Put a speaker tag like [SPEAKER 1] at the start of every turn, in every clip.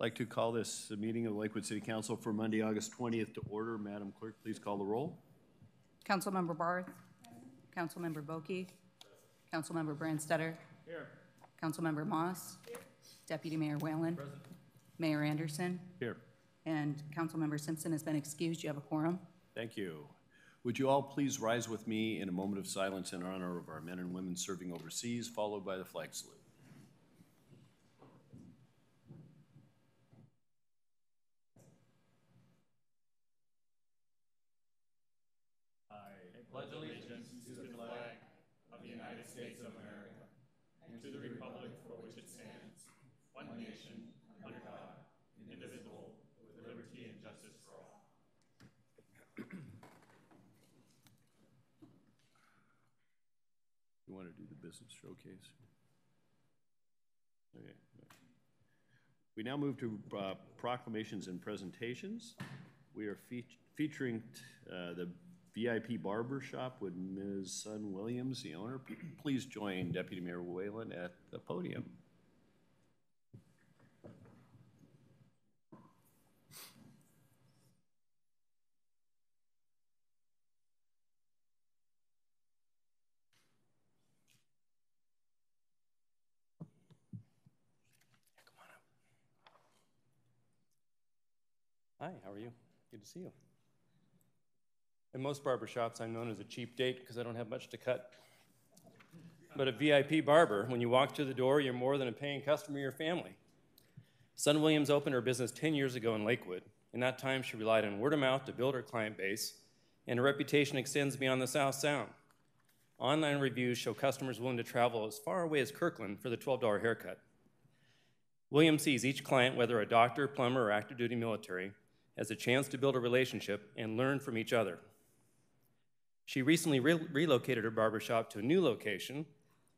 [SPEAKER 1] I'd like to call this meeting of the Lakewood City Council for Monday, August 20th to order. Madam Clerk, please call the roll.
[SPEAKER 2] Councilmember Barth. Councilmember Boki. Councilmember Brandstetter.
[SPEAKER 3] Here.
[SPEAKER 2] Councilmember Moss. Here. Deputy Mayor Whalen.
[SPEAKER 3] Present.
[SPEAKER 2] Mayor Anderson.
[SPEAKER 1] Here.
[SPEAKER 2] And Councilmember Simpson has been excused. You have a quorum.
[SPEAKER 1] Thank you. Would you all please rise with me in a moment of silence in honor of our men and women serving overseas, followed by the flag salute.
[SPEAKER 3] I pledge allegiance to the flag of the United States of America and to the republic for which it stands, one nation, under God, indivisible, with liberty and justice for all.
[SPEAKER 1] You want to do the business showcase? Okay. We now move to proclamations and presentations. We are featuring the VIP Barbershop with Ms. Sun Williams, the owner. Please join Deputy Mayor Whalen at the podium.
[SPEAKER 4] Hi, how are you? Good to see you. In most barbershops, I'm known as a cheap date because I don't have much to cut. But a VIP barber, when you walk through the door, you're more than a paying customer of your family. Sun Williams opened her business 10 years ago in Lakewood. In that time, she relied on word of mouth to build her client base, and her reputation extends beyond the South Sound. Online reviews show customers willing to travel as far away as Kirkland for the $12 haircut. Williams sees each client, whether a doctor, plumber, or active duty military, as a chance to build a relationship and learn from each other. She recently relocated her barbershop to a new location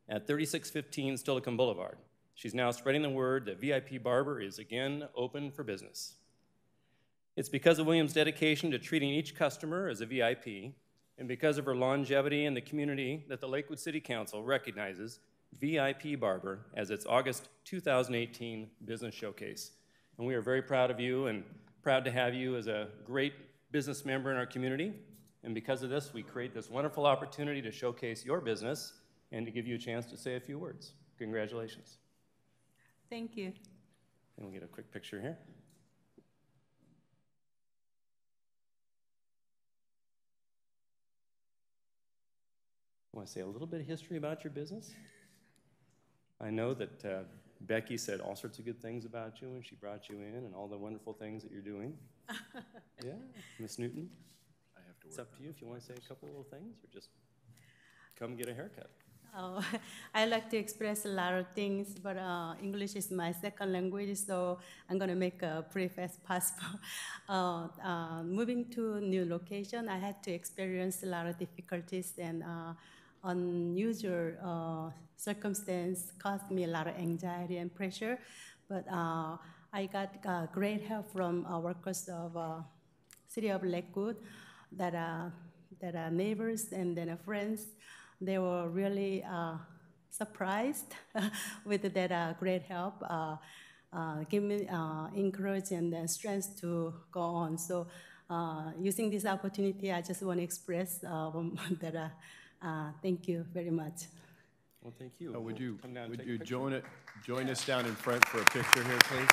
[SPEAKER 4] at 3615 Steilacoom Boulevard. She's now spreading the word that VIP Barber is again open for business. It's because of Williams' dedication to treating each customer as a VIP and because of her longevity in the community that the Lakewood City Council recognizes VIP Barber as its August 2018 business showcase. And we are very proud of you and proud to have you as a great business member in our community. And because of this, we create this wonderful opportunity to showcase your business and to give you a chance to say a few words. Congratulations.
[SPEAKER 5] Thank you.
[SPEAKER 4] And we'll get a quick picture here. Want to say a little bit of history about your business? I know that Becky said all sorts of good things about you when she brought you in and all the wonderful things that you're doing. Yeah, Miss Newton, it's up to you if you want to say a couple little things or just come get a haircut.
[SPEAKER 5] Oh, I like to express a lot of things, but English is my second language, so I'm going to make a brief as possible. Moving to a new location, I had to experience a lot of difficulties and unusual circumstance caused me a lot of anxiety and pressure, but I got great help from workers of City of Lakewood that are neighbors and then friends. They were really surprised with that great help, give me encouragement and strength to go on. So using this opportunity, I just want to express that thank you very much.
[SPEAKER 4] Well, thank you.
[SPEAKER 1] Would you
[SPEAKER 4] we'll
[SPEAKER 1] join us down in front for a picture here, please?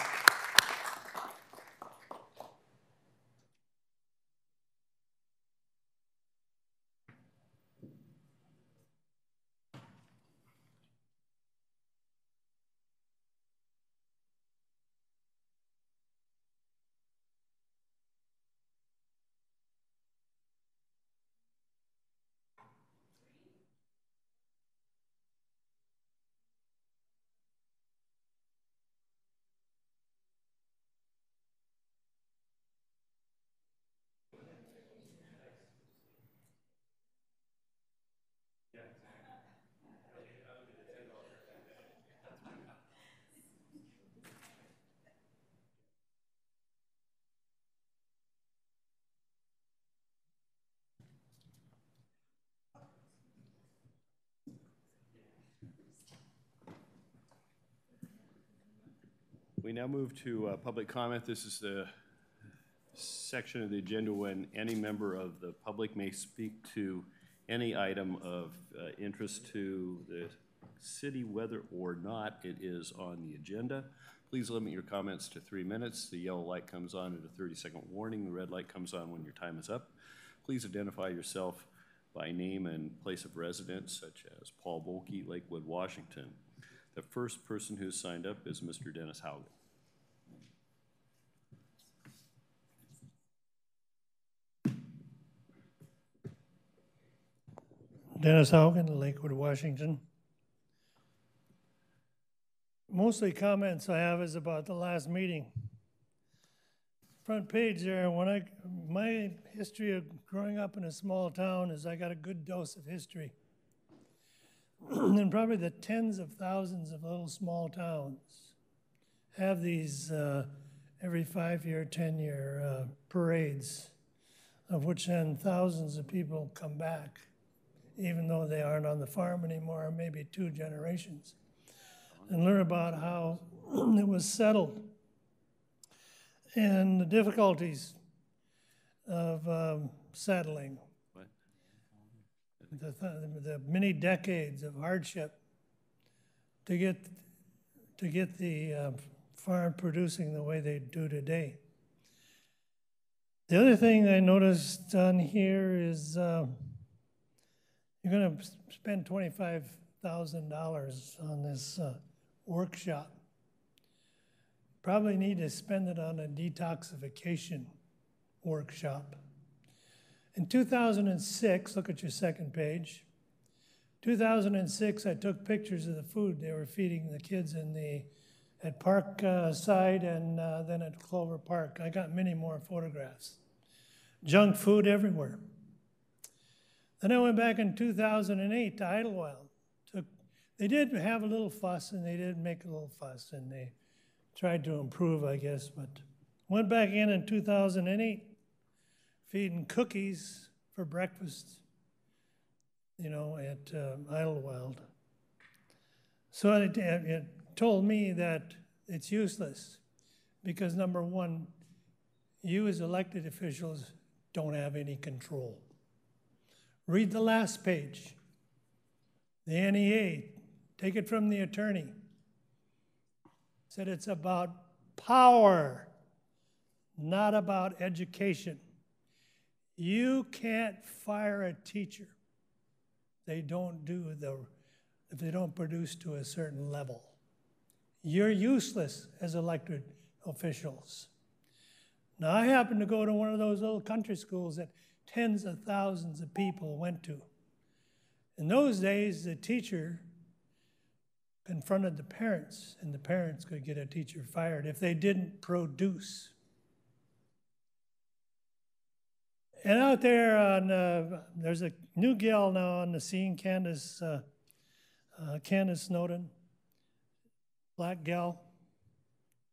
[SPEAKER 1] We now move to public comment. This is the section of the agenda when any member of the public may speak to any item of interest to the city, whether or not it is on the agenda. Please limit your comments to 3 minutes. The yellow light comes on at a 30-second warning. The red light comes on when your time is up. Please identify yourself by name and place of residence, such as Paul Bolke, Lakewood, Washington. The first person who's signed up is Mr. Dennis Haugen.
[SPEAKER 6] Dennis Haugen, Lakewood, Washington. Mostly comments I have is about the last meeting. Front page there, my history of growing up in a small town is I got a good dose of history. And probably the tens of thousands of little small towns have these every 5-year, 10-year parades, of which then thousands of people come back, even though they aren't on the farm anymore, maybe 2 generations, and learn about how it was settled and the difficulties of settling, the many decades of hardship to get the farm producing the way they do today. The other thing I noticed on here is you're going to spend $25,000 on this workshop. Probably need to spend it on a detoxification workshop. In 2006, look at your second page. 2006, I took pictures of the food they were feeding the kids at Park Side and then at Clover Park. I got many more photographs. Junk food everywhere. Then I went back in 2008 to Idlewild. They did have a little fuss, and they did make a little fuss, and they tried to improve, I guess, but went back in 2008, feeding cookies for breakfast, at Idlewild. So it told me that it's useless because, number one, you as elected officials don't have any control. Read the last page. The NEA, take it from the attorney, said it's about power, not about education. You can't fire a teacher if they don't produce to a certain level. You're useless as elected officials. Now, I happen to go to one of those little country schools that tens of thousands of people went to. In those days, the teacher confronted the parents, and the parents could get a teacher fired if they didn't produce. And out there, there's a new gal now on the scene, Candace Snowden, black gal,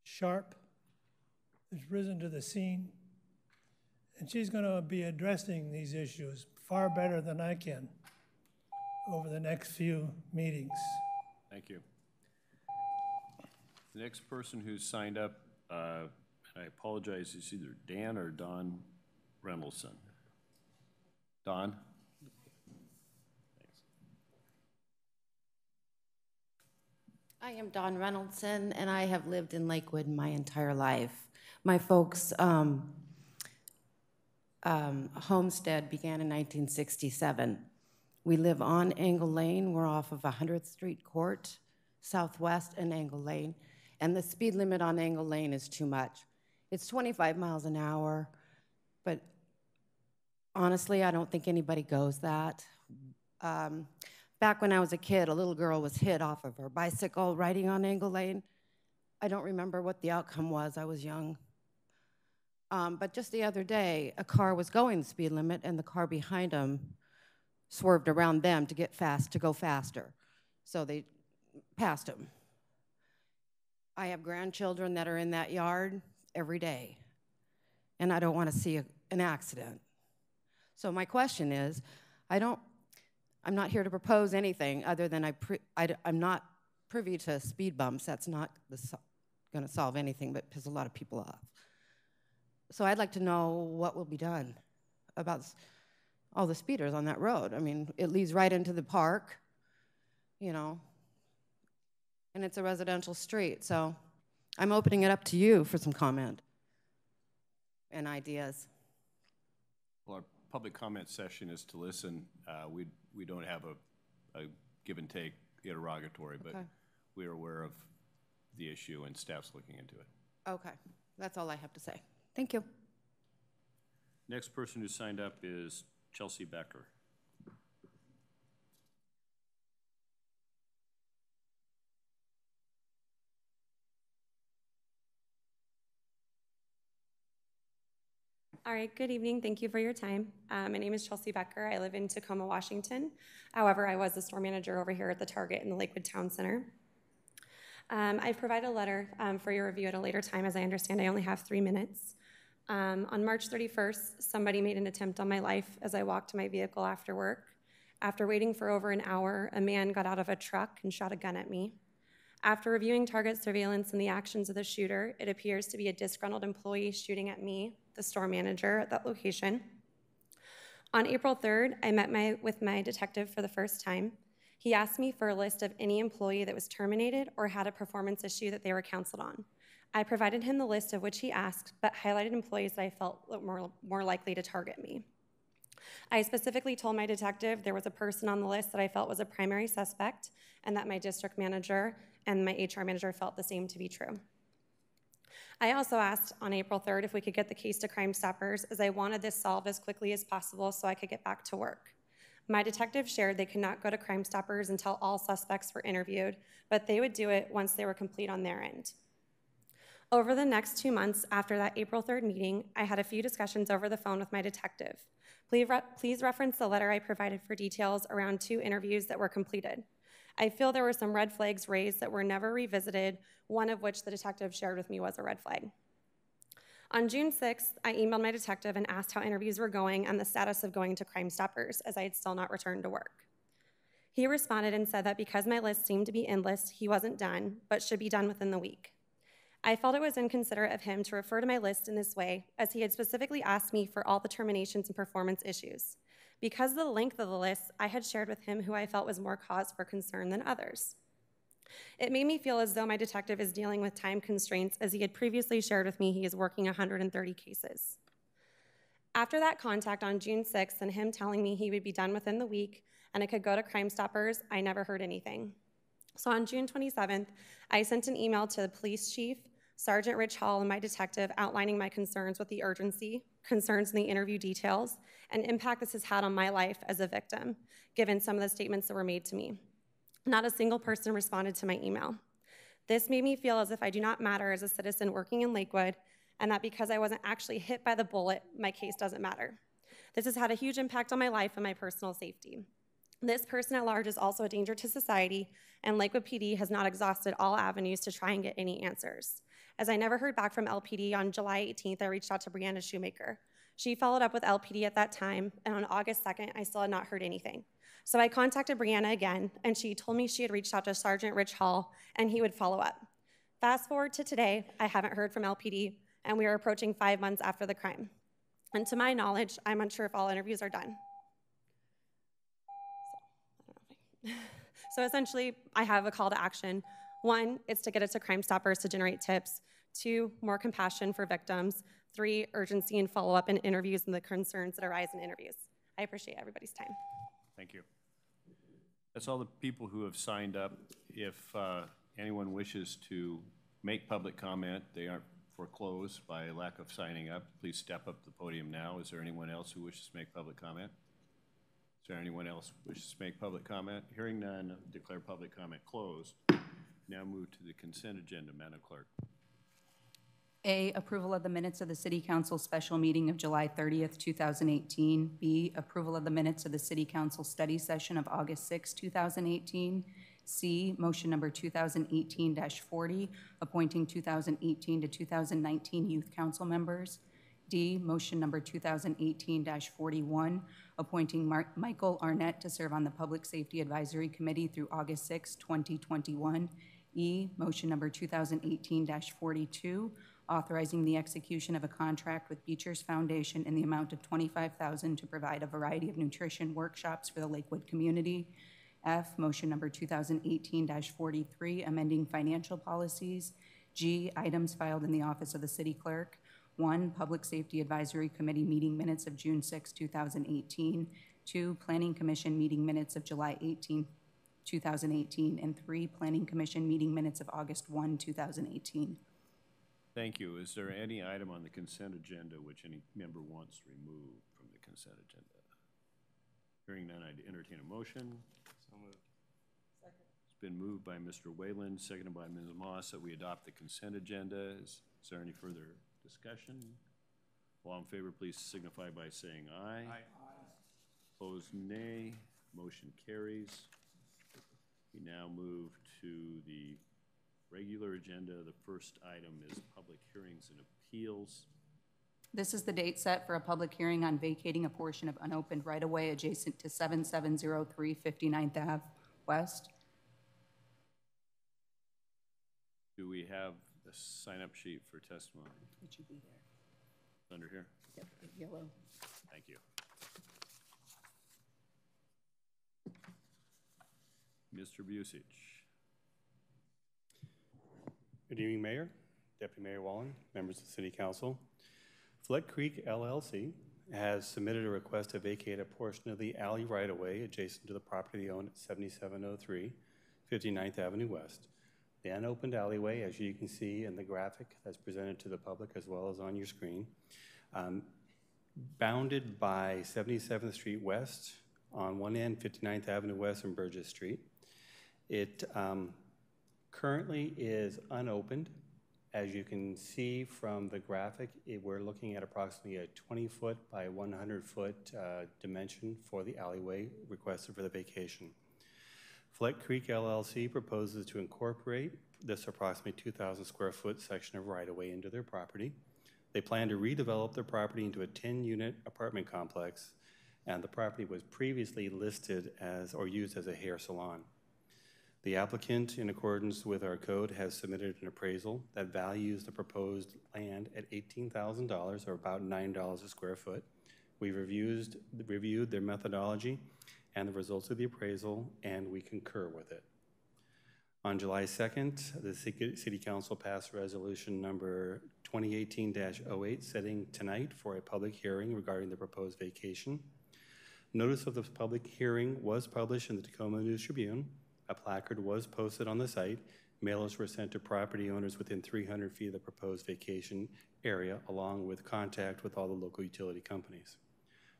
[SPEAKER 6] sharp, has risen to the scene, and she's going to be addressing these issues far better than I can over the next few meetings.
[SPEAKER 1] Thank you. The next person who's signed up, and I apologize, is either Dan or Don Reynoldson. Don? Thanks.
[SPEAKER 7] I am Dawn Reynoldson, and I have lived in Lakewood my entire life. My folks' homestead began in 1967. We live on Angle Lane. We're off of 100th Street Court, Southwest and Angle Lane, and the speed limit on Angle Lane is too much. It's 25 miles an hour, but honestly, I don't think anybody goes that. Back when I was a kid, a little girl was hit off of her bicycle riding on Angle Lane. I don't remember what the outcome was. I was young. But just the other day, a car was going the speed limit, and the car behind them swerved around them to go faster. So they passed him. I have grandchildren that are in that yard every day, and I don't want to see an accident. So my question is, I'm not here to propose anything other than I'm not privy to speed bumps. That's not going to solve anything but piss a lot of people off. So I'd like to know what will be done about all the speeders on that road. I mean, it leads right into the park, you know, and it's a residential street. So I'm opening it up to you for some comment and ideas.
[SPEAKER 1] Well, our public comment session is to listen. We don't have a give and take interrogatory, but
[SPEAKER 7] Okay.
[SPEAKER 1] we are aware of the issue and staff's looking into it.
[SPEAKER 7] Okay, that's all I have to say. Thank you.
[SPEAKER 1] Next person who signed up is Chelsea Becker.
[SPEAKER 8] All right, good evening. Thank you for your time. My name is Chelsea Becker. I live in Tacoma, Washington. However, I was the store manager over here at the Target in the Lakewood Town Center. I've provided a letter for your review at a later time. As I understand, I only have 3 minutes. On March 31st, somebody made an attempt on my life as I walked to my vehicle after work. After waiting for over an hour, a man got out of a truck and shot a gun at me. After reviewing Target surveillance and the actions of the shooter, it appears to be a disgruntled employee shooting at me, the store manager at that location. On April 3rd, I met with my detective for the first time. He asked me for a list of any employee that was terminated or had a performance issue that they were counseled on. I provided him the list of which he asked, but highlighted employees that I felt were more likely to target me. I specifically told my detective there was a person on the list that I felt was a primary suspect, and that my district manager and my HR manager felt the same to be true. I also asked on April 3rd if we could get the case to Crime Stoppers, as I wanted this solved as quickly as possible so I could get back to work. My detective shared they could not go to Crime Stoppers until all suspects were interviewed, but they would do it once they were complete on their end. Over the next 2 months after that April 3rd meeting, I had a few discussions over the phone with my detective. Please reference the letter I provided for details around 2 interviews that were completed. I feel there were some red flags raised that were never revisited, one of which the detective shared with me was a red flag. On June 6th, I emailed my detective and asked how interviews were going and the status of going to Crime Stoppers, as I had still not returned to work. He responded and said that because my list seemed to be endless, he wasn't done, but should be done within the week. I felt it was inconsiderate of him to refer to my list in this way, as he had specifically asked me for all the terminations and performance issues. Because of the length of the list, I had shared with him who I felt was more cause for concern than others. It made me feel as though my detective is dealing with time constraints, as he had previously shared with me he is working 130 cases. After that contact on June 6th and him telling me he would be done within the week and I could go to Crime Stoppers, I never heard anything. So on June 27th, I sent an email to the police chief, Sergeant Rich Hall, and my detective outlining my concerns with the urgency, concerns in the interview details, and impact this has had on my life as a victim, given some of the statements that were made to me. Not a single person responded to my email. This made me feel as if I do not matter as a citizen working in Lakewood, and that because I wasn't actually hit by the bullet, my case doesn't matter. This has had a huge impact on my life and my personal safety. This person at large is also a danger to society, and Lakewood PD has not exhausted all avenues to try and get any answers. As I never heard back from LPD, on July 18th, I reached out to Brianna Shoemaker. She followed up with LPD at that time, and on August 2nd, I still had not heard anything. So I contacted Brianna again, and she told me she had reached out to Sergeant Rich Hall, and he would follow up. Fast forward to today, I haven't heard from LPD, and we are approaching 5 months after the crime. And to my knowledge, I'm unsure if all interviews are done. So essentially, I have a call to action. 1, it's to get it to Crime Stoppers to generate tips. 2, more compassion for victims. 3, urgency and follow-up in interviews and the concerns that arise in interviews. I appreciate everybody's time.
[SPEAKER 1] Thank you. That's all the people who have signed up. If anyone wishes to make public comment, they aren't foreclosed by lack of signing up. Please step up to the podium now. Is there anyone else who wishes to make public comment? Is there anyone else who wishes to make public comment? Hearing none, declare public comment closed. Now move to the consent agenda, Madam Clerk.
[SPEAKER 2] A, approval of the minutes of the City Council special meeting of July 30th, 2018. B, approval of the minutes of the City Council study session of August 6, 2018. C, motion number 2018-40, appointing 2018 to 2019 youth council members. D, motion number 2018-41, appointing Michael Arnett to serve on the Public Safety Advisory Committee through August 6, 2021. E, motion number 2018-42, authorizing the execution of a contract with Beecher's Foundation in the amount of $25,000 to provide a variety of nutrition workshops for the Lakewood community. F, motion number 2018-43, amending financial policies. G, items filed in the office of the city clerk. 1, Public Safety Advisory Committee meeting minutes of June 6, 2018. 2, Planning Commission meeting minutes of July 18, 2018. And 3, Planning Commission meeting minutes of August 1, 2018.
[SPEAKER 1] Thank you. Is there any item on the consent agenda which any member wants removed from the consent agenda? Hearing none, I'd entertain a motion.
[SPEAKER 4] So moved.
[SPEAKER 1] It's been moved by Mr. Wayland, seconded by Ms. Moss, that we adopt the consent agenda. Is there any further discussion? All in favor, please signify by saying aye. Aye. Opposed, nay. Motion carries. We now move to the regular agenda. The first item is public hearings and appeals.
[SPEAKER 2] This is the date set for a public hearing on vacating a portion of unopened right-of-way adjacent to 7703 59th Ave West.
[SPEAKER 1] Do we have a sign-up sheet for testimony?
[SPEAKER 2] It should be there.
[SPEAKER 1] Under here?
[SPEAKER 2] Yep, yellow.
[SPEAKER 1] Thank you. Mr. Busich.
[SPEAKER 9] Good evening, Mayor, Deputy Mayor Wallen, members of the City Council. Flood Creek LLC has submitted a request to vacate a portion of the alley right-of-way adjacent to the property owned at 7703 59th Avenue West. The unopened alleyway, as you can see in the graphic that's presented to the public as well as on your screen, bounded by 77th Street West on one end, 59th Avenue West and Burgess Street. It currently is unopened. As you can see from the graphic, we're looking at approximately a 20-foot by 100-foot dimension for the alleyway requested for the vacation. Flood Creek LLC proposes to incorporate this approximately 2,000 square foot section of right-of-way into their property. They plan to redevelop their property into a 10-unit apartment complex, and the property was previously listed as or used as a hair salon. The applicant, in accordance with our code, has submitted an appraisal that values the proposed land at $18,000, or about $9 a square foot. We've reviewed their methodology and the results of the appraisal, and we concur with it. On July 2nd, the City Council passed resolution number 2018-08, setting tonight for a public hearing regarding the proposed vacation. Notice of the public hearing was published in the Tacoma News Tribune. A placard was posted on the site. Mailers were sent to property owners within 300 feet of the proposed vacation area, along with contact with all the local utility companies.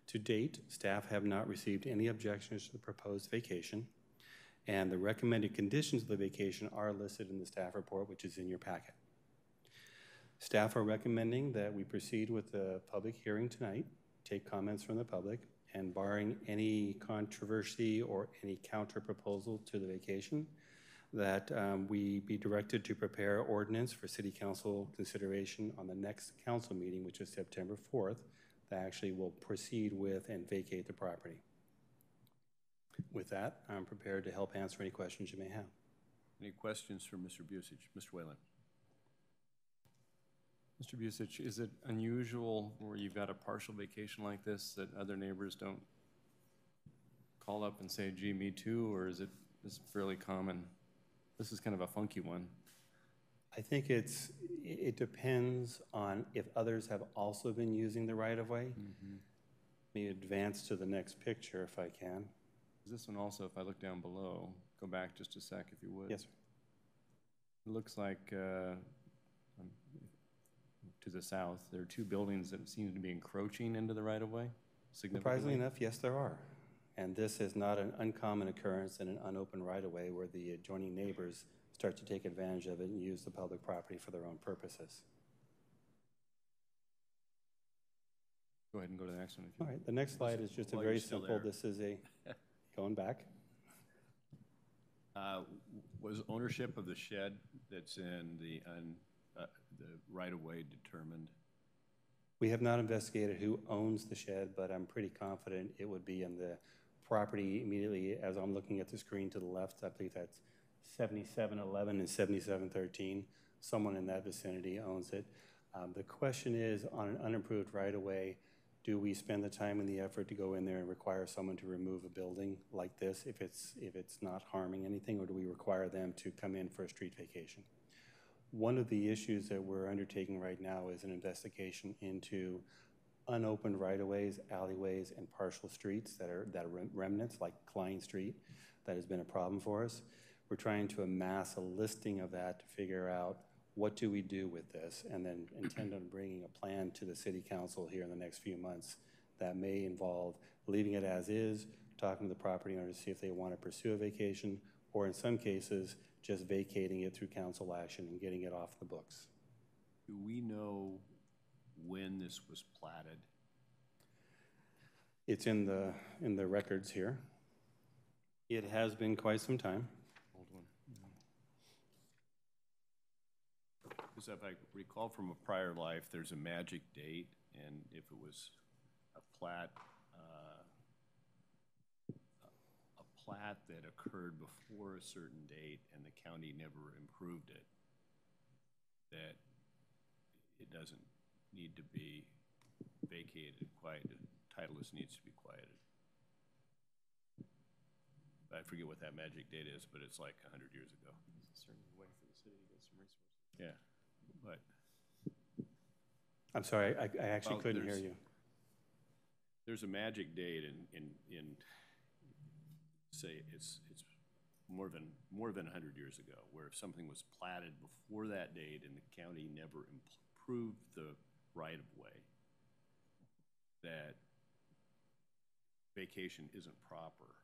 [SPEAKER 9] To date, staff have not received any objections to the proposed vacation, and the recommended conditions of the vacation are listed in the staff report, which is in your packet. Staff are recommending that we proceed with the public hearing tonight, take comments from the public, and barring any controversy or any counter proposal to the vacation, that we be directed to prepare ordinance for City Council consideration on the next council meeting, which is September 4th, that actually will proceed with and vacate the property. With that, I'm prepared to help answer any questions you may have.
[SPEAKER 1] Any questions for Mr. Busich? Mr. Whalen.
[SPEAKER 4] Mr. Busich, is it unusual where you've got a partial vacation like this that other neighbors don't call up and say, gee, me too, or is it fairly common? This is kind of a funky one.
[SPEAKER 9] I think it depends on if others have also been using the right-of-way.
[SPEAKER 4] Mm-hmm.
[SPEAKER 9] Let me advance to the next picture if I can.
[SPEAKER 4] This one also, if I look down below, go back just a sec if you would.
[SPEAKER 9] Yes, sir.
[SPEAKER 4] It looks like to the south, there are two buildings that seem to be encroaching into the right-of-way significantly.
[SPEAKER 9] Surprisingly enough, yes, there are. And this is not an uncommon occurrence in an unopened right-of-way where the adjoining neighbors start to take advantage of it and use the public property for their own purposes.
[SPEAKER 4] Go ahead and go to the next one. If you
[SPEAKER 9] All right, the next slide is just a very simple, this is a, going back.
[SPEAKER 1] Was ownership of the shed that's in the right-of-way determined?
[SPEAKER 9] We have not investigated who owns the shed, but I'm pretty confident it would be in the property immediately as I'm looking at the screen to the left. I believe that's 7711 and 7713. Someone in that vicinity owns it. The question is, on an unimproved right-of-way, do we spend the time and the effort to go in there and require someone to remove a building like this if it's not harming anything, or do we require them to come in for a street vacation? One of the issues that we're undertaking right now is an investigation into unopened right-of-ways, alleyways, and partial streets that are remnants, like Klein Street. That has been a problem for us. We're trying to amass a listing of that to figure out what do we do with this, and then intend on bringing a plan to the city council here in the next few months that may involve leaving it as is, talking to the property owner to see if they want to pursue a vacation, or in some cases, just vacating it through council action and getting it off the books.
[SPEAKER 1] Do we know when this was platted?
[SPEAKER 9] It's in the records here. It has been quite some time.
[SPEAKER 1] Because if I recall from a prior life, there's a magic date, and if it was a plat that occurred before a certain date and the county never improved it, that it doesn't need to be vacated, quieted. Titleist needs to be quieted. I forget what that magic date is, but it's like 100 years ago. It's a certain way for the city to get some resources. Yeah. But
[SPEAKER 9] I'm sorry, I actually couldn't hear you.
[SPEAKER 1] There's a magic date in say it's more than 100 years ago, where if something was platted before that date and the county never improved the right of way, that vacation isn't proper.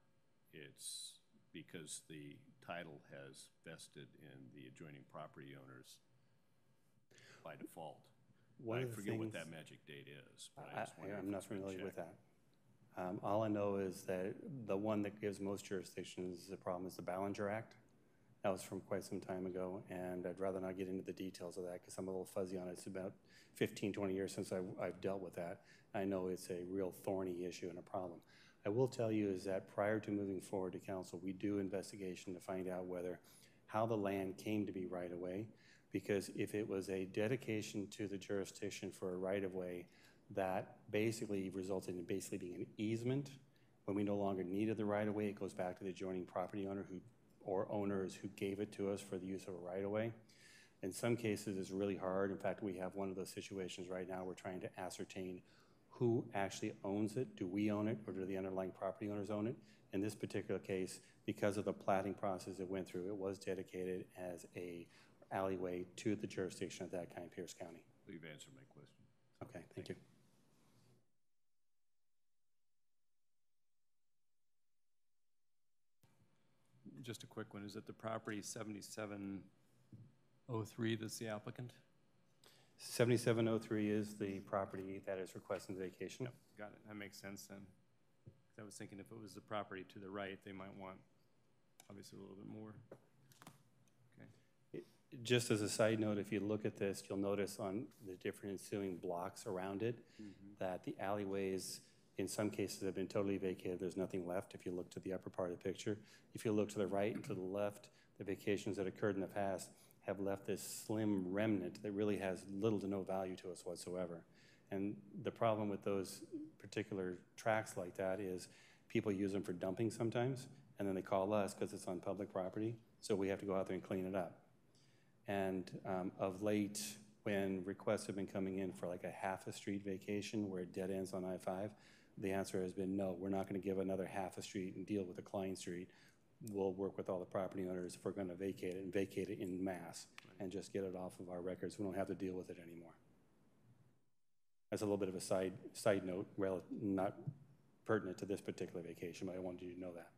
[SPEAKER 1] It's because the title has vested in the adjoining property owners by default. I forget what that magic date is. But
[SPEAKER 9] I'm not familiar with that. All I know is that the one that gives most jurisdictions the problem is the Ballinger Act. That was from quite some time ago, and I'd rather not get into the details of that because I'm a little fuzzy on it. It's about 15, 20 years since I've dealt with that. I know it's a real thorny issue and a problem. I will tell you is that prior to moving forward to council, we do investigation to find out how the land came to be right of way, because if it was a dedication to the jurisdiction for a right of way that basically resulted in being an easement, when we no longer needed the right of way, it goes back to the adjoining property owner or owners who gave it to us for the use of a right of way. In some cases, it's really hard. In fact, we have one of those situations right now. We're trying to ascertain who actually owns it. Do we own it, or do the underlying property owners own it? In this particular case, because of the platting process it went through, it was dedicated as a alleyway to the jurisdiction of that kind, Pierce County.
[SPEAKER 1] Well, you've answered my question.
[SPEAKER 9] Okay, thank you.
[SPEAKER 4] Just a quick one. Is it the property 7703 that's the applicant?
[SPEAKER 9] 7703 is the property that is requesting vacation.
[SPEAKER 4] Yep, got it. That makes sense then. I was thinking if it was the property to the right, they might want obviously a little bit more. Okay.
[SPEAKER 9] Just as a side note, if you look at this, you'll notice on the different ensuing blocks around it that the alleyways in some cases have been totally vacated. There's nothing left if you look to the upper part of the picture. If you look to the right and to the left, the vacations that occurred in the past have left this slim remnant that really has little to no value to us whatsoever. And the problem with those particular tracks like that is people use them for dumping sometimes, and then they call us because it's on public property, so we have to go out there and clean it up. And of late, when requests have been coming in for like a half a street vacation where it dead ends on I-5, the answer has been no, we're not going to give another half a street and deal with the Klein Street. We'll work with all the property owners if we're going to vacate it, and vacate it en masse and just get it off of our records. We don't have to deal with it anymore. That's a little bit of a side note, not pertinent to this particular vacation, but I wanted you to know that.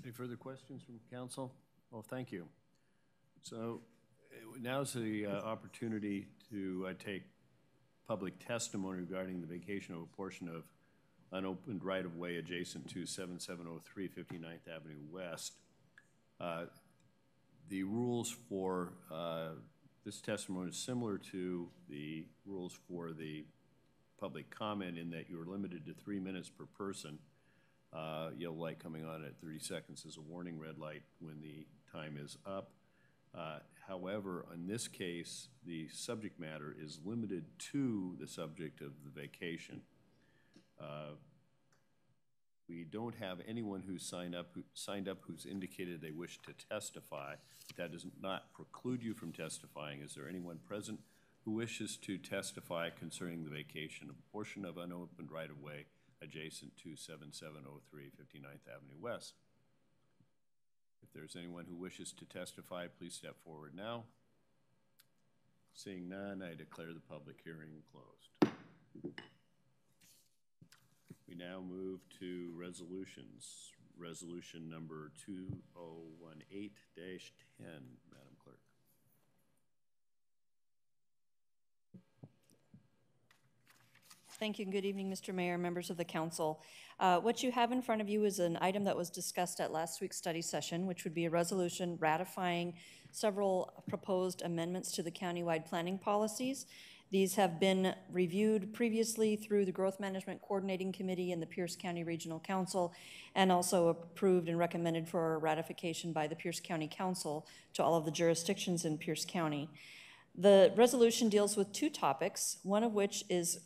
[SPEAKER 1] Any further questions from council? Well, thank you. So now's the opportunity to take public testimony regarding the vacation of a portion of unopened right-of-way adjacent to 7703 59th Avenue West. The rules for this testimony is similar to the rules for the public comment in that you are limited to 3 minutes per person. Yellow light coming on at 30 seconds is a warning, red light when the time is up. However, in this case, the subject matter is limited to the subject of the vacation. We don't have anyone who's signed up who's indicated they wish to testify. That does not preclude you from testifying. Is there anyone present who wishes to testify concerning the vacation of a portion of unopened right-of-way adjacent to 7703 59th Avenue West? If there's anyone who wishes to testify, please step forward now. Seeing none, I declare the public hearing closed. We now move to resolutions. Resolution number 2018-10, Madam Clerk.
[SPEAKER 10] Thank you and good evening, Mr. Mayor, members of the council. What you have in front of you is an item that was discussed at last week's study session, which would be a resolution ratifying several proposed amendments to the countywide planning policies. These have been reviewed previously through the Growth Management Coordinating Committee and the Pierce County Regional Council, and also approved and recommended for ratification by the Pierce County Council to all of the jurisdictions in Pierce County. The resolution deals with two topics, one of which is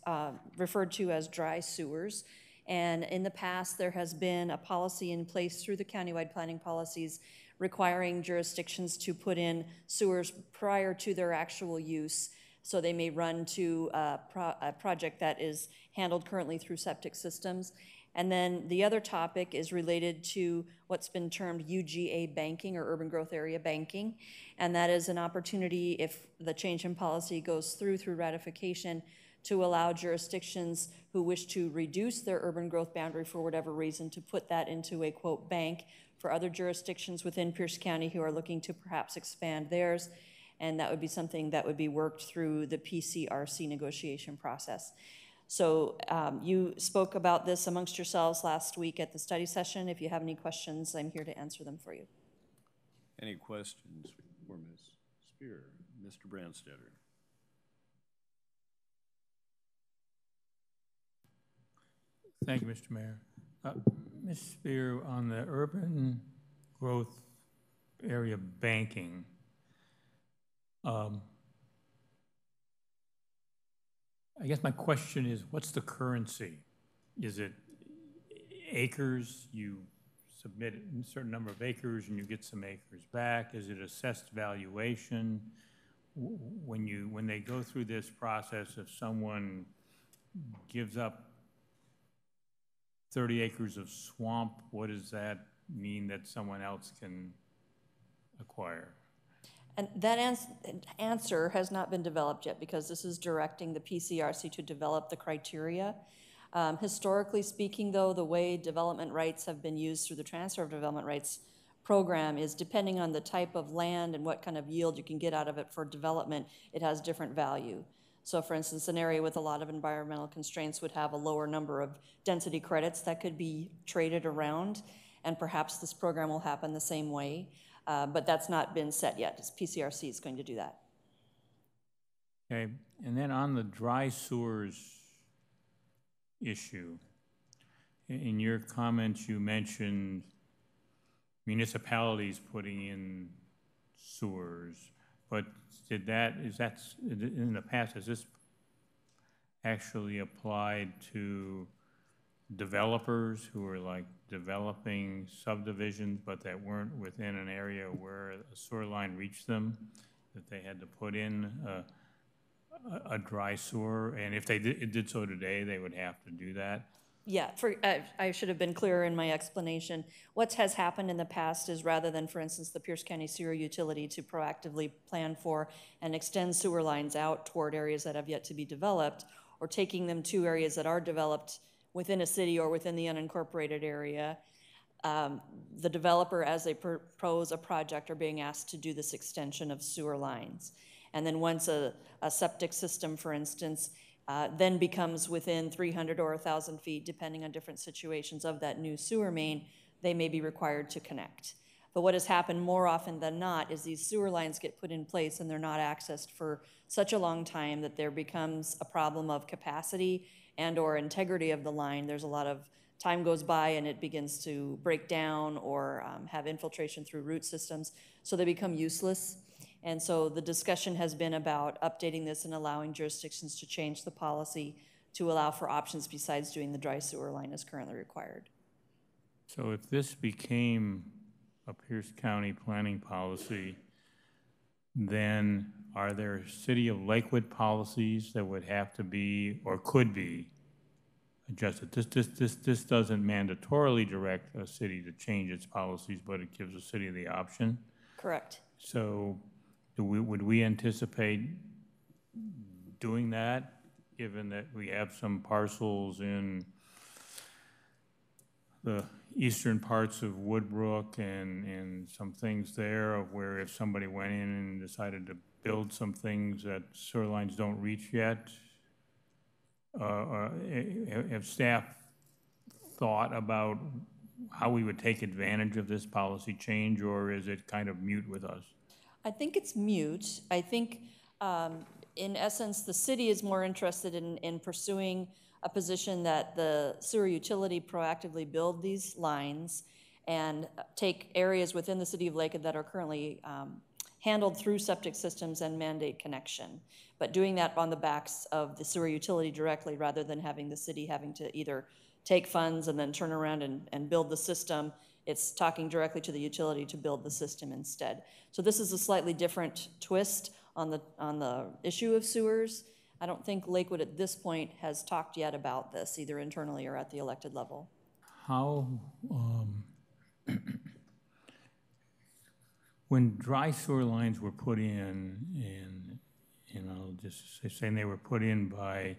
[SPEAKER 10] referred to as dry sewers. And in the past, there has been a policy in place through the countywide planning policies requiring jurisdictions to put in sewers prior to their actual use, so they may run to a project that is handled currently through septic systems. And then the other topic is related to what's been termed UGA banking, or urban growth area banking. And that is an opportunity, if the change in policy goes through ratification, to allow jurisdictions who wish to reduce their urban growth boundary for whatever reason to put that into a, quote, bank for other jurisdictions within Pierce County who are looking to perhaps expand theirs. And that would be something that would be worked through the PCRC negotiation process. So you spoke about this amongst yourselves last week at the study session. If you have any questions, I'm here to answer them for you.
[SPEAKER 1] Any questions for Ms. Spear? Mr. Brandstetter.
[SPEAKER 11] Thank you, Mr. Mayor. Ms. Spear, on the urban growth area banking, I guess my question is, what's the currency? Is it acres? You submit a certain number of acres and you get some acres back? Is it assessed valuation? When they go through this process, if someone gives up 30 acres of swamp, what does that mean that someone else can acquire?
[SPEAKER 10] And that answer has not been developed yet, because this is directing the PCRC to develop the criteria. Historically speaking, though, the way development rights have been used through the transfer of development rights program is, depending on the type of land and what kind of yield you can get out of it for development, it has different value. So for instance, an area with a lot of environmental constraints would have a lower number of density credits that could be traded around, and perhaps this program will happen the same way. But that's not been set yet. PCRC is going to do that.
[SPEAKER 11] Okay, and then on the dry sewers issue, in your comments you mentioned municipalities putting in sewers, but in the past, has this actually applied to developers who are like developing subdivisions but that weren't within an area where a sewer line reached them, that they had to put in a dry sewer? And if they did so today, they would have to do that?
[SPEAKER 10] Yeah, I should have been clearer in my explanation. What has happened in the past is, rather than, for instance, the Pierce County Sewer Utility to proactively plan for and extend sewer lines out toward areas that have yet to be developed, or taking them to areas that are developed within a city or within the unincorporated area, the developer, as they propose a project, are being asked to do this extension of sewer lines. And then once a septic system, for instance, then becomes within 300 or 1,000 feet, depending on different situations, of that new sewer main, they may be required to connect. But what has happened more often than not is these sewer lines get put in place and they're not accessed for such a long time that there becomes a problem of capacity and or integrity of the line. There's a lot of time goes by and it begins to break down or have infiltration through root systems, so they become useless. And so the discussion has been about updating this and allowing jurisdictions to change the policy to allow for options besides doing the dry sewer line as currently required.
[SPEAKER 11] So if this became a Pierce County planning policy, then are there City of Lakewood policies that would have to be or could be adjusted? This doesn't mandatorily direct a city to change its policies, but it gives a city the option.
[SPEAKER 10] Correct.
[SPEAKER 11] So would we anticipate doing that, given that we have some parcels in the eastern parts of Woodbrook and some things there of where if somebody went in and decided to build some things that sewer lines don't reach yet, have staff thought about how we would take advantage of this policy change, or is it kind of mute with us?
[SPEAKER 10] I think it's mute. I think, in essence, the city is more interested in pursuing a position that the sewer utility proactively build these lines and take areas within the city of Lakewood that are currently handled through septic systems and mandate connection. But doing that on the backs of the sewer utility directly rather than having the city having to either take funds and then turn around and build the system. It's talking directly to the utility to build the system instead. So this is a slightly different twist on the issue of sewers. I don't think Lakewood at this point has talked yet about this, either internally or at the elected level.
[SPEAKER 11] How, when dry sewer lines were put in, and I'll just say they were put in by,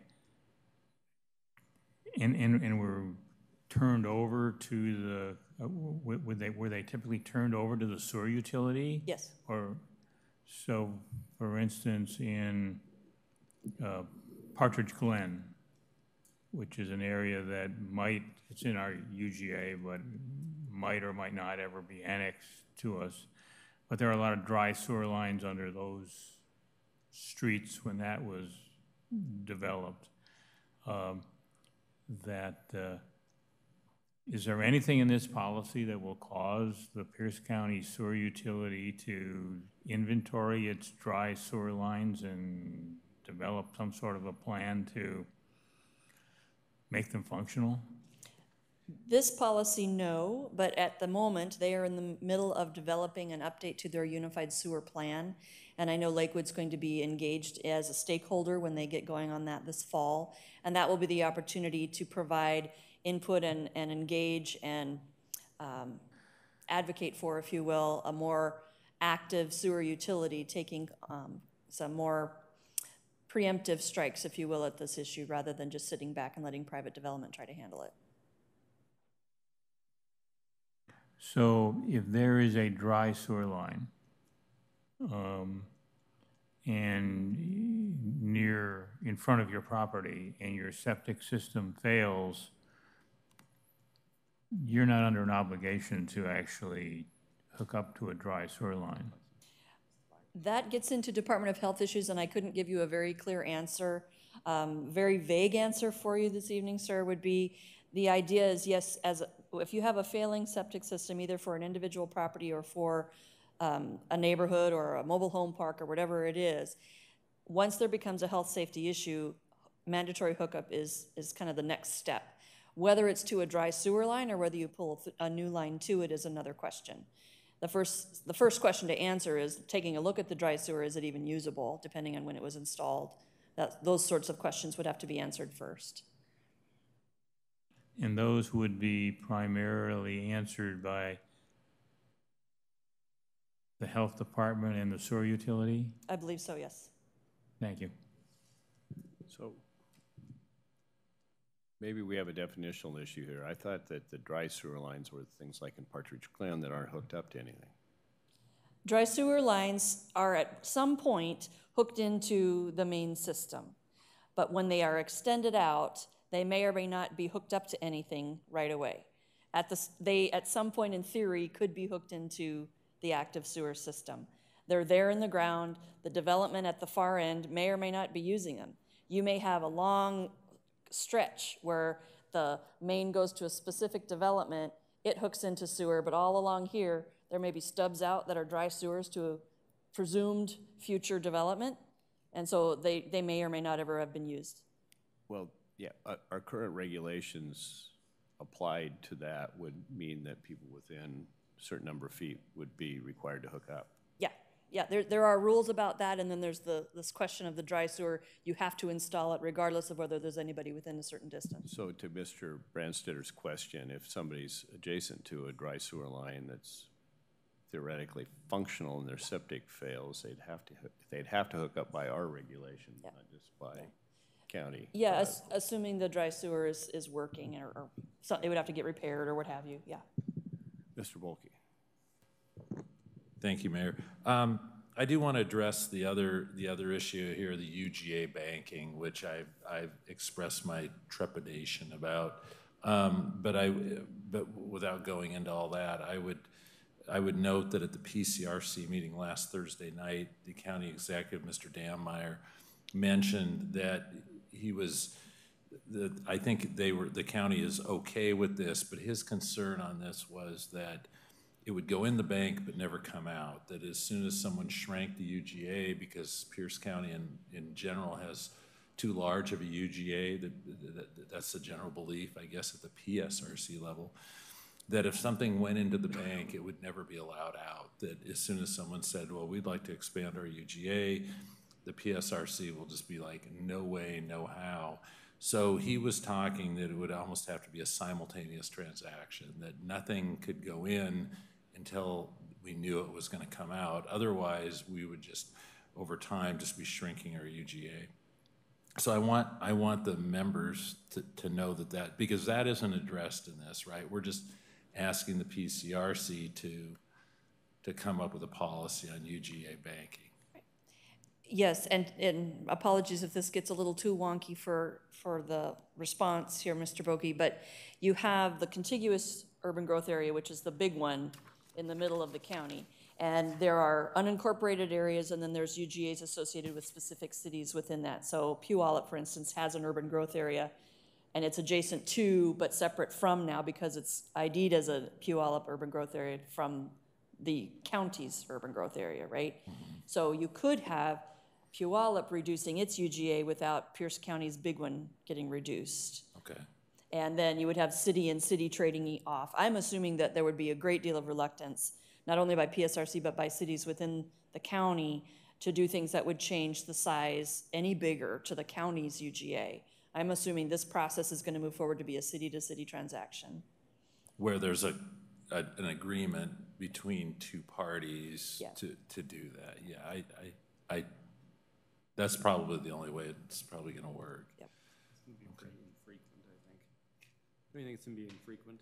[SPEAKER 11] and were turned over to the, were they typically turned over to the sewer utility?
[SPEAKER 10] Yes.
[SPEAKER 11] Or, so, for instance, in Partridge Glen, which is an area that might, it's in our UGA, but might or might not ever be annexed to us. But there are a lot of dry sewer lines under those streets when that was developed. Is there anything in this policy that will cause the Pierce County Sewer Utility to inventory its dry sewer lines and develop some sort of a plan to make them functional?
[SPEAKER 10] This policy, no, but at the moment, they are in the middle of developing an update to their unified sewer plan. And I know Lakewood's going to be engaged as a stakeholder when they get going on that this fall. And that will be the opportunity to provide input and engage and advocate for, if you will, a more active sewer utility, taking some more preemptive strikes, if you will, at this issue, rather than just sitting back and letting private development try to handle it.
[SPEAKER 11] So if there is a dry sewer line and in front of your property and your septic system fails, you're not under an obligation to actually hook up to a dry sewer line.
[SPEAKER 10] That gets into Department of Health issues, and I couldn't give you a very clear answer. Very vague answer for you this evening, sir, would be the idea is, yes, if you have a failing septic system, either for an individual property or for a neighborhood or a mobile home park or whatever it is, once there becomes a health safety issue, mandatory hookup is kind of the next step. Whether it's to a dry sewer line or whether you pull a new line to it is another question. The first question to answer is taking a look at the dry sewer, is it even usable, depending on when it was installed? Those sorts of questions would have to be answered first.
[SPEAKER 11] And those would be primarily answered by the health department and the sewer utility?
[SPEAKER 10] I believe so, yes.
[SPEAKER 11] Thank you.
[SPEAKER 1] So maybe we have a definitional issue here. I thought that the dry sewer lines were things like in Partridge Glen that aren't hooked up to anything.
[SPEAKER 10] Dry sewer lines are at some point hooked into the main system, but when they are extended out, they may or may not be hooked up to anything right away. They, at some point in theory, could be hooked into the active sewer system. They're there in the ground. The development at the far end may or may not be using them. You may have a long stretch where the main goes to a specific development, it hooks into sewer, but all along here, there may be stubs out that are dry sewers to a presumed future development, and so they may or may not ever have been used.
[SPEAKER 1] Well, yeah, our current regulations applied to that would mean that people within a certain number of feet would be required to hook up.
[SPEAKER 10] Yeah, there are rules about that, and then there's this question of the dry sewer. You have to install it regardless of whether there's anybody within a certain distance.
[SPEAKER 1] So to Mr. Brandstedter's question, if somebody's adjacent to a dry sewer line that's theoretically functional and their septic fails, they'd have to hook up by our regulations, not just by county.
[SPEAKER 10] Yeah, assuming the dry sewer is working, or something, it would have to get repaired or what have you, yeah.
[SPEAKER 1] Mr. Bolke.
[SPEAKER 12] Thank you, Mayor. I do want to address the other issue here, the UGA banking, which I've expressed my trepidation about. But without going into all that, I would note that at the PCRC meeting last Thursday night, the county executive, Mr. Dammeier, mentioned that I think the county is okay with this, but his concern on this was that it would go in the bank but never come out, that as soon as someone shrank the UGA, because Pierce County in general has too large of a UGA, that's the general belief, I guess, at the PSRC level, that if something went into the bank, it would never be allowed out, that as soon as someone said, well, we'd like to expand our UGA, the PSRC will just be like, no way, no how. So he was talking that it would almost have to be a simultaneous transaction, that nothing could go in until we knew it was going to come out. Otherwise, we would just, over time, just be shrinking our UGA. So I want the members to know that, because that isn't addressed in this, right? We're just asking the PCRC to come up with a policy on UGA banking.
[SPEAKER 10] Yes, and apologies if this gets a little too wonky for the response here, Mr. Bolke, but you have the contiguous urban growth area, which is the big one in the middle of the county. And there are unincorporated areas, and then there's UGAs associated with specific cities within that. So Puyallup, for instance, has an urban growth area, and it's adjacent to, but separate from now, because it's ID'd as a Puyallup urban growth area from the county's urban growth area, right? So you could have Puyallup reducing its UGA without Pierce County's big one getting reduced.
[SPEAKER 12] Okay.
[SPEAKER 10] And then you would have city and city trading off. I'm assuming that there would be a great deal of reluctance, not only by PSRC, but by cities within the county to do things that would change the size any bigger to the county's UGA. I'm assuming this process is going to move forward to be a city-to-city transaction.
[SPEAKER 12] Where there's an agreement between two parties to do that. Yeah, that's probably the only way it's probably going to work.
[SPEAKER 10] Yep.
[SPEAKER 4] Okay. Infrequent, I think. Do you think it's going to be infrequent?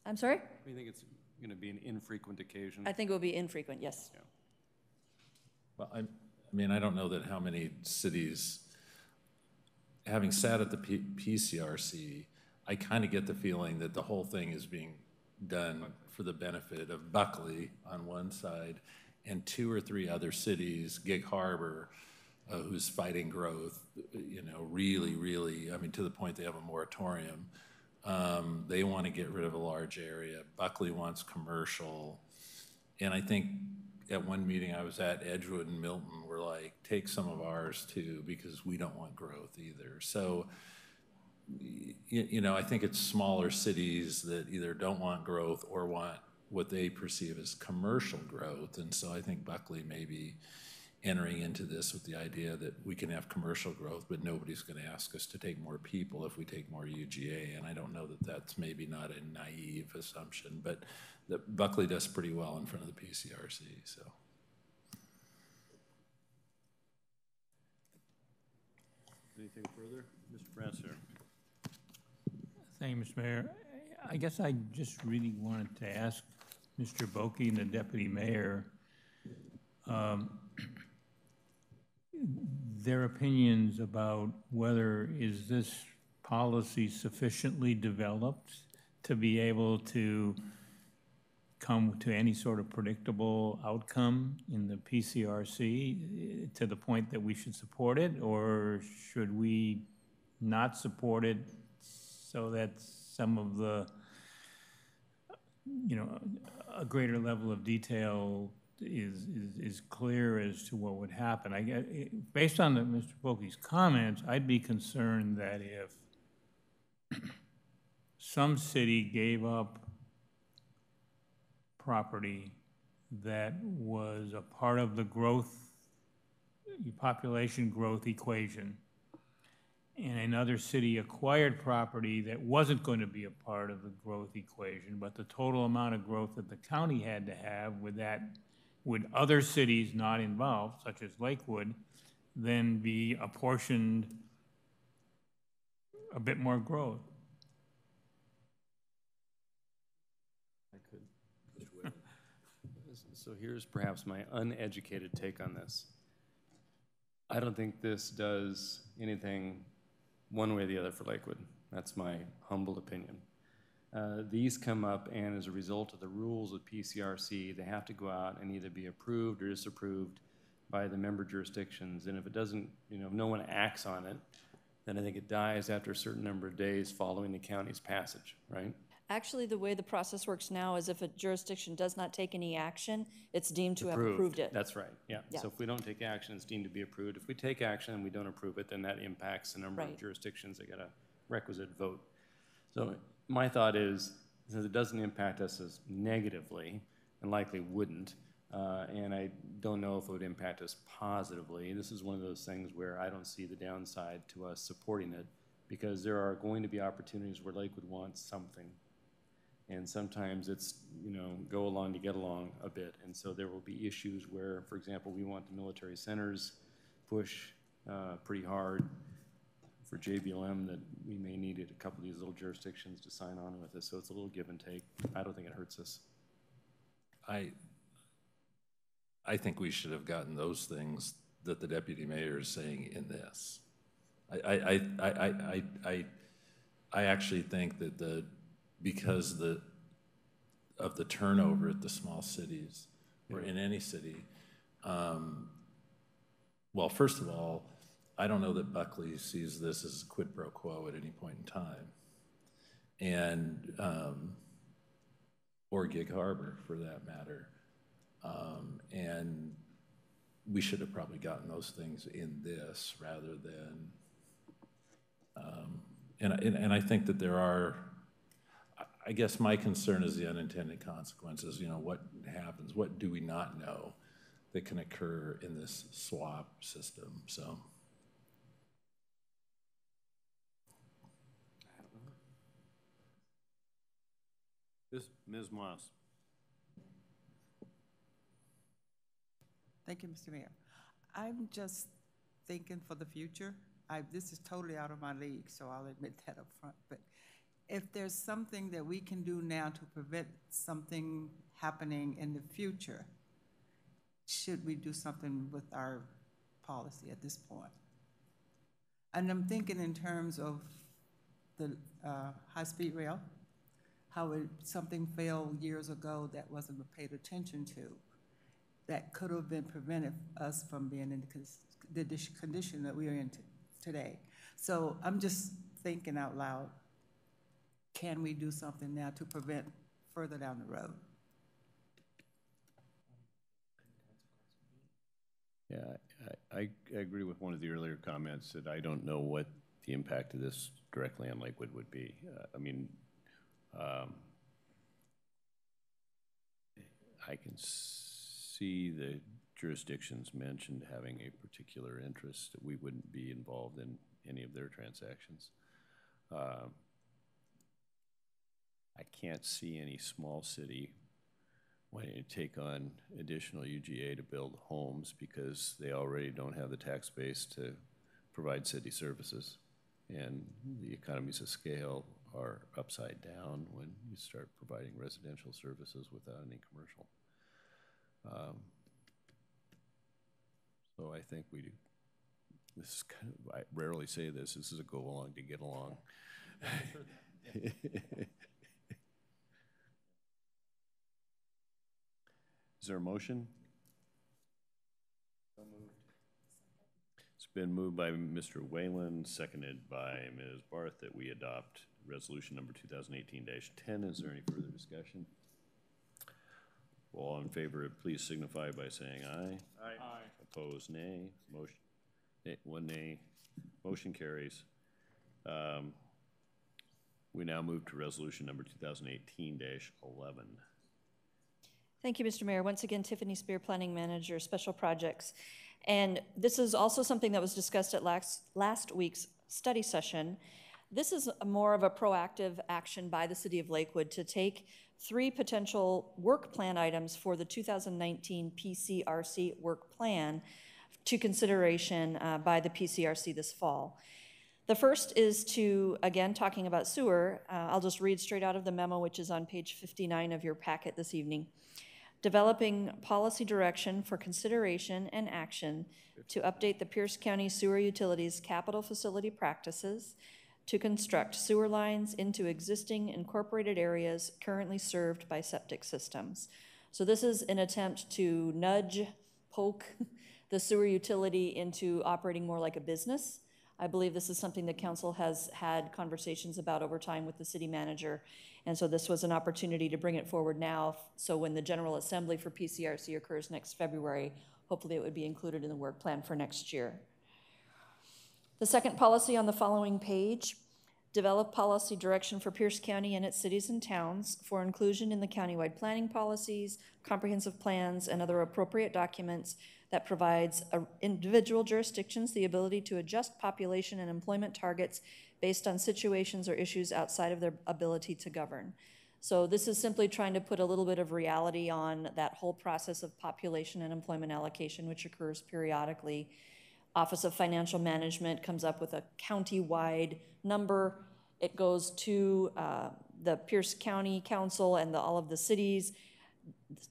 [SPEAKER 10] I'm sorry?
[SPEAKER 4] Do you think it's going to be an infrequent occasion?
[SPEAKER 10] I think it will be infrequent, yes.
[SPEAKER 4] Yeah.
[SPEAKER 12] Well, I mean, I don't know that how many cities, having sat at the PCRC, I kind of get the feeling that the whole thing is being done for the benefit of Buckley on one side and 2 or 3 other cities, Gig Harbor, who's fighting growth, really, I mean, to the point they have a moratorium. They want to get rid of a large area. Buckley wants commercial. And I think at one meeting I was at, Edgewood and Milton were like, take some of ours too, because we don't want growth either. So, I think it's smaller cities that either don't want growth or want what they perceive as commercial growth. And so I think Buckley may be entering into this with the idea that we can have commercial growth, but nobody's going to ask us to take more people if we take more UGA. And I don't know that that's maybe not a naive assumption, but that Buckley does pretty well in front of the PCRC. So.
[SPEAKER 1] Anything further? Mr. Brasser.
[SPEAKER 11] Thank you, Mr. Mayor. I guess I just really wanted to ask Mr. Bolke and the Deputy Mayor their opinions about whether is this policy sufficiently developed to be able to come to any sort of predictable outcome in the PCRC to the point that we should support it, or should we not support it so that some of the, you know, a greater level of detail is clear as to what would happen. Based on Mr. Polkey's comments, I'd be concerned that if some city gave up property that was a part of the population growth equation, and another city acquired property that wasn't going to be a part of the growth equation, but the total amount of growth that the county had to have would other cities not involved, such as Lakewood, then be apportioned a bit more growth.
[SPEAKER 4] So here's perhaps my uneducated take on this. I don't think this does anything one way or the other for Lakewood. That's my humble opinion. These come up, and as a result of the rules of PCRC, they have to go out and either be approved or disapproved by the member jurisdictions. And if it doesn't, you know, if no one acts on it, then I think it dies after a certain number of days following the county's passage, right?
[SPEAKER 10] Actually, the way the process works now is if a jurisdiction does not take any action, it's deemed to have approved it.
[SPEAKER 4] That's right, yeah. So if we don't take action, it's deemed to be approved. If we take action and we don't approve it, then that impacts the number of jurisdictions that get a requisite vote. So my thought is, since it doesn't impact us as negatively, and likely wouldn't, and I don't know if it would impact us positively, this is one of those things where I don't see the downside to us supporting it, because there are going to be opportunities where Lakewood wants something. And sometimes it's, you know, go along to get along a bit. And so there will be issues where, for example, we want the military centers push pretty hard for JBLM, that we may need a couple of these little jurisdictions to sign on with us. So it's a little give and take. I don't think it hurts us.
[SPEAKER 12] I think we should have gotten those things that the deputy mayor is saying in this. I actually think that because of the turnover at the small cities, or in any city, well, first of all, I don't know that Buckley sees this as a quid pro quo at any point in time, and or Gig Harbor for that matter, and we should have probably gotten those things in this rather than, and I think that there are. I guess my concern is the unintended consequences. You know, what happens? What do we not know that can occur in this swap system? So.
[SPEAKER 1] Ms. Moss.
[SPEAKER 13] Thank you, Mr. Mayor. I'm just thinking for the future. This is totally out of my league, so I'll admit that up front. But if there's something that we can do now to prevent something happening in the future, should we do something with our policy at this point? And I'm thinking in terms of the high-speed rail, how something failed years ago that wasn't paid attention to, that could have been prevented us from being in the condition that we are in today. So I'm just thinking out loud, can we do something now to prevent further down the road?
[SPEAKER 1] Yeah, I agree with one of the earlier comments that I don't know what the impact of this directly on Lakewood would be. I mean, I can see the jurisdictions mentioned having a particular interest that we wouldn't be involved in any of their transactions. I can't see any small city wanting to take on additional UGA to build homes because they already don't have the tax base to provide city services. And the economies of scale are upside down when you start providing residential services without any commercial. So I think this is kind of, I rarely say this is a go along to get along. Is there a motion? So moved. It's been moved by Mr. Whalen, seconded by Ms. Barth, that we adopt resolution number 2018-10. Is there any further discussion? All in favor, please signify by saying aye.
[SPEAKER 3] Aye.
[SPEAKER 1] Opposed, nay. Motion, one nay. Motion carries. We now move to resolution number 2018-11.
[SPEAKER 10] Thank you, Mr. Mayor. Once again, Tiffany Spear, Planning Manager, Special Projects. And this is also something that was discussed at last week's study session. This is more of a proactive action by the City of Lakewood to take 3 potential work plan items for the 2019 PCRC work plan to consideration by the PCRC this fall. The first is to, again, talking about sewer. I'll just read straight out of the memo, which is on page 59 of your packet this evening. Developing policy direction for consideration and action to update the Pierce County Sewer Utilities capital facility practices to construct sewer lines into existing incorporated areas currently served by septic systems. So this is an attempt to poke the sewer utility into operating more like a business. I believe this is something the council has had conversations about over time with the city manager. And so this was an opportunity to bring it forward now. So when the General Assembly for PCRC occurs next February, hopefully it would be included in the work plan for next year. The second policy on the following page, develop policy direction for Pierce County and its cities and towns for inclusion in the countywide planning policies, comprehensive plans, and other appropriate documents that provides individual jurisdictions the ability to adjust population and employment targets based on situations or issues outside of their ability to govern. So this is simply trying to put a little bit of reality on that whole process of population and employment allocation, which occurs periodically. Office of Financial Management comes up with a county-wide number. It goes to the Pierce County Council and all of the cities.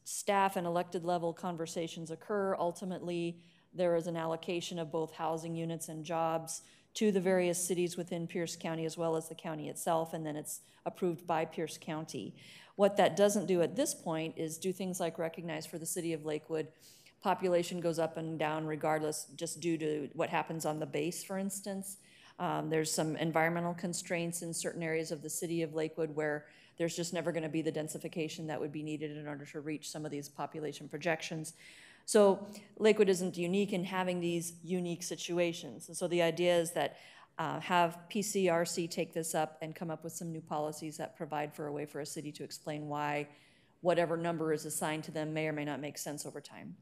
[SPEAKER 10] Staff and elected level conversations occur. Ultimately, there is an allocation of both housing units and jobs to the various cities within Pierce County as well as the county itself, and then it's approved by Pierce County. What that doesn't do at this point is do things like recognize for the city of Lakewood, population goes up and down regardless, just due to what happens on the base, for instance. There's some environmental constraints in certain areas of the city of Lakewood where there's just never going to be the densification that would be needed in order to reach some of these population projections. So Lakewood isn't unique in having these unique situations. And so the idea is that have PCRC take this up and come up with some new policies that provide for a way for a city to explain why whatever number is assigned to them may or may not make sense over time.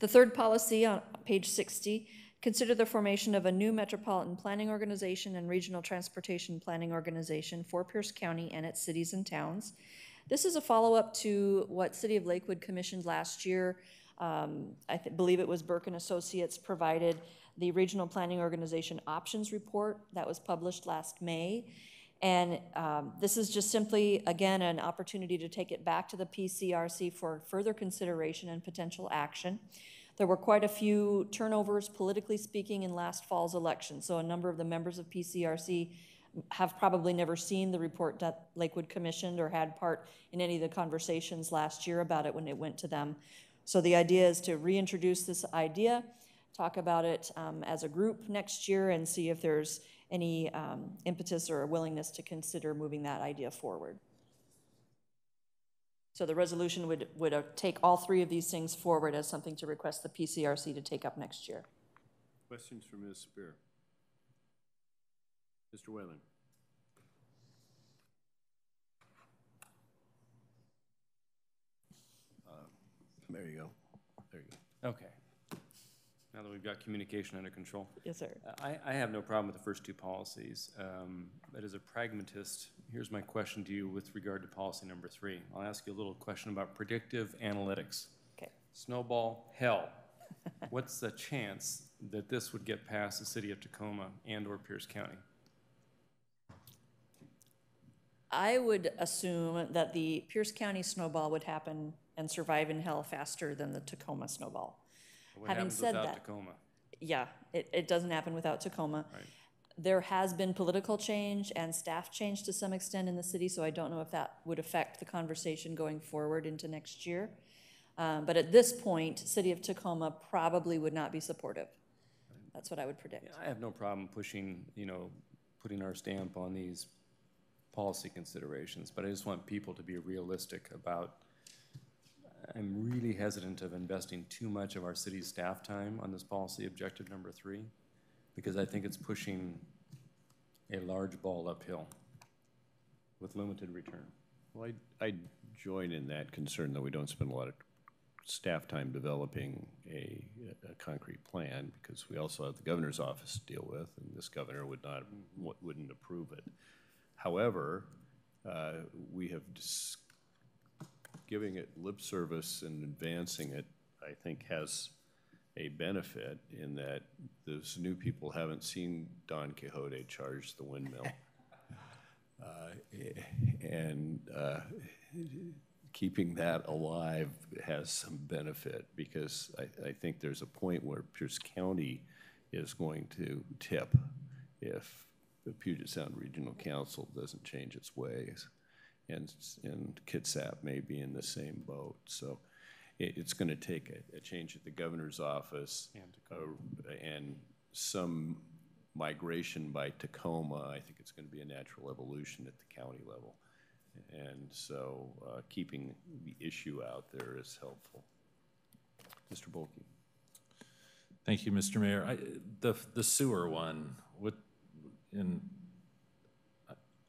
[SPEAKER 10] The third policy on page 60, consider the formation of a new metropolitan planning organization and regional transportation planning organization for Pierce County and its cities and towns. This is a follow-up to what City of Lakewood commissioned last year. I believe it was Burke and Associates provided the Regional Planning Organization Options Report that was published last May. And this is just simply, again, an opportunity to take it back to the PCRC for further consideration and potential action. There were quite a few turnovers, politically speaking, in last fall's election. So a number of the members of PCRC have probably never seen the report that Lakewood commissioned or had part in any of the conversations last year about it when it went to them. So the idea is to reintroduce this idea, talk about it as a group next year, and see if there's any impetus or a willingness to consider moving that idea forward. So the resolution would take all 3 of these things forward as something to request the PCRC to take up next year.
[SPEAKER 1] Questions for Ms. Spear? Mr. Whalen. There you go. There you go.
[SPEAKER 4] Okay. Now that we've got communication under control.
[SPEAKER 10] Yes, sir.
[SPEAKER 4] I have no problem with the first 2 policies. But as a pragmatist, here's my question to you with regard to policy number 3. I'll ask you a little question about predictive analytics.
[SPEAKER 10] Okay.
[SPEAKER 4] Snowball hell. What's the chance that this would get past the city of Tacoma and or Pierce County?
[SPEAKER 10] I would assume that the Pierce County snowball would happen and survive in hell faster than the Tacoma snowball.
[SPEAKER 4] What
[SPEAKER 10] Having
[SPEAKER 4] happens
[SPEAKER 10] said
[SPEAKER 4] without
[SPEAKER 10] that,
[SPEAKER 4] Tacoma?
[SPEAKER 10] Yeah, it doesn't happen without Tacoma.
[SPEAKER 4] Right.
[SPEAKER 10] There has been political change and staff change to some extent in the city, so I don't know if that would affect the conversation going forward into next year. But at this point, City of Tacoma probably would not be supportive. That's what I would predict.
[SPEAKER 4] Yeah, I have no problem pushing, putting our stamp on these policy considerations, but I just want people to be realistic about, I'm really hesitant of investing too much of our city's staff time on this policy objective number 3, because I think it's pushing a large ball uphill with limited return.
[SPEAKER 1] Well, I join in that concern that we don't spend a lot of staff time developing a concrete plan, because we also have the governor's office to deal with, and this governor wouldn't approve it. However, we have giving it lip service and advancing it, I think, has a benefit in that those new people haven't seen Don Quixote charge the windmill. And keeping that alive has some benefit, because I think there's a point where Pierce County is going to tip if the Puget Sound Regional Council doesn't change its ways, and Kitsap may be in the same boat. So it's going to take a change at the governor's office and some migration by Tacoma. I think it's going to be a natural evolution at the county level. And so keeping the issue out there is helpful. Mr. Bolke.
[SPEAKER 12] Thank you, Mr. Mayor. The sewer one,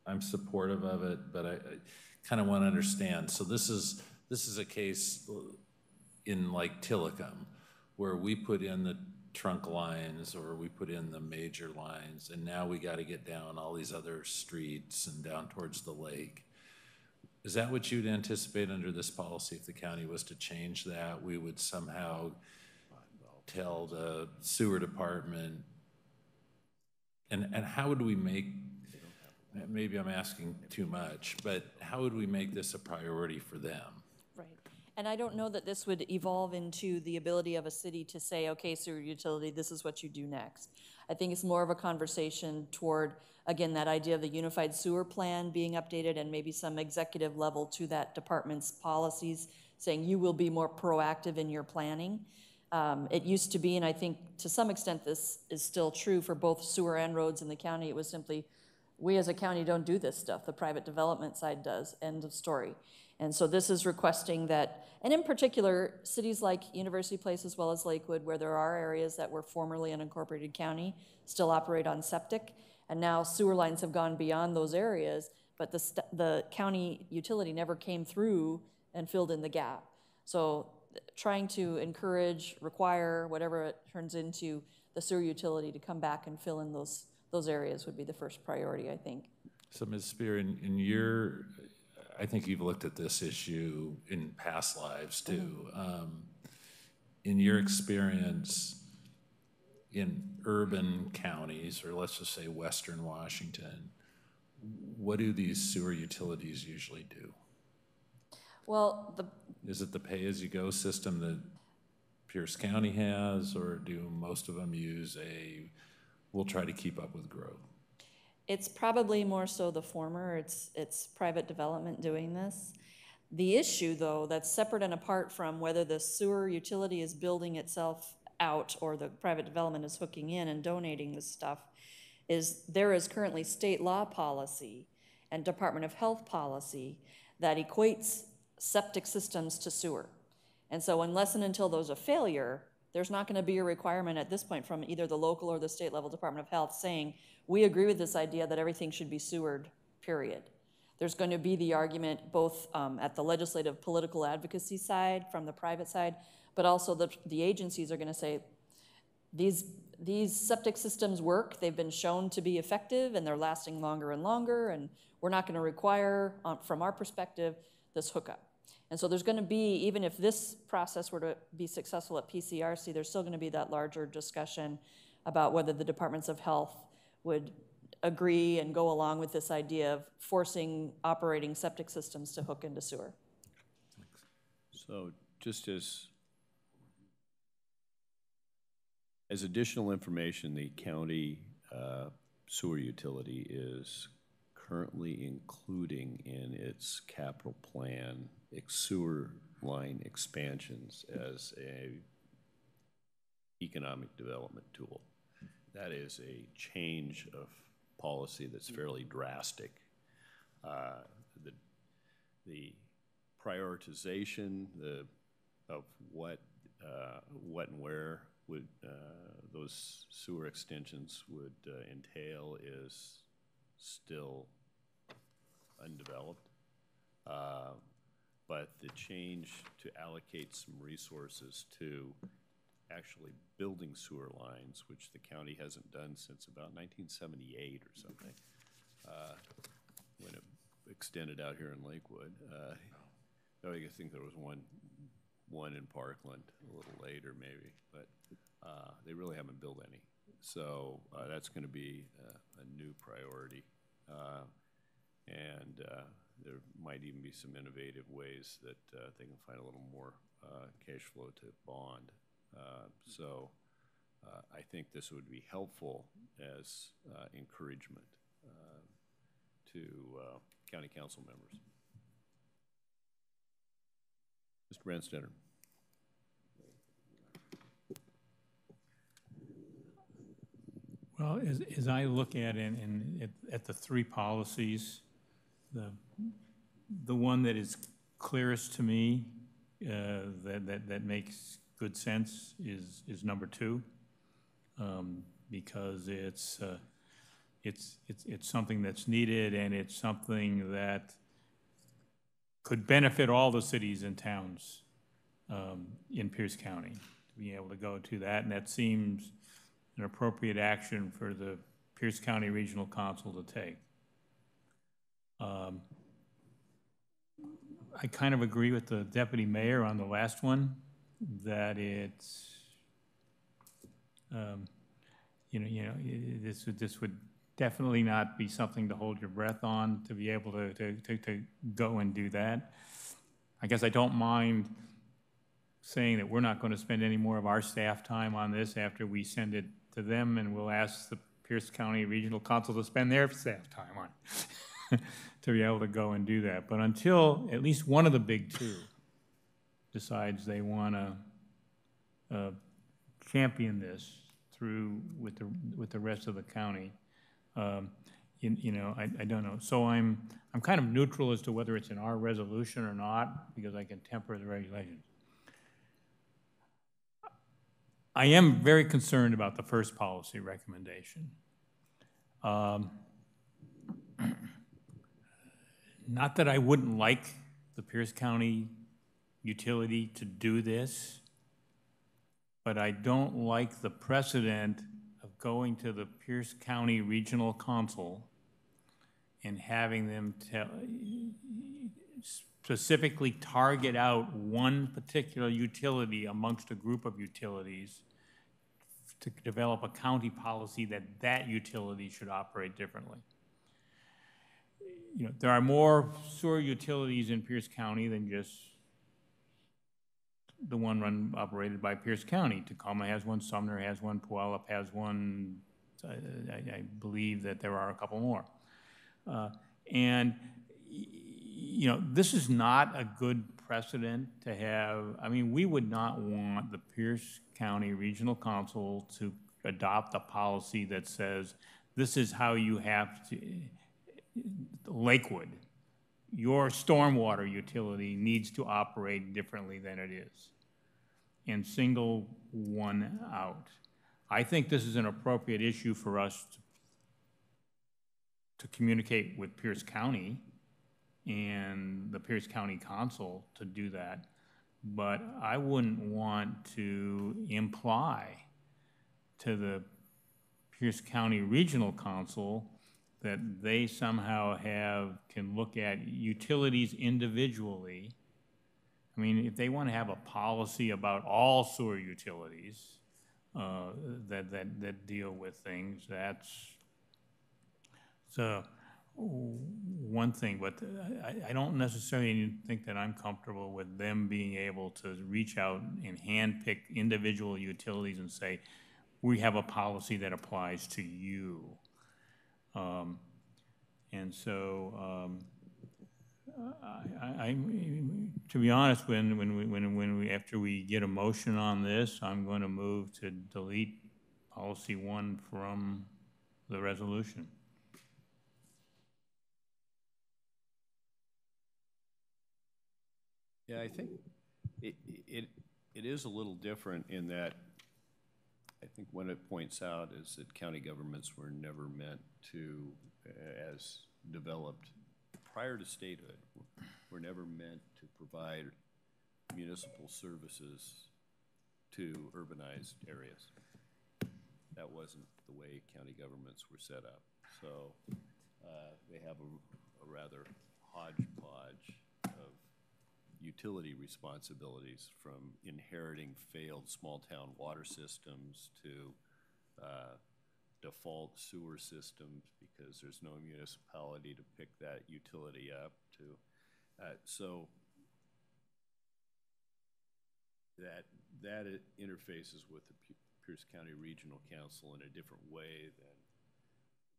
[SPEAKER 12] I'm supportive of it, but I kind of want to understand. So this is a case in like Tillicum where we put in the trunk lines or we put in the major lines, and now we got to get down all these other streets and down towards the lake. Is that what you'd anticipate under this policy? If the county was to change that, we would somehow tell the sewer department, and how would we make, maybe I'm asking too much, but how would we make this a priority for them?
[SPEAKER 10] Right. And I don't know that this would evolve into the ability of a city to say, okay, sewer utility, this is what you do next. I think it's more of a conversation toward, again, that idea of the unified sewer plan being updated and maybe some executive level to that department's policies saying you will be more proactive in your planning. It used to be, and I think to some extent this is still true for both sewer and roads in the county, it was simply, we as a county don't do this stuff, the private development side does, end of story. And so this is requesting that, and in particular, cities like University Place as well as Lakewood, where there are areas that were formerly an unincorporated county, still operate on septic, and now sewer lines have gone beyond those areas, but the county utility never came through and filled in the gap. So trying to encourage, require, whatever it turns into, the sewer utility to come back and fill in those areas would be the first priority, I think.
[SPEAKER 12] So Ms. Spear, in your, I think you've looked at this issue in past lives too. In your experience in urban counties, or let's just say Western Washington, what do these sewer utilities usually do?
[SPEAKER 10] Well,
[SPEAKER 12] is it the pay-as-you-go system that Pierce County has, or do most of them use we'll try to keep up with growth?
[SPEAKER 10] It's probably more so the former. It's private development doing this. The issue, though, that's separate and apart from whether the sewer utility is building itself out or the private development is hooking in and donating this stuff, is there is currently state law policy and Department of Health policy that equates septic systems to sewer. And so unless and until there's a failure, there's not going to be a requirement at this point from either the local or the state level Department of Health saying, we agree with this idea that everything should be sewered, period. There's going to be the argument both at the legislative political advocacy side, from the private side, but also the agencies are going to say, these septic systems work, they've been shown to be effective, and they're lasting longer and longer, and we're not going to require, from our perspective, this hookup. And so there's going to be, even if this process were to be successful at PCRC, there's still going to be that larger discussion about whether the Departments of Health would agree and go along with this idea of forcing operating septic systems to hook into sewer.
[SPEAKER 1] So just as additional information, the county sewer utility is currently including in its capital plan sewer line expansions as a economic development tool. That is a change of policy that's fairly drastic. The prioritization of what and where would those sewer extensions would entail is still undeveloped. But the change to allocate some resources to actually building sewer lines, which the county hasn't done since about 1978 or something, when it extended out here in Lakewood. I think there was one in Parkland a little later maybe, but they really haven't built any. So that's going to be a new priority. And there might even be some innovative ways that they can find a little more cash flow to bond. So I think this would be helpful as encouragement to county council members. Mr. Branstetter.
[SPEAKER 11] Well, as I look at it and at the three policies, the one that is clearest to me that makes good sense is number 2, because it's something that's needed, and it's something that could benefit all the cities and towns in Pierce County, being able to go to that, and that seems an appropriate action for the Pierce County Regional Council to take. I kind of agree with the deputy mayor on the last one, that it's, this would definitely not be something to hold your breath on, to be able to go and do that. I guess I don't mind saying that we're not going to spend any more of our staff time on this after we send it to them, and we'll ask the Pierce County Regional Council to spend their staff time on it to be able to go and do that. But until at least one of the big two decides they want to champion this through with the rest of the county, I don't know. So I'm kind of neutral as to whether it's in our resolution or not, because I can temper the regulations. I am very concerned about the first policy recommendation. Not that I wouldn't like the Pierce County utility to do this, but I don't like the precedent of going to the Pierce County Regional Council and having them specifically target out one particular utility amongst a group of utilities to develop a county policy that utility should operate differently. There are more sewer utilities in Pierce County than just the one operated by Pierce County. Tacoma has one, Sumner has one, Puyallup has one. I believe that there are a couple more. This is not a good precedent to have. I mean, we would not want the Pierce County Regional Council to adopt a policy that says this is how you have to, Lakewood, your stormwater utility needs to operate differently than it is, and single one out. I think this is an appropriate issue for us to communicate with Pierce County and the Pierce County Council to do that, but I wouldn't want to imply to the Pierce County Regional Council that they somehow can look at utilities individually. I mean, if they want to have a policy about all sewer utilities that deal with things, that's one thing. But I don't necessarily think that I'm comfortable with them being able to reach out and handpick individual utilities and say, we have a policy that applies to you. To be honest, after we get a motion on this, I'm going to move to delete policy 1 from the resolution.
[SPEAKER 1] Yeah, I think it is a little different in that I think what it points out is that county governments were never meant to, as developed prior to statehood, were never meant to provide municipal services to urbanized areas. That wasn't the way county governments were set up. So they have a rather hodgepodge of utility responsibilities, from inheriting failed small-town water systems to default sewer systems because there's no municipality to pick that utility up to. So that it interfaces with the Pierce County Regional Council in a different way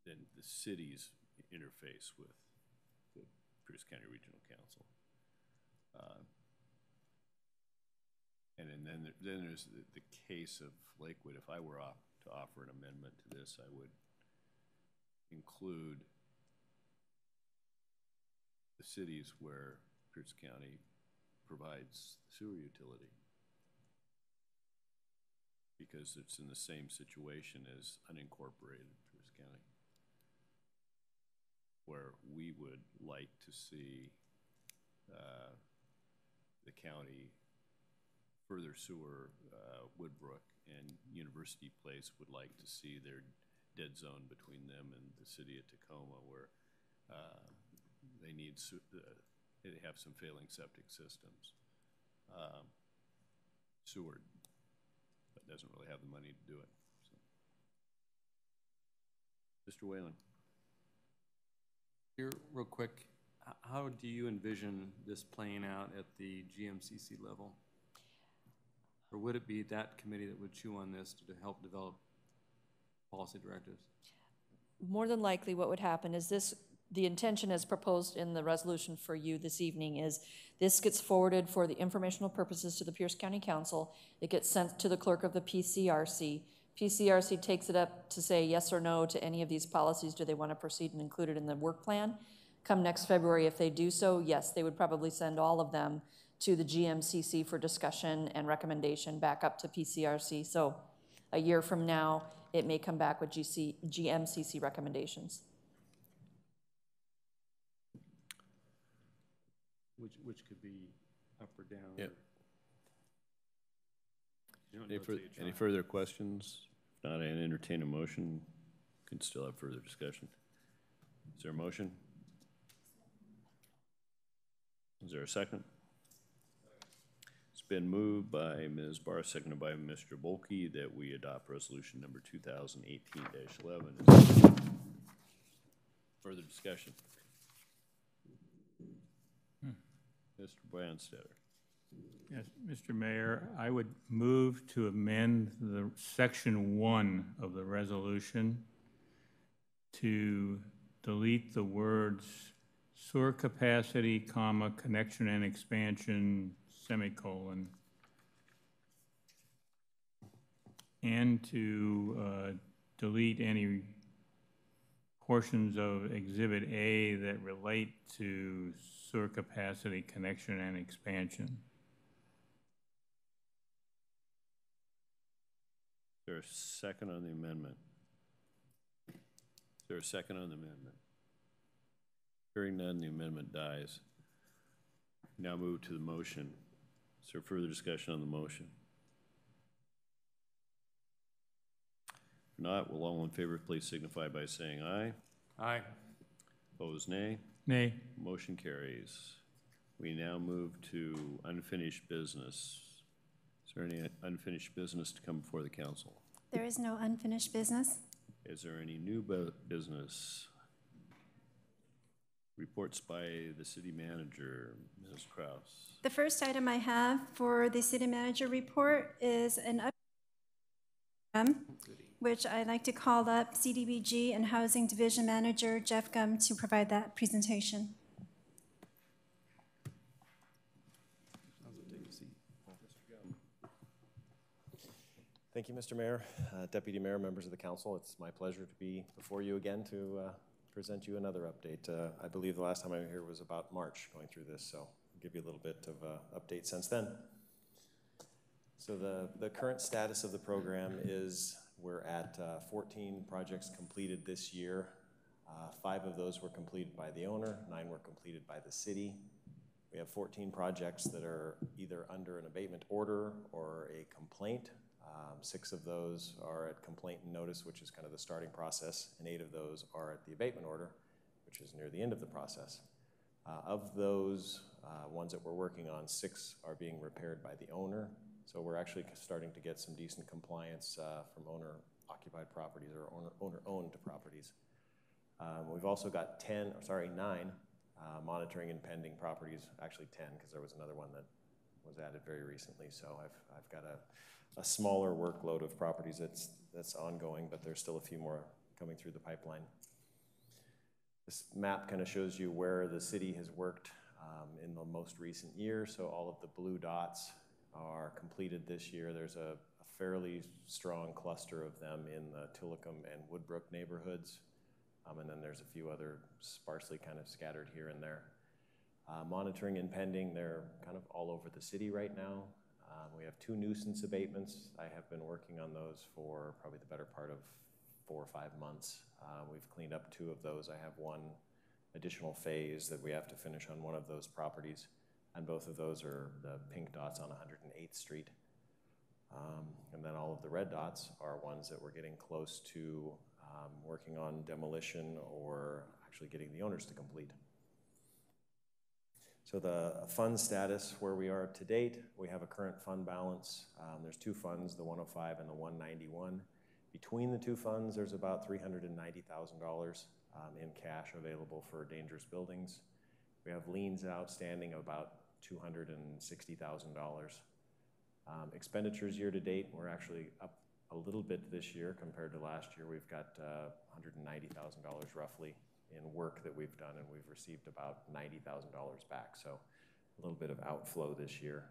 [SPEAKER 1] than the city's interface with the Pierce County Regional Council. And then there's the case of Lakewood. If I were to offer an amendment to this, I would include the cities where Pierce County provides sewer utility, because it's in the same situation as unincorporated Pierce County, where we would like to see the county further sewer Woodbrook, and University Place would like to see their dead zone between them and the city of Tacoma, where they need they have some failing septic systems, sewered, but doesn't really have the money to do it. So. Mr. Whalen.
[SPEAKER 4] Here, real quick, how do you envision this playing out at the GMCC level? Or would it be that committee that would chew on this to help develop policy directives?
[SPEAKER 10] More than likely what would happen is this, the intention as proposed in the resolution for you this evening is this gets forwarded for the informational purposes to the Pierce County Council. It gets sent to the clerk of the PCRC. PCRC takes it up to say yes or no to any of these policies. Do they want to proceed and include it in the work plan? Come next February, if they do so, yes, they would probably send all of them to the GMCC for discussion and recommendation back up to PCRC. So a year from now, it may come back with GMCC recommendations.
[SPEAKER 4] Which could be up or down.
[SPEAKER 1] Yep.
[SPEAKER 4] Or,
[SPEAKER 1] any further questions? If not, I entertain a motion. Can still have further discussion. Is there a motion? Is there a second? It's been moved by Ms. Barr, seconded by Mr. Bolke, that we adopt resolution number 2018-11. Further discussion. Mr. Branstetter.
[SPEAKER 11] Yes, Mr. Mayor, I would move to amend the section 1 of the resolution to delete the words sewer capacity, comma, connection and expansion, semicolon, and to delete any portions of Exhibit A that relate to sewer capacity, connection, and expansion.
[SPEAKER 1] Is there a second on the amendment? Is there a second on the amendment? Hearing none, the amendment dies. Now move to the motion. Is there further discussion on the motion? If not, will all in favor please signify by saying aye.
[SPEAKER 4] Aye.
[SPEAKER 1] Opposed, nay.
[SPEAKER 11] Nay.
[SPEAKER 1] Motion carries. We now move to unfinished business. Is there any unfinished business to come before the council?
[SPEAKER 14] There is no unfinished business.
[SPEAKER 1] Is there any new business? Reports by the city manager, Ms. Kraus.
[SPEAKER 14] The first item I have for the city manager report is an update, which I'd like to call up CDBG and Housing Division Manager Jeff Gum to provide that presentation.
[SPEAKER 15] Thank you, Mr. Mayor, Deputy Mayor, members of the council. It's my pleasure to be before you again to present you another update. I believe the last time I was here was about March going through this, so give you a little bit of update since then. So the current status of the program is we're at 14 projects completed this year. 5 of those were completed by the owner, 9 were completed by the city. We have 14 projects that are either under an abatement order or a complaint. 6 of those are at complaint and notice, which is kind of the starting process, and 8 of those are at the abatement order, which is near the end of the process. Of those ones that we're working on, 6 are being repaired by the owner. So we're actually starting to get some decent compliance from owner-occupied properties or owner-owned properties. We've also got 9 monitoring and pending properties, actually 10, because there was another one that was added very recently. So I've got a smaller workload of properties that's ongoing, but there's still a few more coming through the pipeline. This map kind of shows you where the city has worked in the most recent year. So all of the blue dots are completed this year. There's a fairly strong cluster of them in the Tillicum and Woodbrook neighborhoods. And then there's a few other sparsely kind of scattered here and there. Monitoring and pending, they're kind of all over the city right now. We have 2 nuisance abatements. I have been working on those for probably the better part of 4 or 5 months. We've cleaned up 2 of those. I have 1 additional phase that we have to finish on one of those properties. And both of those are the pink dots on 108th Street. And then all of the red dots are ones that we're getting close to working on demolition or actually getting the owners to complete. So the fund status, where we are to date, we have a current fund balance. There's 2 funds, the 105 and the 191. Between the 2 funds, there's about $390,000 in cash available for dangerous buildings. We have liens outstanding of about $260,000. Expenditures year to date, we're actually up a little bit this year compared to last year. We've got $190,000 roughly in work that we've done, and we've received about $90,000 back. So a little bit of outflow this year.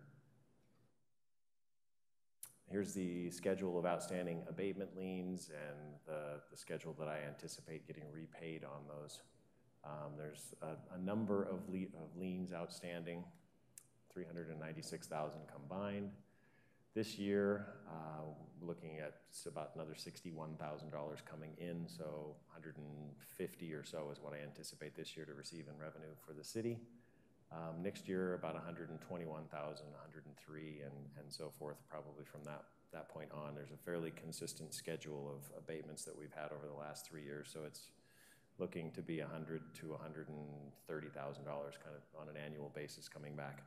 [SPEAKER 15] Here's the schedule of outstanding abatement liens and the schedule that I anticipate getting repaid on those. There's a number of liens outstanding, $396,000 combined. This year, looking at about another $61,000 coming in, so $150 or so is what I anticipate this year to receive in revenue for the city. Next year, about $121,000, $103,000, and so forth, probably from that point on. There's a fairly consistent schedule of abatements that we've had over the last 3 years, so it's looking to be $100,000 to $130,000 kind of on an annual basis coming back.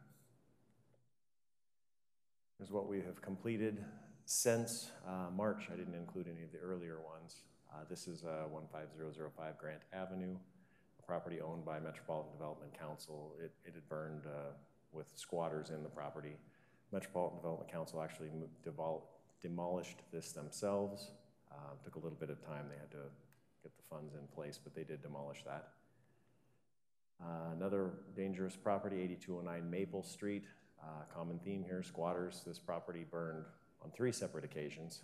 [SPEAKER 15] Here's what we have completed since March. I didn't include any of the earlier ones. This is 15005 Grant Avenue, a property owned by Metropolitan Development Council. It had burned with squatters in the property. Metropolitan Development Council actually demolished this themselves. Took a little bit of time. They had to get the funds in place, but they did demolish that. Another dangerous property, 8209 Maple Street. Common theme here, squatters. This property burned on 3 separate occasions.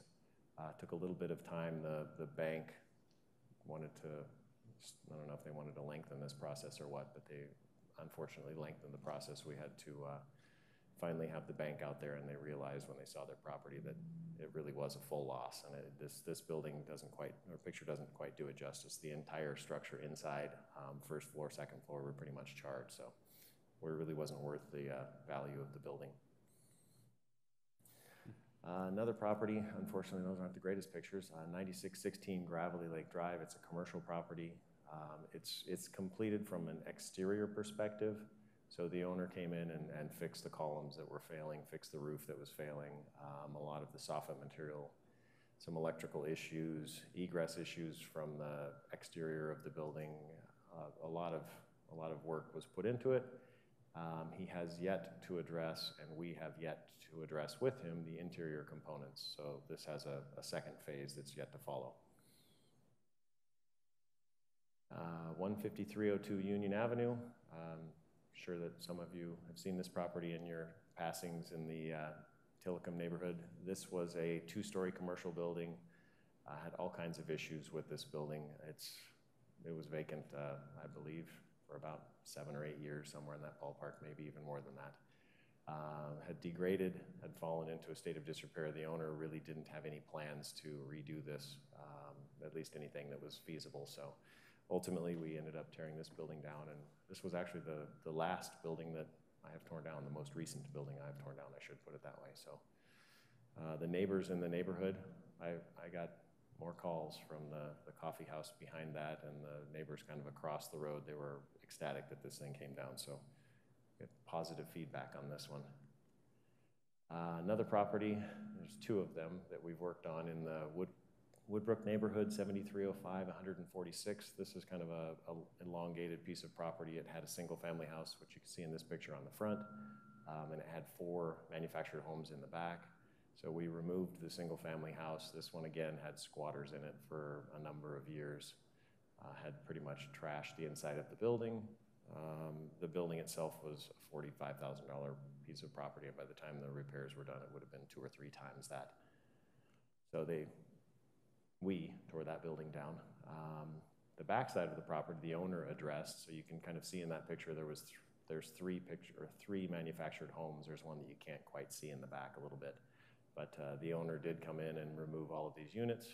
[SPEAKER 15] Took a little bit of time. The bank wanted to, I don't know if they wanted to lengthen this process or what, but they unfortunately lengthened the process. We had to finally have the bank out there, and they realized when they saw their property that it really was a full loss. And this building doesn't quite, or picture doesn't quite do it justice. The entire structure inside, first floor, second floor, were pretty much charred. So it really wasn't worth the value of the building. Another property, unfortunately, those aren't the greatest pictures, 9616 Gravelly Lake Drive. It's a commercial property. It's completed from an exterior perspective. So the owner came in and fixed the columns that were failing, fixed the roof that was failing, a lot of the soffit material, some electrical issues, egress issues from the exterior of the building. A lot of work was put into it. He has yet to address, and we have yet to address with him, the interior components. So this has a second phase that's yet to follow. 15302 Union Avenue. Sure that some of you have seen this property in your passings in the Tillicum neighborhood. This was a 2-story commercial building. Had all kinds of issues with this building. It was vacant, I believe, for about 7 or 8 years, somewhere in that ballpark, maybe even more than that. Had degraded, had fallen into a state of disrepair. The owner really didn't have any plans to redo this, at least anything that was feasible. So ultimately, we ended up tearing this building down, and this was actually the last building that I have torn down, the most recent building I have torn down, I should put it that way. So the neighbors in the neighborhood, I got more calls from the coffee house behind that and the neighbors kind of across the road. They were ecstatic that this thing came down. So get positive feedback on this one. Another property, there's 2 of them that we've worked on in the Woodbrook neighborhood, 7305, 146. This is kind of a elongated piece of property. It had a single family house, which you can see in this picture on the front, and it had 4 manufactured homes in the back. So we removed the single family house. This one again had squatters in it for a number of years, had pretty much trashed the inside of the building. The building itself was a $45,000 piece of property, and by the time the repairs were done, it would have been 2 or 3 times that. So we tore that building down. The backside of the property, the owner addressed, so you can kind of see in that picture there's 3 manufactured homes. There's one that you can't quite see in the back a little bit, but the owner did come in and remove all of these units.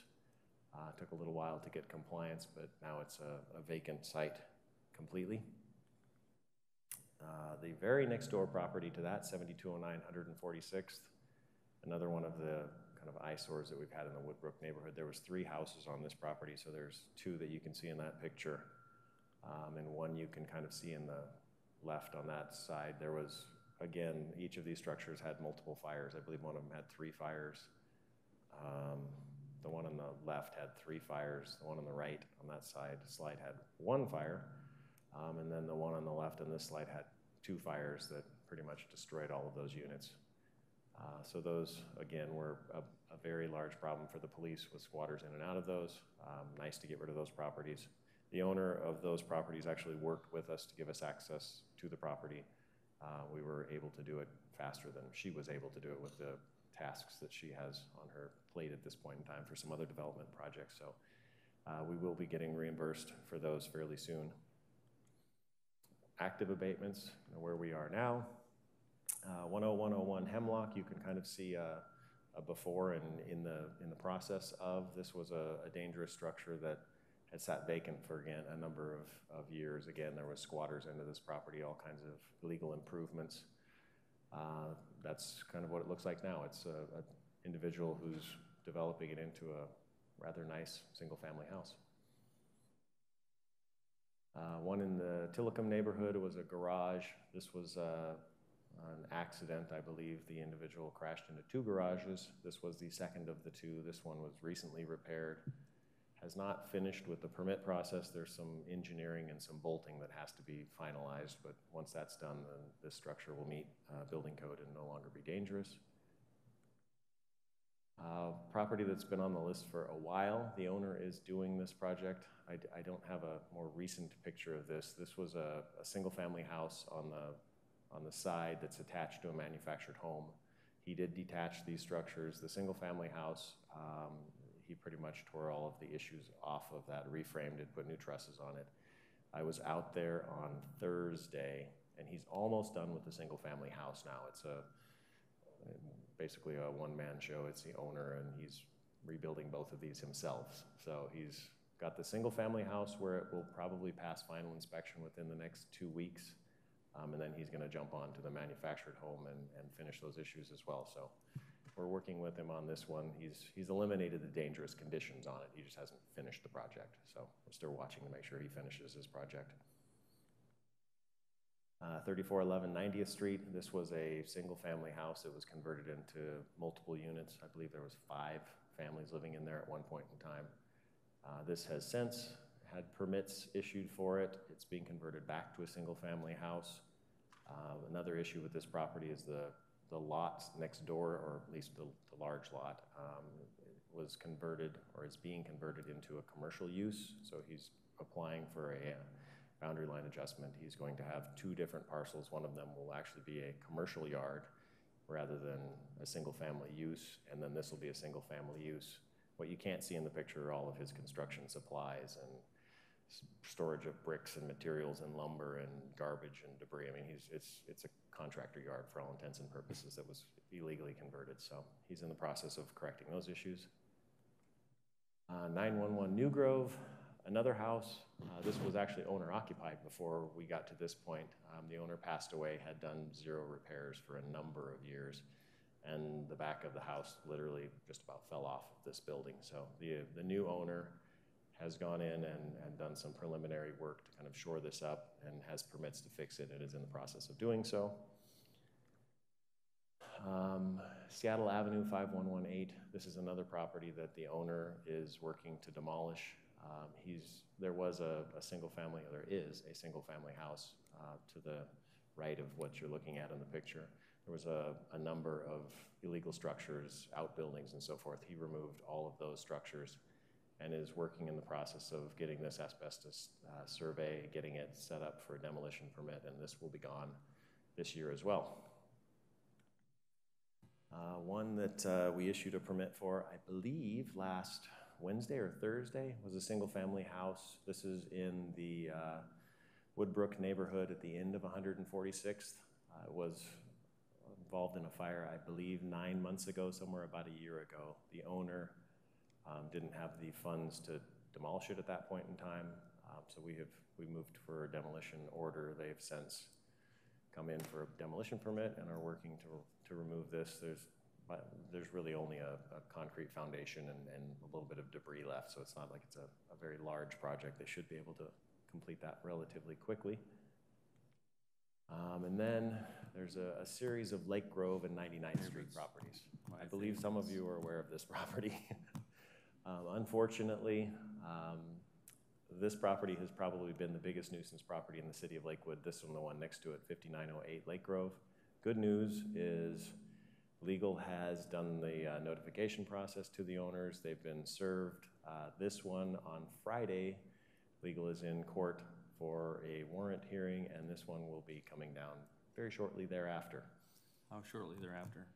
[SPEAKER 15] Took a little while to get compliance, but now it's a vacant site completely. The very next door property to that, 7209 146th, another one of the kind of eyesores that we've had in the Woodbrook neighborhood. There was 3 houses on this property, so there's 2 that you can see in that picture, and one you can kind of see in the left on that side. There was, again, each of these structures had multiple fires. I believe one of them had 3 fires. The one on the left had 3 fires. The one on the right on that slide had 1 fire, and then the one on the left on this slide had 2 fires that pretty much destroyed all of those units. So those, again, were a very large problem for the police with squatters in and out of those. Nice to get rid of those properties. The owner of those properties actually worked with us to give us access to the property. We were able to do it faster than she was able to do it with the tasks that she has on her plate at this point in time for some other development projects. So we will be getting reimbursed for those fairly soon. Active abatements, where we are now. 10101 Hemlock, you can kind of see a before and in the process of. This was a dangerous structure that had sat vacant for, again, a number of years. Again, there was squatters into this property, all kinds of illegal improvements. That's kind of what it looks like now. It's an individual who's developing it into a rather nice single-family house. One in the Tillicum neighborhood was a garage. This was an accident, I believe. The individual crashed into 2 garages. This was the second of the 2. This one was recently repaired. Has not finished with the permit process. There's some engineering and some bolting that has to be finalized, but once that's done, then this structure will meet building code and no longer be dangerous. Property that's been on the list for a while. The owner is doing this project. I don't have a more recent picture of this. This was a single-family house on the side that's attached to a manufactured home. He did detach these structures. The single-family house, he pretty much tore all of the issues off of that, reframed it, put new trusses on it. I was out there on Thursday, and he's almost done with the single-family house now. It's basically a one-man show. It's the owner, and he's rebuilding both of these himself. So he's got the single-family house where it will probably pass final inspection within the next 2 weeks, and then he's going to jump on to the manufactured home and finish those issues as well. So we're working with him on this one. He's eliminated the dangerous conditions on it. He just hasn't finished the project. So we're still watching to make sure he finishes his project. 3411 90th Street. This was a single-family house that was converted into multiple units. I believe there was 5 families living in there at one point in time. This has since had permits issued for it. It's being converted back to a single-family house. Another issue with this property is the lot next door, or at least the large lot, was converted or is being converted into a commercial use. So he's applying for a boundary line adjustment. He's going to have 2 different parcels. One of them will actually be a commercial yard rather than a single-family use, and then this will be a single-family use. What you can't see in the picture are all of his construction supplies and storage of bricks and materials and lumber and garbage and debris. I mean, it's a contractor yard for all intents and purposes that was illegally converted. So he's in the process of correcting those issues. 911 New Grove, another house. This was actually owner occupied before we got to this point. The owner passed away, had done 0 repairs for a number of years, and the back of the house literally just about fell off of this building. So the new owner has gone in and done some preliminary work to kind of shore this up and has permits to fix it and is in the process of doing so. Seattle Avenue 5118, this is another property that the owner is working to demolish. There was a single family, or there is a single family house to the right of what you're looking at in the picture. There was a number of illegal structures, outbuildings and so forth. He removed all of those structures and is working in the process of getting this asbestos survey, getting it set up for a demolition permit, and this will be gone this year as well. One that we issued a permit for, I believe, last Wednesday or Thursday, was a single-family house. This is in the Woodbrook neighborhood at the end of 146th. It was involved in a fire, I believe, 9 months ago, somewhere about a year ago. The owner didn't have the funds to demolish it at that point in time, so we moved for a demolition order. They've since come in for a demolition permit and are working to remove this. There's really only a concrete foundation and a little bit of debris left, so it's not like it's a very large project. They should be able to complete that relatively quickly. And then there's a series of Lake Grove and 99th Street properties. I believe some of you are aware of this property. Unfortunately, this property has probably been the biggest nuisance property in the city of Lakewood. This one, the one next to it, 5908 Lake Grove. Good news is legal has done the notification process to the owners. They've been served. This one on Friday, legal is in court for a warrant hearing, and this one will be coming down very shortly thereafter.
[SPEAKER 4] How shortly thereafter?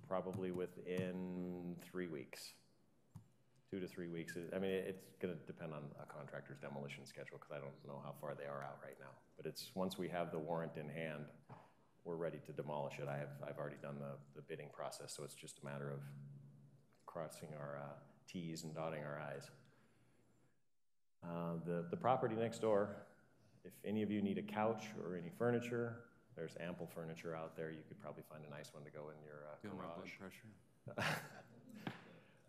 [SPEAKER 15] Probably within 3 weeks. 2 to 3 weeks. I mean, it's going to depend on a contractor's demolition schedule because I don't know how far they are out right now. But it's once we have the warrant in hand, we're ready to demolish it. I've already done the bidding process, so it's just a matter of crossing our T's and dotting our I's. The property next door, if any of you need a couch or any furniture, there's ample furniture out there. You could probably find a nice one to go in your garage.
[SPEAKER 4] Pressure.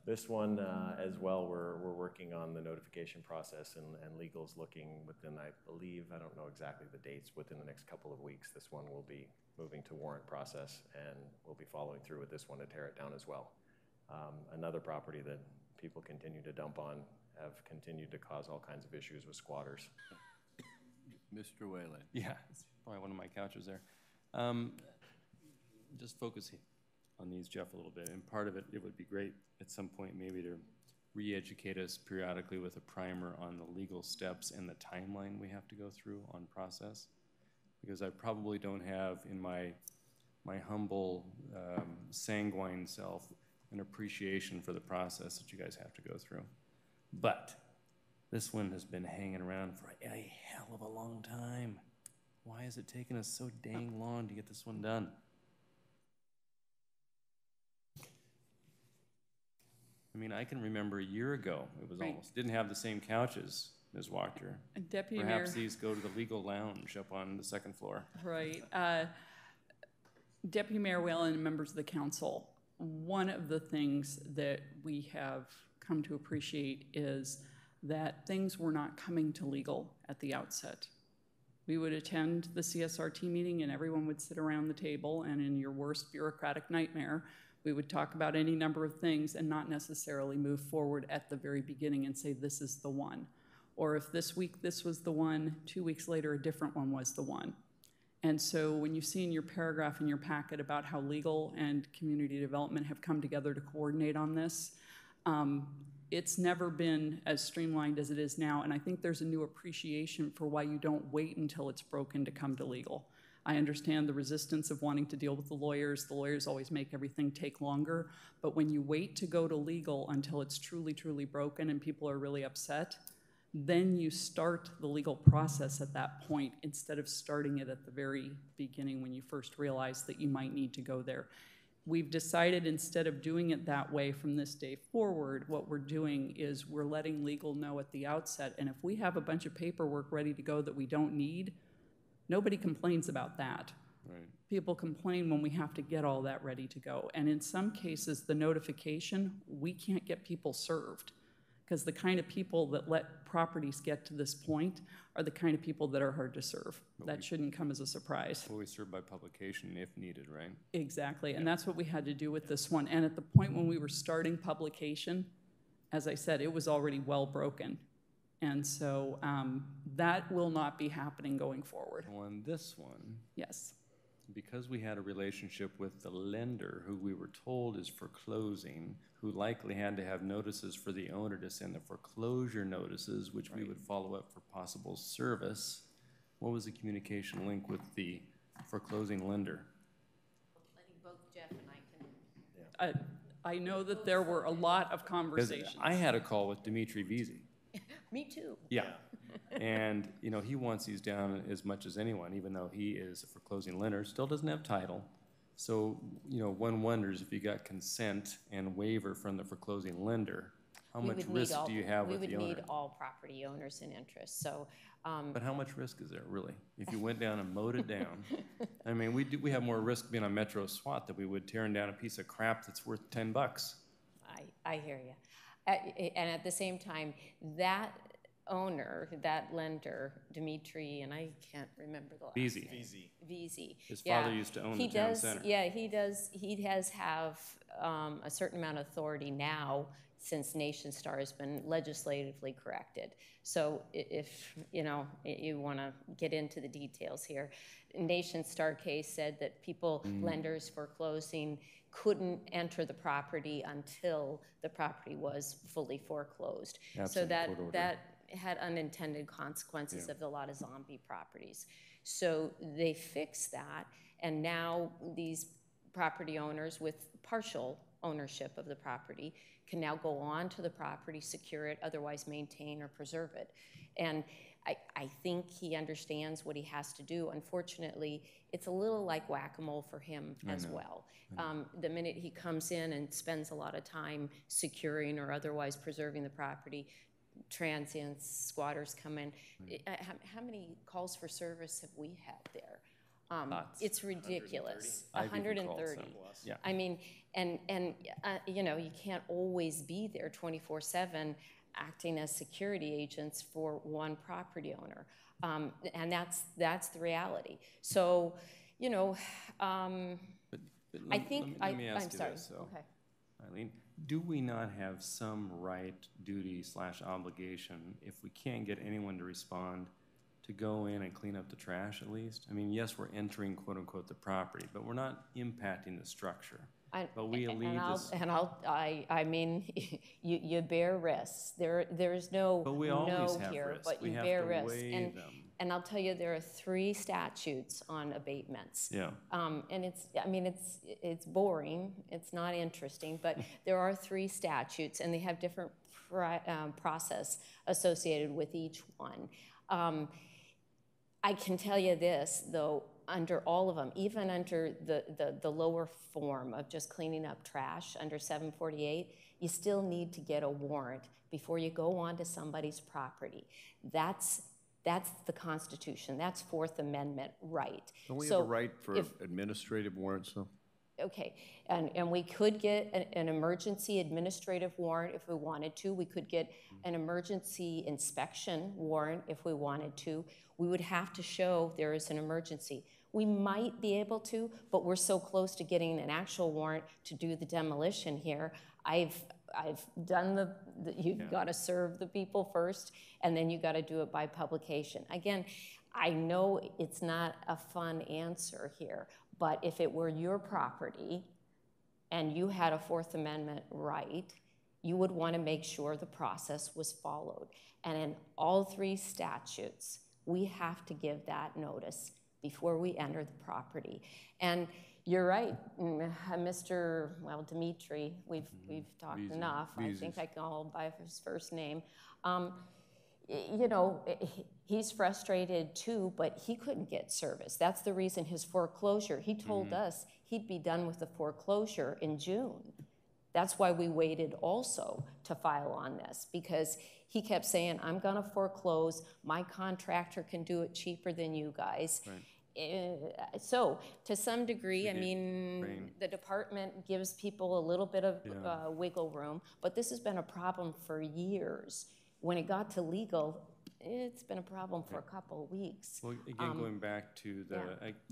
[SPEAKER 15] This one as well, we're working on the notification process, and legal's looking within, I believe, I don't know exactly the dates, within the next couple of weeks, this one will be moving to warrant process, and we'll be following through with this one to tear it down as well. Another property that people continue to dump on, have continued to cause all kinds of issues with squatters.
[SPEAKER 4] Mr. Whalen. Yeah, it's probably one of my couches there. Just focusing on these, Jeff, a little bit, and part of it would be great at some point maybe to re-educate us periodically with a primer on the legal steps and the timeline we have to go through on process, because I probably don't have in my humble sanguine self an appreciation for the process that you guys have to go through. But this one has been hanging around for a hell of a long time. Why is it taking us so dang long to get this one done? I mean, I can remember a year ago, it was almost, didn't have the same couches, Ms. Wachter.
[SPEAKER 16] Deputy
[SPEAKER 4] Perhaps
[SPEAKER 16] Mayor.
[SPEAKER 4] these go to the legal lounge up on the second floor.
[SPEAKER 16] Right. Deputy Mayor Whalen and members of the council, one of the things that we have come to appreciate is that things were not coming to legal at the outset. We would attend the CSRT meeting and everyone would sit around the table, and in your worst bureaucratic nightmare, we would talk about any number of things and not necessarily move forward at the very beginning and say this is the one. Or if this week this was the one, 2 weeks later a different one was the one. And so when you see in your paragraph in your packet about how legal and community development have come together to coordinate on this, it's never been as streamlined as it is now, and I think there's a new appreciation for why you don't wait until it's broken to come to legal. I understand the resistance of wanting to deal with the lawyers. The lawyers always make everything take longer. But when you wait to go to legal until it's truly, truly broken and people are really upset, then you start the legal process at that point instead of starting it at the very beginning when you first realize that you might need to go there. We've decided instead of doing it that way from this day forward, what we're doing is we're letting legal know at the outset, and if we have a bunch of paperwork ready to go that we don't need, nobody complains about that.
[SPEAKER 1] Right.
[SPEAKER 16] People complain when we have to get all that ready to go. And in some cases, the notification, we can't get people served, because the kind of people that let properties get to this point are the kind of people that are hard to serve. That shouldn't come as a surprise.
[SPEAKER 4] Well, we serve by publication if needed, right?
[SPEAKER 16] Exactly, and that's what we had to do with this one. And at the point when we were starting publication, as I said, it was already well broken. And so that will not be happening going forward.
[SPEAKER 4] On this one,
[SPEAKER 16] yes,
[SPEAKER 4] because we had a relationship with the lender who we were told is foreclosing, who likely had to have notices for the owner to send the foreclosure notices, which we would follow up for possible service. What was the communication link with the foreclosing lender?
[SPEAKER 7] I think both Jeff and I can.
[SPEAKER 16] I know that there were a lot of conversations.
[SPEAKER 4] I had a call with Dimitri Visi.
[SPEAKER 7] Me too.
[SPEAKER 4] Yeah. And, you know, he wants these down as much as anyone, even though he is a foreclosing lender, still doesn't have title. So, you know, one wonders if you got consent and waiver from the foreclosing lender, how much risk do you have with the owner?
[SPEAKER 17] We would need all property owners in interest, so.
[SPEAKER 4] But how much risk is there, really? If you went down and mowed it down, I mean, we have more risk being on Metro SWAT than we would tearing down a piece of crap that's worth $10.
[SPEAKER 17] I hear you. And at the same time, that owner, that lender, Dimitri, and I can't remember the last name. Visi.
[SPEAKER 4] His father used to own the town center.
[SPEAKER 17] Yeah, he does. He does have a certain amount of authority now since Nation Star has been legislatively corrected. So if you want to get into the details here, Nation Star case said that lenders foreclosing couldn't enter the property until the property was fully foreclosed. So that had unintended consequences of a lot of zombie properties. So they fixed that, and now these property owners with partial ownership of the property can now go on to the property, secure it, otherwise maintain or preserve it. And I think he understands what he has to do. Unfortunately, it's a little like whack-a-mole for him as well. The minute he comes in and spends a lot of time securing or otherwise preserving the property, transients, squatters come in. How many calls for service have we had there? It's ridiculous. 130.
[SPEAKER 4] Yeah.
[SPEAKER 17] I mean, and you can't always be there 24/7 acting as security agents for one property owner. And that's the reality. So, I think,
[SPEAKER 4] let me ask
[SPEAKER 17] I'm
[SPEAKER 4] you
[SPEAKER 17] sorry.
[SPEAKER 4] this, though.
[SPEAKER 17] Okay.
[SPEAKER 4] Eileen, do we not have some right, duty / obligation, if we can't get anyone to respond, to go in and clean up the trash at least? I mean, yes, we're entering quote unquote the property, but we're not impacting the structure. But we leave this.
[SPEAKER 17] I mean, you bear risks. There's no
[SPEAKER 4] But we always have
[SPEAKER 17] here,
[SPEAKER 4] risks.
[SPEAKER 17] but
[SPEAKER 4] We
[SPEAKER 17] you
[SPEAKER 4] have
[SPEAKER 17] bear
[SPEAKER 4] to
[SPEAKER 17] risks.
[SPEAKER 4] weigh them.
[SPEAKER 17] And I'll tell you, there are 3 statutes on abatements.
[SPEAKER 4] Yeah.
[SPEAKER 17] And it's boring. It's not interesting, but there are 3 statutes, and they have different process associated with each one. I can tell you this, though, under all of them, even under the lower form of just cleaning up trash under 748, you still need to get a warrant before you go onto somebody's property. That's the Constitution. That's Fourth Amendment right.
[SPEAKER 1] Don't we have a right for administrative warrants, though?
[SPEAKER 17] Okay, and we could get an emergency administrative warrant if we wanted to. We could get an emergency inspection warrant if we wanted to. We would have to show there is an emergency. We might be able to, but we're so close to getting an actual warrant to do the demolition here. I've done you've got to serve the people first, and then you got to do it by publication. Again, I know it's not a fun answer here, but if it were your property and you had a Fourth Amendment right, you would want to make sure the process was followed. And in all 3 statutes, we have to give that notice before we enter the property. And you're right, Mr., well, Dimitri, we've talked enough. I think I can call him by his first name. You know, he's frustrated too, but he couldn't get service. That's the reason his foreclosure, he told us he'd be done with the foreclosure in June. That's why we waited also to file on this, because he kept saying, I'm gonna foreclose, my contractor can do it cheaper than you guys. Right. So to some degree, I mean, the department gives people a little bit of wiggle room, but this has been a problem for years. When it got to legal, it's been a problem for a couple of weeks.
[SPEAKER 4] Well, again, going back to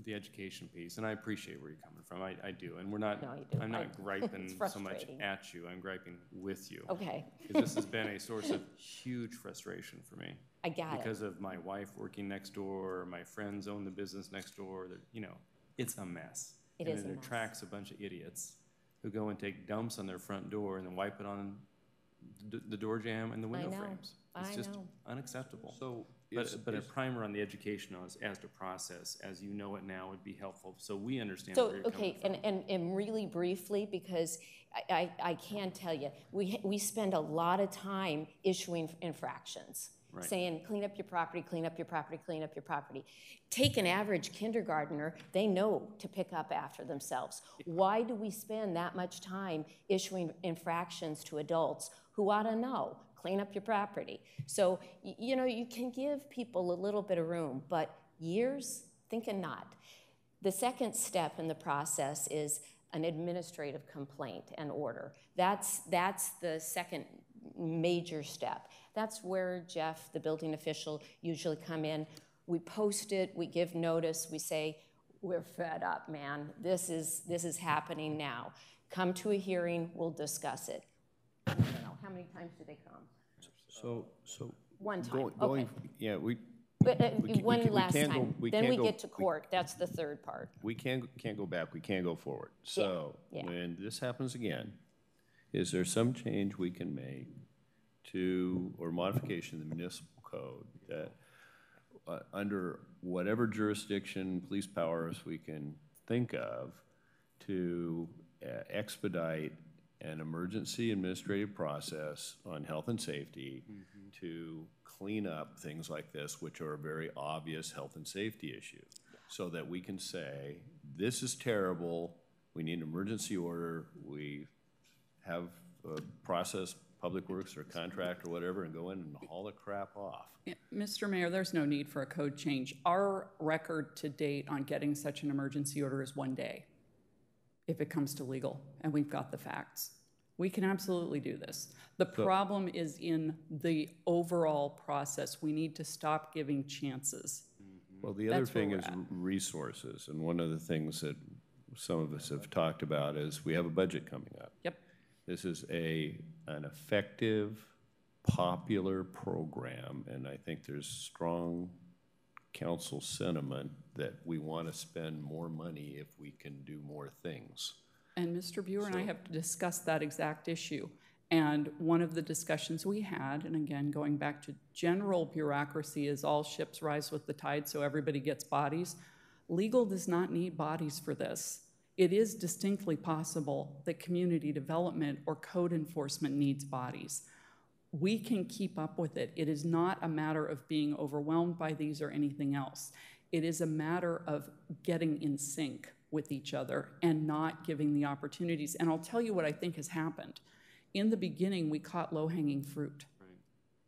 [SPEAKER 4] the education piece, and I appreciate where you're coming from. I do, and we're not. No, you do. I'm not griping so much at you. I'm griping with you.
[SPEAKER 17] Okay.
[SPEAKER 4] Because this has been a source of huge frustration for me.
[SPEAKER 17] I got it.
[SPEAKER 4] Because of my wife working next door, my friends own the business next door. You know, it's a mess.
[SPEAKER 17] It is a mess.
[SPEAKER 4] It attracts a bunch of idiots who go and take dumps on their front door and then wipe it on the door jamb and the window frames. It's just unacceptable. So, but a primer on the education as to process, as you know it now, would be helpful, so we understand. So,
[SPEAKER 17] okay, and really briefly, because I can tell you, we spend a lot of time issuing infractions. Right. Saying, clean up your property, clean up your property, clean up your property. Take an average kindergartner, they know to pick up after themselves. Why do we spend that much time issuing infractions to adults who ought to know? Clean up your property. So, you know, you can give people a little bit of room, but years, thinking not. The second step in the process is an administrative complaint and order. That's the second major step. That's where Jeff, the building official, usually come in. We post it, we give notice, we say, we're fed up, man. This is happening now. Come to a hearing, we'll discuss it. I don't know, how many times do they come?
[SPEAKER 1] So
[SPEAKER 17] one time,
[SPEAKER 1] going,
[SPEAKER 17] okay.
[SPEAKER 1] Yeah,
[SPEAKER 17] one last time, then we get to court, that's the third part.
[SPEAKER 1] We can't go back, we can't go forward. So when this happens again, is there some change we can make to, or modification of the municipal code that under whatever jurisdiction, police powers we can think of to expedite an emergency administrative process on health and safety to clean up things like this, which are a very obvious health and safety issue, so that we can say, this is terrible, we need an emergency order, we have a process, Public Works or contract or whatever, and go in and haul the crap off.
[SPEAKER 16] Yeah, Mr. Mayor, there's no need for a code change. Our record to date on getting such an emergency order is 1 day, if it comes to legal, and we've got the facts. We can absolutely do this. The problem is in the overall process. We need to stop giving chances.
[SPEAKER 1] Well, the other thing is resources, and one of the things that some of us have talked about is we have a budget coming up.
[SPEAKER 16] Yep.
[SPEAKER 1] This is an effective, popular program, and I think there's strong council sentiment that we want to spend more money if we can do more things.
[SPEAKER 16] And Mr. Beecher and I have discussed that exact issue. And one of the discussions we had, and again, going back to general bureaucracy, is all ships rise with the tide, so everybody gets bodies. Legal does not need bodies for this. It is distinctly possible that community development or code enforcement needs bodies. We can keep up with it. It is not a matter of being overwhelmed by these or anything else. It is a matter of getting in sync with each other and not giving the opportunities. And I'll tell you what I think has happened. In the beginning, we caught low-hanging fruit.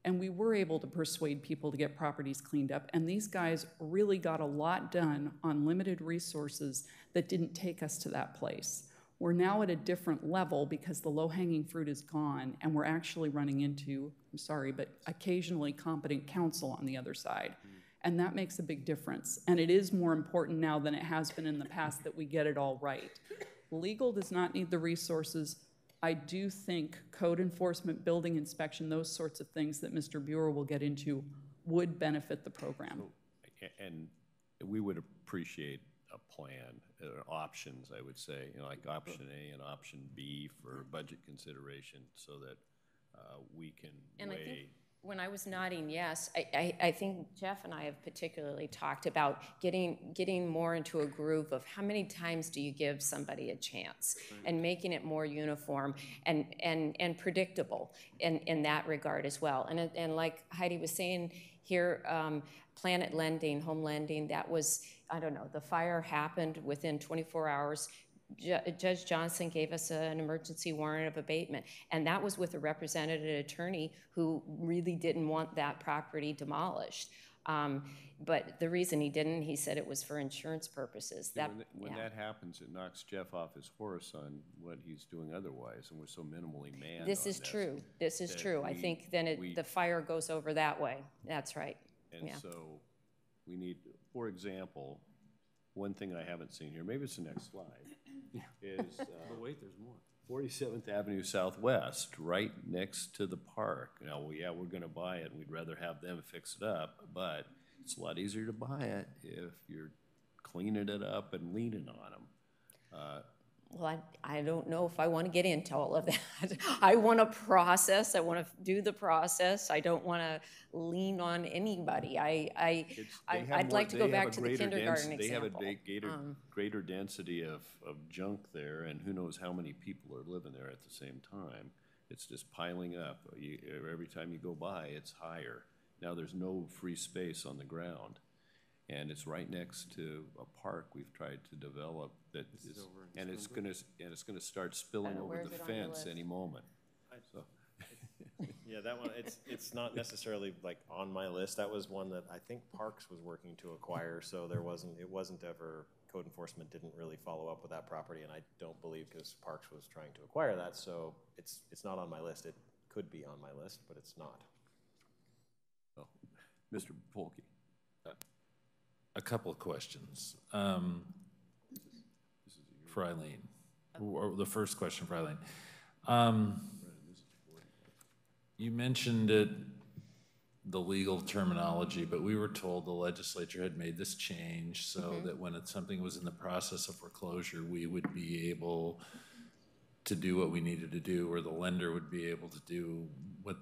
[SPEAKER 16] And we were able to persuade people to get properties cleaned up. And these guys really got a lot done on limited resources that didn't take us to that place. We're now at a different level because the low-hanging fruit is gone, and we're actually running into, I'm sorry, but occasionally competent counsel on the other side. And that makes a big difference. And it is more important now than it has been in the past that we get it all right. Legal does not need the resources. I do think code enforcement, building inspection, those sorts of things that Mr. Beecher will get into would benefit the program.
[SPEAKER 1] And we would appreciate a plan, options, I would say, you know, like option A and option B for budget consideration, so that we can
[SPEAKER 17] when I was nodding yes, I think Jeff and I have particularly talked about getting more into a groove of how many times do you give somebody a chance, and making it more uniform and predictable in that regard as well. And like Heidi was saying here, Planet Lending, home lending, that was, I don't know, the fire happened within 24 hours. Judge Johnson gave us an emergency warrant of abatement, and that was with a representative attorney who really didn't want that property demolished. But the reason he didn't, he said it was for insurance purposes.
[SPEAKER 1] When that happens, it knocks Jeff off his horse on what he's doing otherwise, and we're so minimally manned.
[SPEAKER 17] This is true. This is true. I think then the fire goes over that way. That's right.
[SPEAKER 1] And so we need, for example, one thing I haven't seen here, maybe it's the next slide, is
[SPEAKER 4] but wait, there's more.
[SPEAKER 1] 47th Avenue Southwest, right next to the park. Now, we're going to buy it, and we'd rather have them fix it up, but it's a lot easier to buy it if you're cleaning it up and leaning on them.
[SPEAKER 17] Well, I don't know if I want to get into all of that. I want to process. I want to do the process. I don't want to lean on anybody. I'd like to go back to the kindergarten example.
[SPEAKER 1] They have a greater density of junk there, and who knows how many people are living there at the same time. It's just piling up. Every time you go by, it's higher. Now there's no free space on the ground. And it's right next to a park we've tried to develop that is, and it's gonna start spilling over the fence any moment. So.
[SPEAKER 15] Yeah, that one, it's not necessarily like on my list. That was one that I think Parks was working to acquire, so it wasn't ever, code enforcement didn't really follow up with that property, and I don't believe because Parks was trying to acquire that, so it's not on my list. It could be on my list, but it's not.
[SPEAKER 1] Well, Mr. Polke.
[SPEAKER 12] A couple of questions. For Eileen, or the first question for Eileen. You mentioned it, the legal terminology, but we were told the legislature had made this change so that when something was in the process of foreclosure, we would be able to do what we needed to do, or the lender would be able to do what,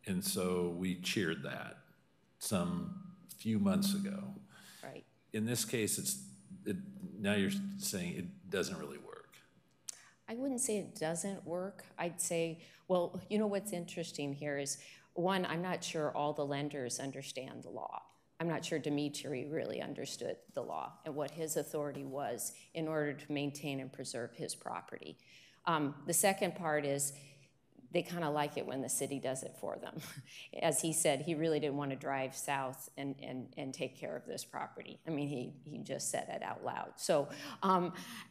[SPEAKER 12] and so we cheered that some few months ago.
[SPEAKER 17] Right.
[SPEAKER 12] In this case, now you're saying it doesn't really work.
[SPEAKER 17] I wouldn't say it doesn't work. I'd say, well, you know what's interesting here is, one, I'm not sure all the lenders understand the law. I'm not sure Dimitri really understood the law and what his authority was in order to maintain and preserve his property. The second part is, they kind of like it when the city does it for them. As he said, he really didn't want to drive south and take care of this property. I mean, he just said it out loud. So,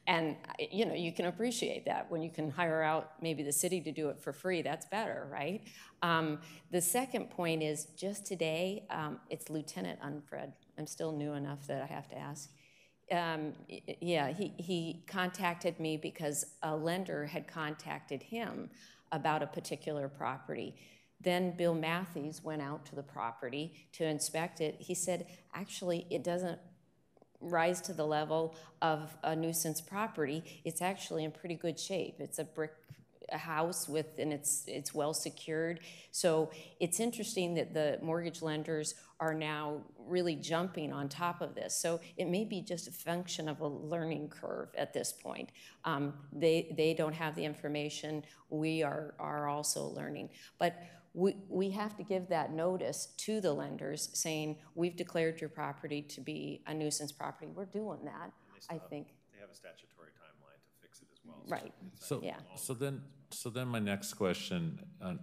[SPEAKER 17] and you know, you can appreciate that when you can hire out maybe the city to do it for free, that's better, right? The second point is just today, it's Lieutenant Unfred. I'm still new enough that I have to ask. Yeah, he contacted me because a lender had contacted him about a particular property. Then Bill Matthews went out to the property to inspect it. He said, actually, it doesn't rise to the level of a nuisance property. It's actually in pretty good shape. It's a brick house and it's well secured. So it's interesting that the mortgage lenders are now really jumping on top of this. So it may be just a function of a learning curve at this point. They don't have the information. We are also learning. But we have to give that notice to the lenders saying, we've declared your property to be a nuisance property. We're doing that, I think.
[SPEAKER 15] They have a statutory timeline to fix it as well.
[SPEAKER 17] Right.
[SPEAKER 12] So,
[SPEAKER 17] yeah.
[SPEAKER 12] So then my next question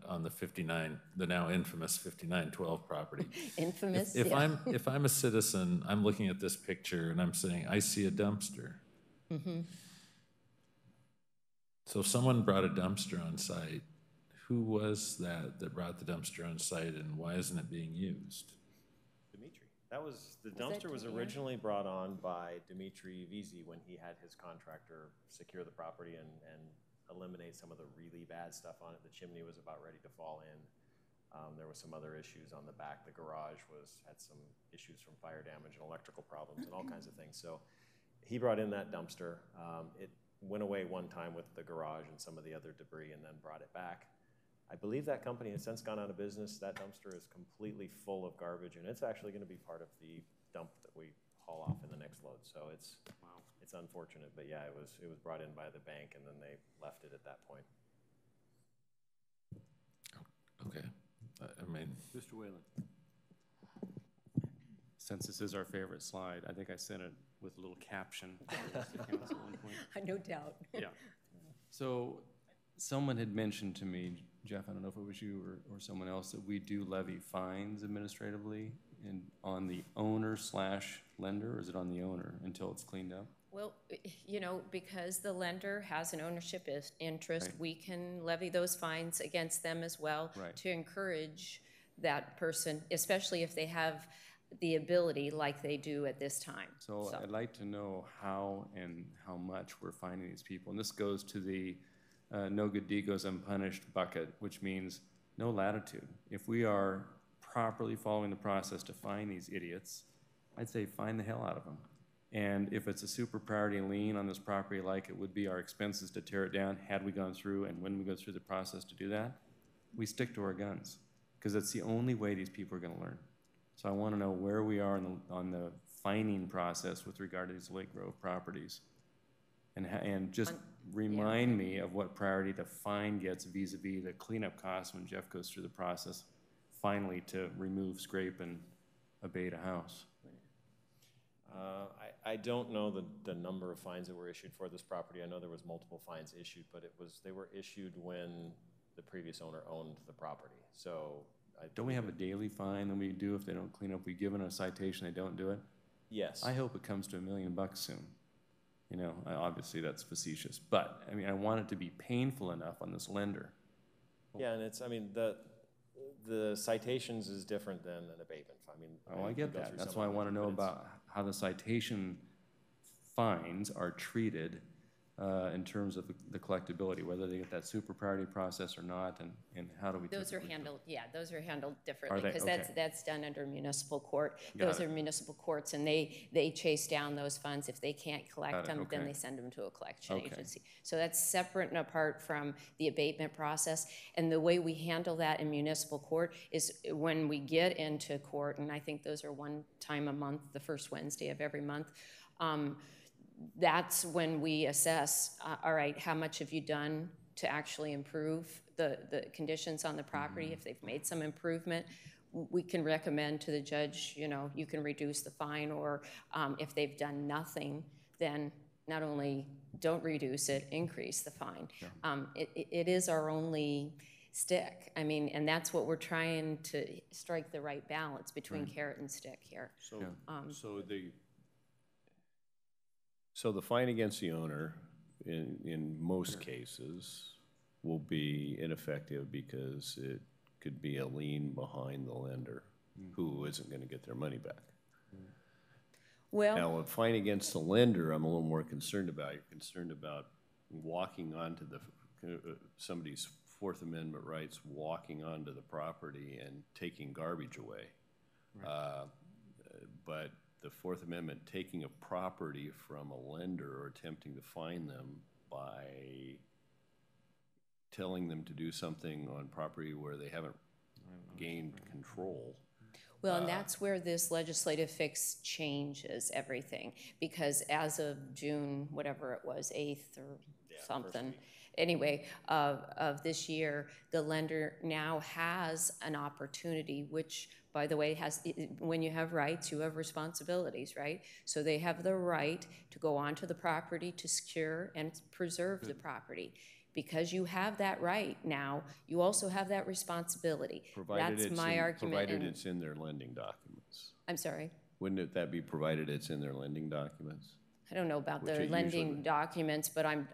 [SPEAKER 12] on the 59, the now infamous 5912 property.
[SPEAKER 17] Infamous,
[SPEAKER 12] if I'm a citizen, I'm looking at this picture and I'm saying, I see a dumpster.
[SPEAKER 17] Mm-hmm.
[SPEAKER 12] So if someone brought a dumpster on site, who was that brought the dumpster on site, and why isn't it being used?
[SPEAKER 15] Dimitri. The dumpster was originally brought on by Dimitri Vizi when he had his contractor secure the property and eliminate some of the really bad stuff on it. The chimney was about ready to fall in. There was some other issues on the back. The garage had some issues from fire damage and electrical problems and all kinds of things. So he brought in that dumpster. It went away one time with the garage and some of the other debris and then brought it back. I believe that company has since gone out of business. That dumpster is completely full of garbage, and it's actually going to be part of the dump that we haul off in the next load. So it's unfortunate, but yeah, it was brought in by the bank, and then they left it at that point.
[SPEAKER 12] Okay. I mean,
[SPEAKER 1] Mr. Whalen.
[SPEAKER 4] Since this is our favorite slide, I think I sent it with a little caption to the council at one point.
[SPEAKER 17] No doubt.
[SPEAKER 4] Yeah. So someone had mentioned to me, Jeff, I don't know if it was you or someone else, that we do levy fines administratively on the owner/lender, or is it on the owner until it's cleaned up?
[SPEAKER 17] Well, you know, because the lender has an ownership interest,
[SPEAKER 4] Right.
[SPEAKER 17] we can levy those fines against them as well to encourage that person, especially if they have the ability like they do at this time.
[SPEAKER 4] So I'd like to know how and how much we're finding these people. And this goes to the no good deed goes unpunished bucket, which means no latitude. If we are properly following the process to find these idiots, I'd say find the hell out of them. And if it's a super priority lien on this property, like it would be our expenses to tear it down, had we gone through and when we go through the process to do that, we stick to our guns, because that's the only way these people are going to learn. So I want to know where we are on the fining process with regard to these Lake Grove properties. And just remind me of what priority the fine gets vis-a-vis the cleanup costs when Jeff goes through the process finally to remove, scrape, and abate a house.
[SPEAKER 15] I don't know the number of fines that were issued for this property. I know there was multiple fines issued, but they were issued when the previous owner owned the property. So
[SPEAKER 4] don't we have a daily fine that we do if they don't clean up? We give them a citation, they don't do it?
[SPEAKER 15] Yes.
[SPEAKER 4] I hope it comes to $1 million soon. You know, obviously that's facetious, but I mean, I want it to be painful enough on this lender.
[SPEAKER 15] Yeah, and I mean, the citations is different than an abatement. I mean,
[SPEAKER 4] I get that. That's why I want to know about how the citation fines are treated in terms of the collectability, whether they get that super priority process or not, and how do we?
[SPEAKER 17] Those are handled, those are handled differently, because
[SPEAKER 4] Okay.
[SPEAKER 17] that's done under municipal court. Those are municipal courts, and they chase down those funds. If they can't collect them, then they send them to a collection agency. So that's separate and apart from the abatement process. And the way we handle that in municipal court is when we get into court, and I think those are one time a month, the first Wednesday of every month. That's when we assess, all right, how much have you done to actually improve the conditions on the property? If they've made some improvement, we can recommend to the judge, you know, you can reduce the fine, or if they've done nothing, then not only don't reduce it, increase the fine. It is our only stick. I mean, and that's what we're trying to strike the right balance between carrot and stick here.
[SPEAKER 1] So the fine against the owner, in most cases, will be ineffective because it could be a lien behind the lender who isn't going to get their money back.
[SPEAKER 17] Well,
[SPEAKER 1] now, a fine against the lender, I'm a little more concerned about. You're concerned about walking onto somebody's Fourth Amendment rights, walking onto the property and taking garbage away. But the Fourth Amendment, taking a property from a lender or attempting to fine them by telling them to do something on property where they haven't gained control.
[SPEAKER 17] Well, and that's where this legislative fix changes everything, because as of June, whatever it was, 8th or something, anyway, of this year, the lender now has an opportunity, which, by the way, when you have rights, you have responsibilities, right? So they have the right to go onto the property to secure and preserve the property. Because you have that right now, you also have that responsibility. That's my argument.
[SPEAKER 1] Provided it's in their lending documents.
[SPEAKER 17] I'm sorry?
[SPEAKER 1] Wouldn't that be provided it's in their lending documents?
[SPEAKER 17] I don't know about the lending documents, but I'm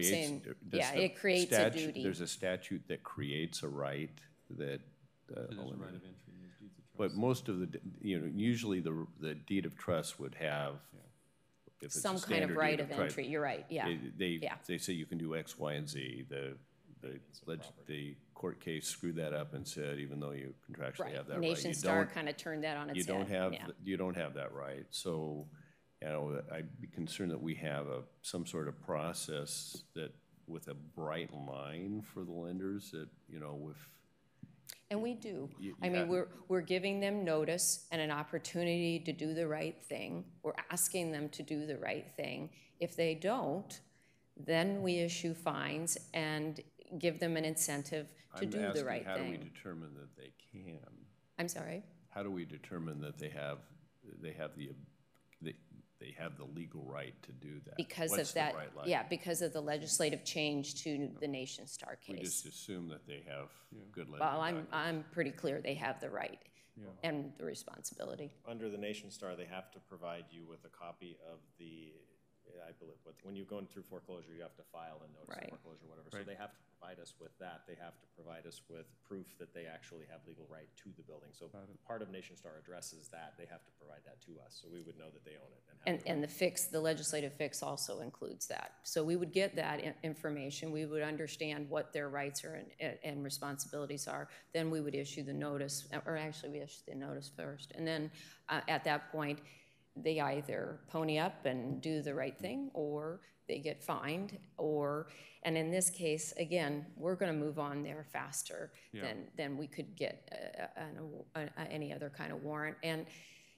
[SPEAKER 17] saying, yeah, it creates a duty.
[SPEAKER 1] There's a statute that creates a right that.
[SPEAKER 4] There's a right of entry in those deeds of trust.
[SPEAKER 1] But most of the, usually the deed of trust would have. If it's
[SPEAKER 17] some kind of right of entry, you're right, yeah.
[SPEAKER 1] They say you can do X, Y, and Z. The court case screwed that up and said, even though you contractually have that right,
[SPEAKER 17] Nation Star kind of turned that on its head.
[SPEAKER 1] You don't have that right. So, I'd be concerned that we have some sort of process that with a bright line for the lenders that, you know, with.
[SPEAKER 17] And we do. I
[SPEAKER 1] You
[SPEAKER 17] mean,
[SPEAKER 1] have-
[SPEAKER 17] we're giving them notice and an opportunity to do the right thing. We're asking them to do the right thing. If they don't, then we issue fines and give them an incentive to do the right thing.
[SPEAKER 1] How do we determine that they can?
[SPEAKER 17] I'm sorry?
[SPEAKER 1] How do we determine that they have the legal right to do that?
[SPEAKER 17] Because
[SPEAKER 1] What's
[SPEAKER 17] of that,
[SPEAKER 1] the right line?
[SPEAKER 17] yeah, because of the legislative change to the Nation Star case.
[SPEAKER 1] We just assume that they have good lending
[SPEAKER 17] Well,
[SPEAKER 1] documents.
[SPEAKER 17] I'm pretty clear they have the right and the responsibility.
[SPEAKER 15] Under the Nation Star, they have to provide you with a copy of the, I believe, when you're going through foreclosure, you have to file a notice of foreclosure, whatever. So they have to provide us with that. They have to provide us with proof that they actually have legal right to the building. So part of Nation Star addresses that. They have to provide that to us, so we would know that they own it.
[SPEAKER 17] And the fix, the legislative fix also includes that. So we would get that information. We would understand what their rights are and responsibilities are. Then we would issue the notice, or actually we issue the notice first. And then at that point, they either pony up and do the right thing, or they get fined, and in this case, again, we're going to move on there faster than we could get any other kind of warrant. And,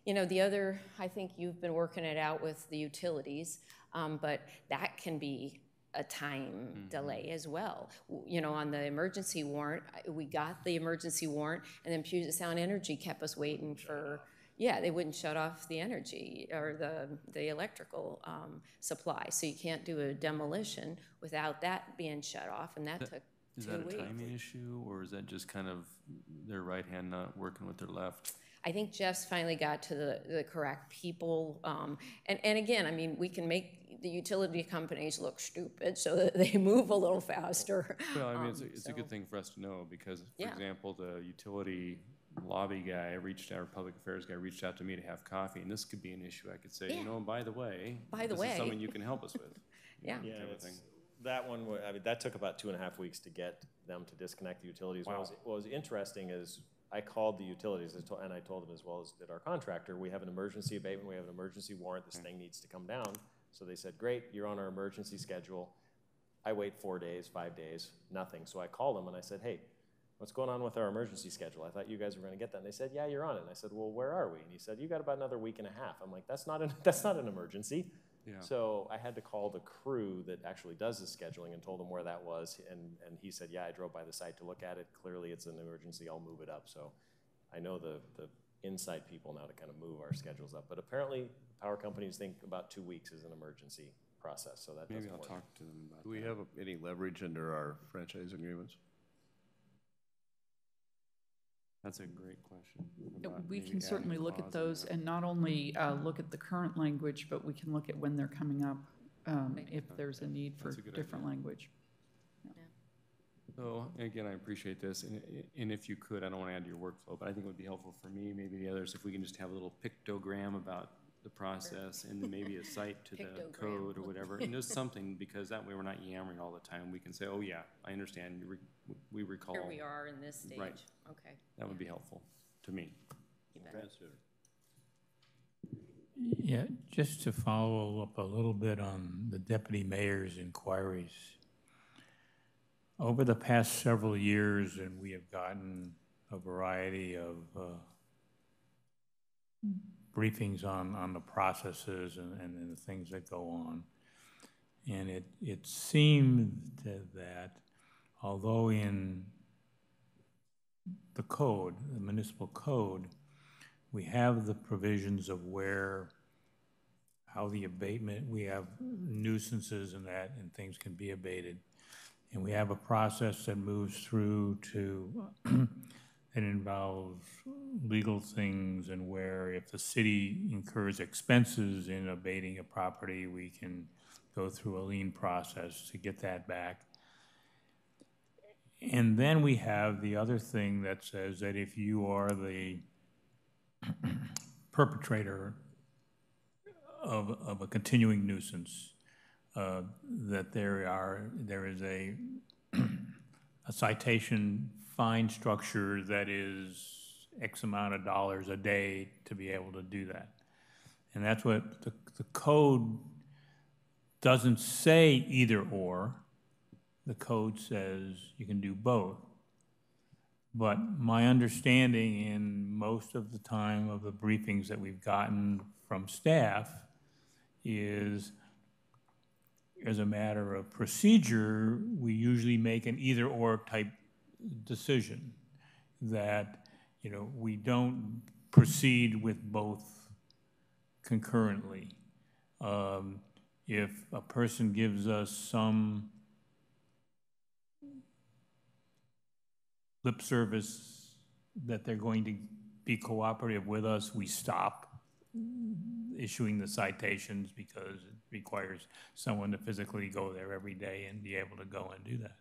[SPEAKER 17] you know, the other, I think you've been working it out with the utilities, but that can be a time delay as well. You know, on the emergency warrant, we got the emergency warrant, and then Puget Sound Energy kept us waiting for. Yeah, they wouldn't shut off the energy or the electrical supply. So you can't do a demolition without that being shut off, and that took 2 weeks.
[SPEAKER 4] Is that a timing issue, or is that just kind of their right hand not working with their left?
[SPEAKER 17] I think Jeff's finally got to the correct people. And again, I mean, we can make the utility companies look stupid so that they move a little faster.
[SPEAKER 4] Well, I mean, it's a good thing for us to know because, for example, the utility lobby guy our public affairs guy reached out to me to have coffee, and this could be an issue. I could say, you know, by the way, this is something you can help us with.
[SPEAKER 17] Yeah.
[SPEAKER 15] That one, I mean, that took about 2.5 weeks to get them to disconnect the utilities.
[SPEAKER 4] Wow.
[SPEAKER 15] What was interesting is I called the utilities and I told them, as well as did our contractor, we have an emergency abatement, we have an emergency warrant, this thing needs to come down. So they said, great, you're on our emergency schedule. I wait 4 days, 5 days, nothing. So I called them and I said, hey, what's going on with our emergency schedule? I thought you guys were going to get that. And they said, yeah, you're on it. And I said, well, where are we? And he said, you got about another week and a half. I'm like, that's not an emergency. Yeah. So I had to call the crew that actually does the scheduling and told them where that was. And he said, yeah, I drove by the site to look at it. Clearly it's an emergency. I'll move it up. So I know the inside people now to kind of move our schedules up. But apparently power companies think about 2 weeks is an emergency process. So that
[SPEAKER 1] maybe
[SPEAKER 15] doesn't
[SPEAKER 1] I'll
[SPEAKER 15] work.
[SPEAKER 1] talk to them about Do we have any leverage under our franchise agreements?
[SPEAKER 4] That's a great question.
[SPEAKER 16] We can certainly look at those and not only look at the current language, but we can look at when they're coming up if there's a need for different language.
[SPEAKER 4] So again, I appreciate this, and if you could, I don't want to add to your workflow, but I think it would be helpful for me, maybe the others, if we can just have a little pictogram about the process and then maybe a cite to the code or whatever, and just something, because that way we're not yammering all the time. We can say, oh yeah, I understand, we recall.
[SPEAKER 17] Here we are in this stage.
[SPEAKER 4] Right.
[SPEAKER 17] Okay.
[SPEAKER 4] That would be helpful to me.
[SPEAKER 17] You bet.
[SPEAKER 11] Yeah, just to follow up a little bit on the deputy mayor's inquiries. Over the past several years, and we have gotten a variety of briefings on the processes and the things that go on. And it seemed that although in the code, the municipal code, we have the provisions of how the abatement, we have nuisances and things can be abated. And we have a process that moves through to, it involves legal things, and where if the city incurs expenses in abating a property, we can go through a lien process to get that back. And then we have the other thing that says that if you are the perpetrator of a continuing nuisance, that there is a citation fine structure that is X amount of dollars a day to be able to do that. And that's what the code doesn't say either or. the code says you can do both. But my understanding in most of the time of the briefings that we've gotten from staff is, as a matter of procedure, we usually make an either-or type decision, that, you know, we don't proceed with both concurrently. If a person gives us some lip service that they're going to be cooperative with us, we stop issuing the citations because it requires someone to physically go there every day and be able to go and do that.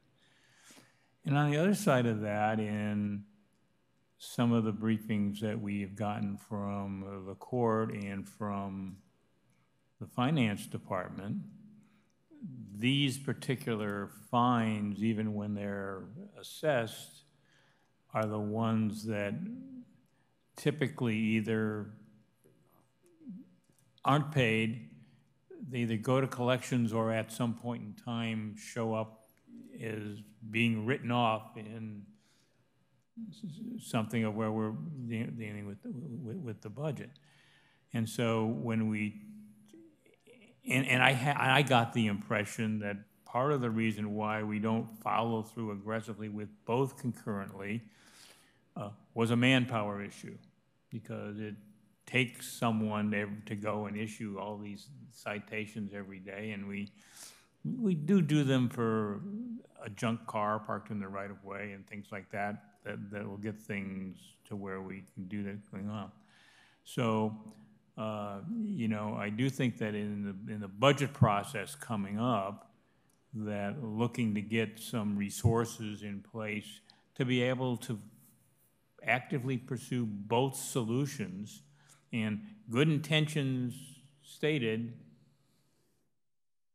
[SPEAKER 11] And on the other side of that, in some of the briefings that we have gotten from the court and from the finance department, these particular fines, even when they're assessed, are the ones that typically either aren't paid, they either go to collections or at some point in time show up as being written off in something of where we're dealing with the budget. And so when we, and I got the impression that part of the reason why we don't follow through aggressively with both concurrently was a manpower issue, because it takes someone to go and issue all these citations every day, and we do them for a junk car parked in the right of way and things like that will get things to where we can do that going on. So, you know, I do think that in the budget process coming up, that looking to get some resources in place to be able to actively pursue both solutions, and good intentions stated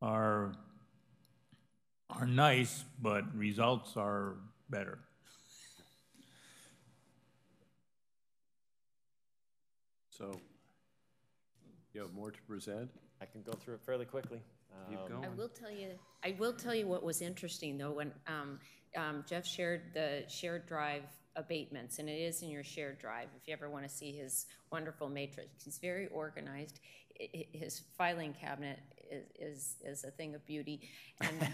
[SPEAKER 11] are nice, but results are better.
[SPEAKER 1] So, you have more to present?
[SPEAKER 15] I can go through it fairly quickly.
[SPEAKER 1] Keep going.
[SPEAKER 17] I will tell you what was interesting, though, when Jeff shared the shared drive abatements, and it is in your shared drive if you ever want to see his wonderful matrix. He's very organized. His filing cabinet is a thing of beauty. And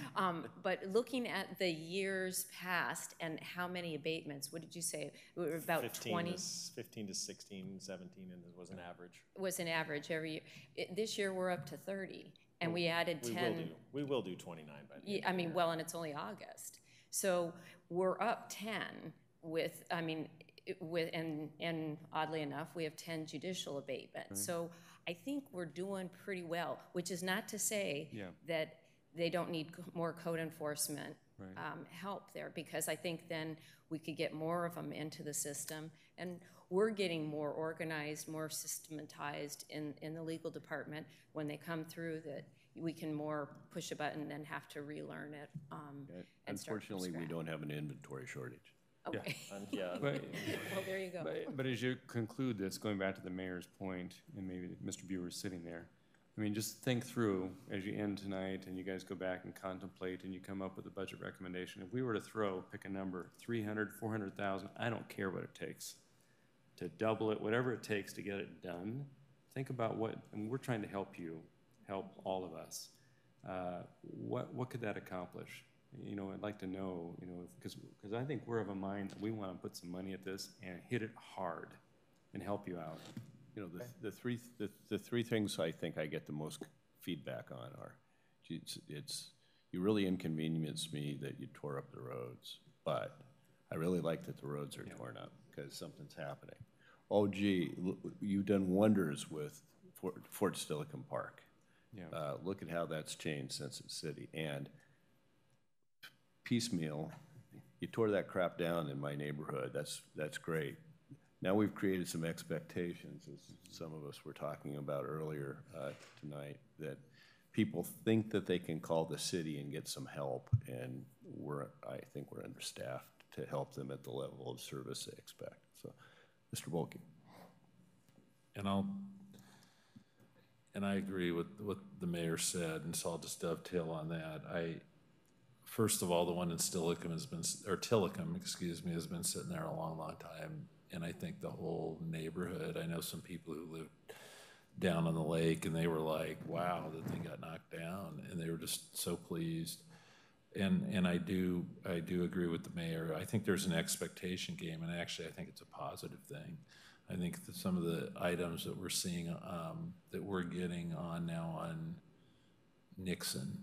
[SPEAKER 17] but looking at the years past and how many abatements, what did you say? We were about 20?
[SPEAKER 15] 15 to 16, 17, and it was an average.
[SPEAKER 17] It was an average every year. This year we're up to 30, and we added 10.
[SPEAKER 15] We will do 29 by the end.
[SPEAKER 17] I mean, well, and it's only August. So we're up 10 with, I mean, and oddly enough, we have 10 judicial abatements. Right. So I think we're doing pretty well, which is not to say that they don't need more code enforcement help there, because I think then we could get more of them into the system, and we're getting more organized, more systematized in the legal department when they come through, that we can more push a button and have to relearn it.
[SPEAKER 1] Unfortunately, we don't have an inventory shortage.
[SPEAKER 17] Okay.
[SPEAKER 4] Yeah.
[SPEAKER 17] Well, there you go.
[SPEAKER 4] But as you conclude this, going back to the mayor's point, and maybe Mr. Buer's sitting there, I mean, just think through as you end tonight and you guys go back and contemplate and you come up with a budget recommendation. If we were to pick a number, 300, 400,000, I don't care what it takes to double it, whatever it takes to get it done. Think about and we're trying to help you, help all of us. What could that accomplish? You know, I'd like to know, you know, because I think we're of a mind that we want to put some money at this and hit it hard and help you out.
[SPEAKER 1] You know, the three things I think I get the most feedback on are, you really inconvenienced me that you tore up the roads, but I really like that the roads are torn up because something's happening. Oh, gee, you've done wonders with Fort Steilacoom Park. Yeah. Look at how that's changed since it's city. And piecemeal, you tore that crap down in my neighborhood. That's great. Now we've created some expectations, as some of us were talking about earlier tonight, that people think that they can call the city and get some help, and I think we're understaffed to help them at the level of service they expect. So, Mr. Bolke.
[SPEAKER 12] And I agree with what the mayor said, and so I'll just dovetail on that. first of all, the one in Tillicum has been, or Tillicum, excuse me, has been sitting there a long, long time. And I think the whole neighborhood, I know some people who live down on the lake and they were like, wow, that thing got knocked down. And they were just so pleased. And I do agree with the mayor. I think there's an expectation game, and actually I think it's a positive thing. I think that some of the items that we're seeing, that we're getting on now on Nixon,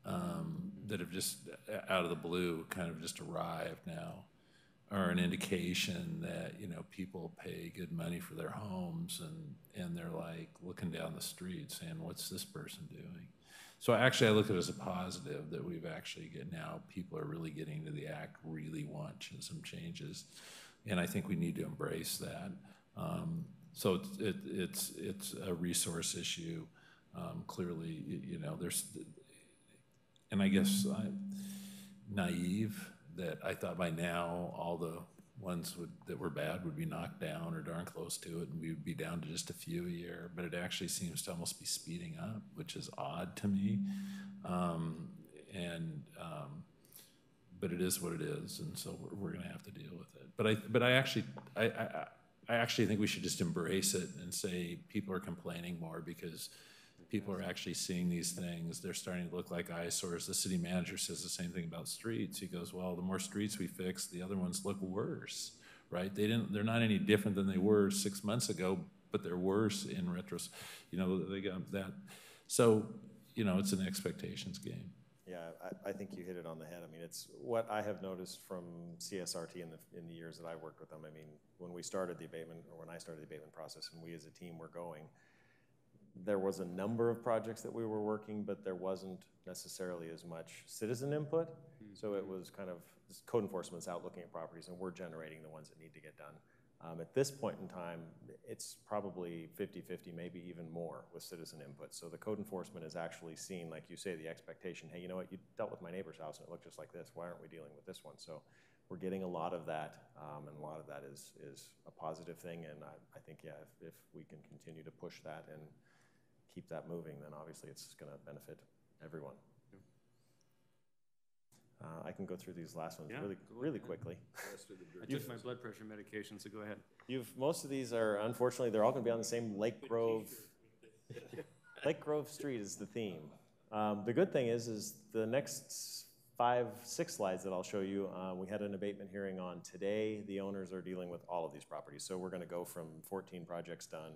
[SPEAKER 12] that have just out of the blue kind of just arrived now, are an indication that, you know, people pay good money for their homes, and they're like looking down the street saying, what's this person doing? So actually I look at it as a positive that we've actually now people are really getting to the act, really want some changes. And I think we need to embrace that. So it's a resource issue. Clearly, you know, and I guess I'm naive that I thought by now all the ones that were bad would be knocked down or darn close to it, and we would be down to just a few a year. But it actually seems to almost be speeding up, which is odd to me. But it is what it is, and so we're going to have to deal with it. But I actually think we should just embrace it and say people are complaining more because people are actually seeing these things. They're starting to look like eyesores. The city manager says the same thing about streets. He goes, well, the more streets we fix, the other ones look worse, right? They're not any different than they were 6 months ago, but they're worse in retrospect. You know, they got that. So, you know, it's an expectations game.
[SPEAKER 15] Yeah, I think you hit it on the head. I mean, it's what I have noticed from CSRT in the years that I worked with them. I mean, when we started the abatement, or when I started the abatement process, and we as a team were going, there was a number of projects that we were working, but there wasn't necessarily as much citizen input. So it was kind of code enforcement's out looking at properties, and we're generating the ones that need to get done. At this point in time, it's probably 50-50, maybe even more with citizen input. So the code enforcement is actually seeing, like you say, the expectation, hey, you know what, you dealt with my neighbor's house and it looked just like this. Why aren't we dealing with this one? So we're getting a lot of that, and a lot of that is a positive thing. And I think, yeah, if we can continue to push that and keep that moving, then obviously it's going to benefit everyone. I can go through these last ones really quickly.
[SPEAKER 4] I took my blood pressure medication, so go ahead.
[SPEAKER 15] Most of these are, unfortunately, they're all going to be on the same Lake Grove. Lake Grove Street is the theme. The good thing is the next 5-6 slides that I'll show you, we had an abatement hearing on today. The owners are dealing with all of these properties. So we're going to go from 14 projects done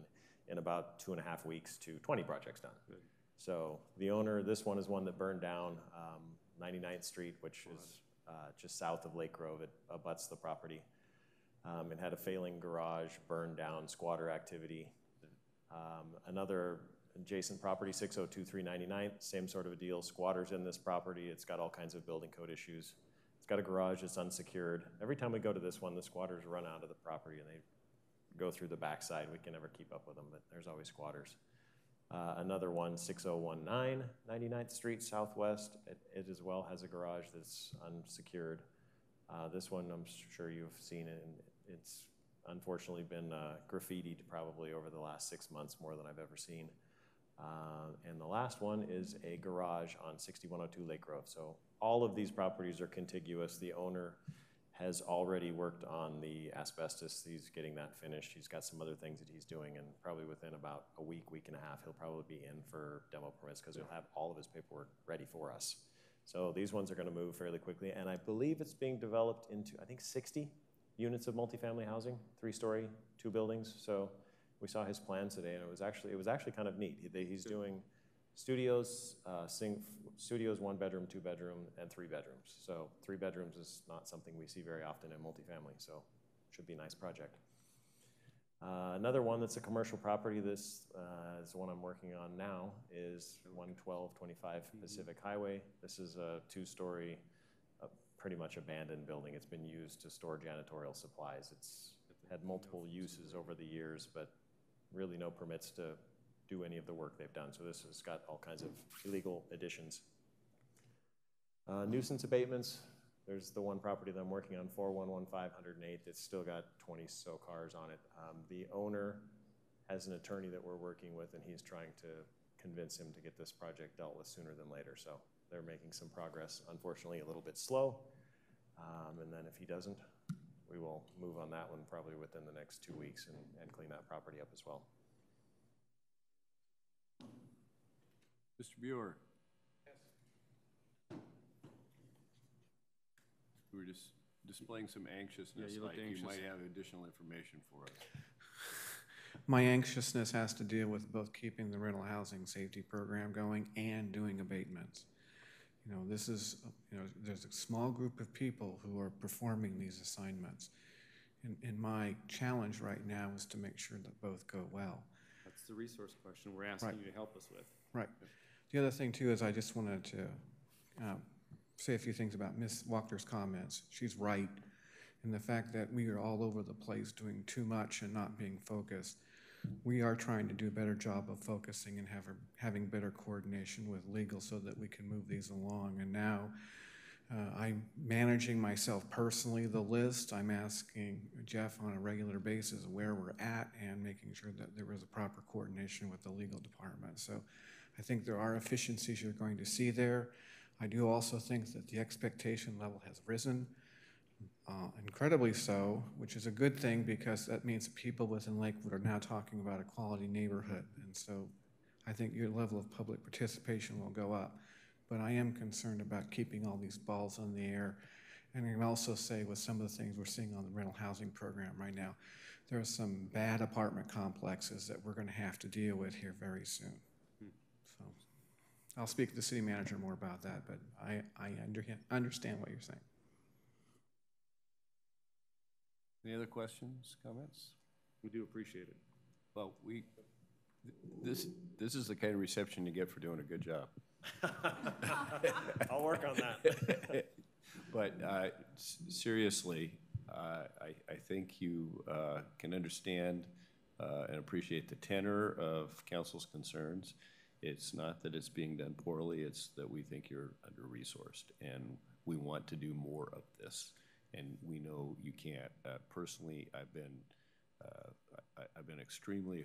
[SPEAKER 15] in about 2.5 weeks to 20 projects done. Good. So the owner, this one is one that burned down 99th Street, which is just south of Lake Grove. It abuts the property. It had a failing garage, burned down, squatter activity. Another adjacent property, 602 399th, same sort of a deal. Squatters in this property. It's got all kinds of building code issues. It's got a garage that's unsecured. Every time we go to this one, the squatters run out of the property and they go through the backside. We can never keep up with them, but there's always squatters. Another one, 6019 99th Street Southwest. It as well has a garage that's unsecured. This one, I'm sure you've seen it, and it's unfortunately been graffitied probably over the last 6 months, more than I've ever seen. And the last one is a garage on 6102 Lake Grove. So all of these properties are contiguous. The owner has already worked on the asbestos. He's getting that finished. He's got some other things that he's doing, and probably within about a week, week and a half, he'll probably be in for demo permits because he'll have all of his paperwork ready for us. So these ones are going to move fairly quickly, and I believe it's being developed into, I think, 60 units of multifamily housing, 3-story, 2 buildings. So we saw his plans today, and it was actually kind of neat. He's doing studios, studios, 1-bedroom, 2-bedroom, and 3 bedrooms. So 3 bedrooms is not something we see very often in multifamily, so should be a nice project. Another one that's a commercial property, this is the one I'm working on now, is 11225 Pacific Highway. This is a 2-story, pretty much abandoned building. It's been used to store janitorial supplies. It's had multiple uses over the years, but really no permits to do any of the work they've done. So this has got all kinds of illegal additions. Nuisance abatements. There's the one property that I'm working on, 4115 108th. It's still got 20 so cars on it. The owner has an attorney that we're working with, and he's trying to convince him to get this project dealt with sooner than later. So they're making some progress. Unfortunately, a little bit slow. And then if he doesn't, we will move on that one probably within the next 2 weeks and clean that property up as well.
[SPEAKER 1] Mr. Buer. You were just displaying some anxiousness,
[SPEAKER 18] you looked
[SPEAKER 1] like
[SPEAKER 18] anxious.
[SPEAKER 1] you might have additional information for us.
[SPEAKER 18] My anxiousness has to deal with both keeping the rental housing safety program going and doing abatements. You know, this is, you know, there's a small group of people who are performing these assignments. And my challenge right now is to make sure that both go well.
[SPEAKER 4] That's the resource question we're asking you to help us with.
[SPEAKER 18] Right. The other thing too is I just wanted to say a few things about Ms. Walker's comments. She's right in the fact that we are all over the place doing too much and not being focused. We are trying to do a better job of focusing and having better coordination with legal so that we can move these along. And now I'm managing myself personally, the list. I'm asking Jeff on a regular basis where we're at and making sure that there was a proper coordination with the legal department. So I think there are efficiencies you're going to see there. I do also think that the expectation level has risen. Incredibly so, which is a good thing because that means people within Lakewood are now talking about a quality neighborhood. And so I think your level of public participation will go up. But I am concerned about keeping all these balls in the air. And I can also say with some of the things we're seeing on the rental housing program right now, there are some bad apartment complexes that we're going to have to deal with here very soon. So I'll speak to the city manager more about that, but I understand what you're saying.
[SPEAKER 1] Any other questions, comments?
[SPEAKER 4] We do appreciate it.
[SPEAKER 1] Well, this is the kind of reception you get for doing a good job.
[SPEAKER 15] I'll work on that.
[SPEAKER 1] But seriously, I think you can understand and appreciate the tenor of council's concerns. It's not that it's being done poorly, it's that we think you're under-resourced, and we want to do more of this. And we know you can't. Personally, I've been extremely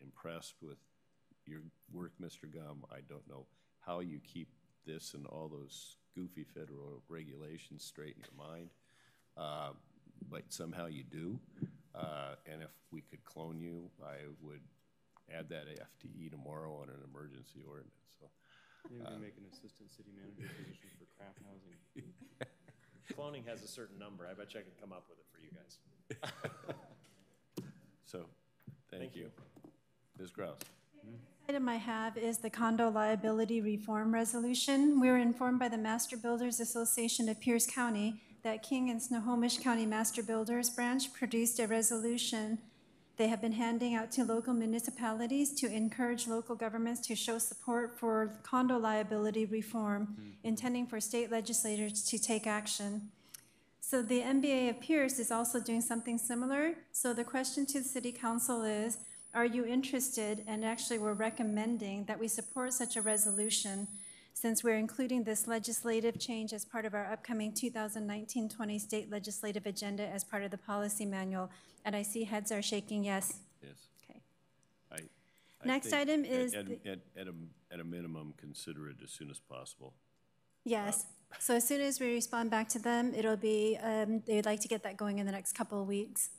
[SPEAKER 1] impressed with your work, Mr. Gum. I don't know how you keep this and all those goofy federal regulations straight in your mind, but somehow you do. And if we could clone you, I would add that FTE tomorrow on an emergency ordinance. So,
[SPEAKER 4] maybe we can make an assistant city manager position for craft housing.
[SPEAKER 15] Cloning has a certain number. I bet you I can come up with it for you guys.
[SPEAKER 1] So, thank you. Ms. Grouse.
[SPEAKER 14] Item I have is the condo liability reform resolution. We were informed by the Master Builders Association of Pierce County that King and Snohomish County Master Builders Branch produced a resolution they have been handing out to local municipalities to encourage local governments to show support for condo liability reform, intending for state legislators to take action. So the MBA of Pierce is also doing something similar. So the question to the City Council is, are you interested? And actually we're recommending that we support such a resolution since we're including this legislative change as part of our upcoming 2019-20 state legislative agenda as part of the policy manual. And I see heads are shaking yes.
[SPEAKER 1] Yes.
[SPEAKER 14] Okay.
[SPEAKER 1] I
[SPEAKER 14] Next
[SPEAKER 1] think
[SPEAKER 14] item is
[SPEAKER 1] at a minimum, consider it as soon as possible.
[SPEAKER 14] Yes. So as soon as we respond back to them, it'll be, they'd like to get that going in the next couple of weeks.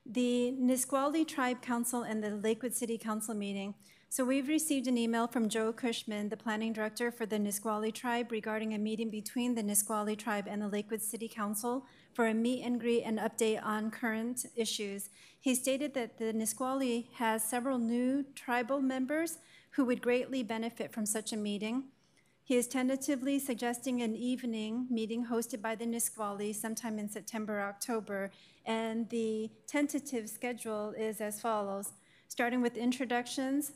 [SPEAKER 14] The Nisqually Tribe Council and the Lakewood City Council meeting. So we've received an email from Joe Cushman, the planning director for the Nisqually Tribe, regarding a meeting between the Nisqually Tribe and the Lakewood City Council for a meet and greet and update on current issues. He stated that the Nisqually has several new tribal members who would greatly benefit from such a meeting. He is tentatively suggesting an evening meeting hosted by the Nisqually sometime in September or October, and the tentative schedule is as follows, starting with introductions,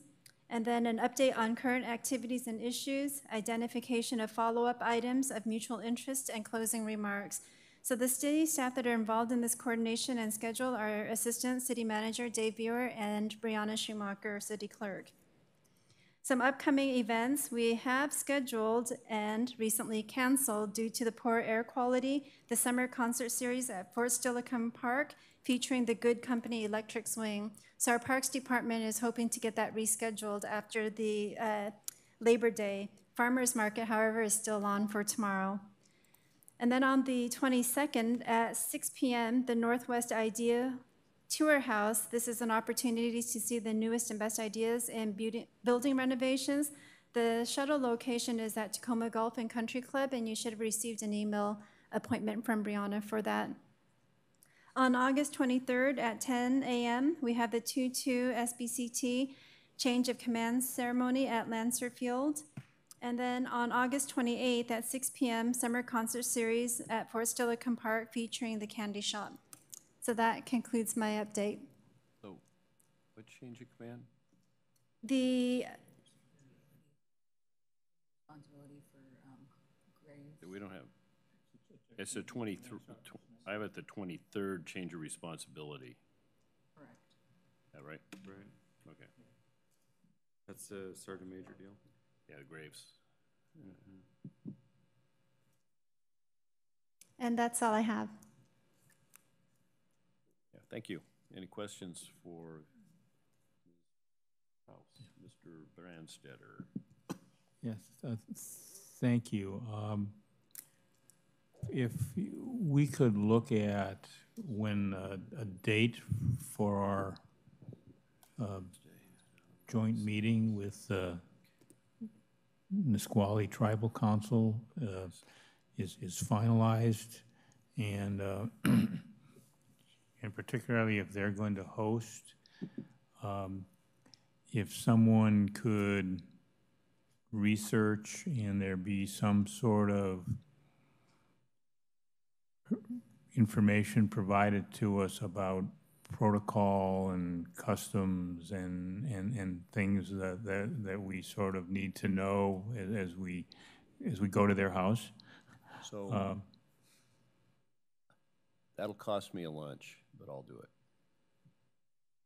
[SPEAKER 14] and then an update on current activities and issues, identification of follow-up items of mutual interest, and closing remarks. So the city staff that are involved in this coordination and schedule are Assistant City Manager Dave Buer and Brianna Schumacher, City Clerk. Some upcoming events we have scheduled and recently canceled due to the poor air quality, the summer concert series at Fort Steilacoom Park featuring the Good Company Electric Swing. So our Parks Department is hoping to get that rescheduled after the Labor Day Farmers Market, however, is still on for tomorrow. And then on the 22nd at 6 p.m., the Northwest Idea Tour House. This is an opportunity to see the newest and best ideas in building renovations. The shuttle location is at Tacoma Golf and Country Club, and you should have received an email appointment from Brianna for that. On August 23rd at 10 a.m., we have the 2-2 SBCT change of command ceremony at Lancer Field. And then on August 28th at 6 p.m., summer concert series at Fort Steilacoom Park featuring the Candy Shop. So that concludes my update.
[SPEAKER 1] So, what change of command?
[SPEAKER 14] The
[SPEAKER 2] responsibility for grave.
[SPEAKER 1] We don't have. It's the 23. I have it the 23rd change of responsibility.
[SPEAKER 2] Correct.
[SPEAKER 1] Is that right?
[SPEAKER 4] Right.
[SPEAKER 1] Okay.
[SPEAKER 4] That's a sergeant major deal.
[SPEAKER 1] Yeah, Graves.
[SPEAKER 4] Mm-hmm.
[SPEAKER 14] And that's all I have.
[SPEAKER 1] Yeah, thank you. Any questions for Mr. Brandstetter?
[SPEAKER 11] Yes, thank you. If we could look at when a date for our joint meeting with Nisqually Tribal Council is finalized, and and particularly if they're going to host, if someone could research and there be some sort of information provided to us about protocol and customs and things that we sort of need to know as we go to their house.
[SPEAKER 1] So that'll cost me a lunch, but I'll do it.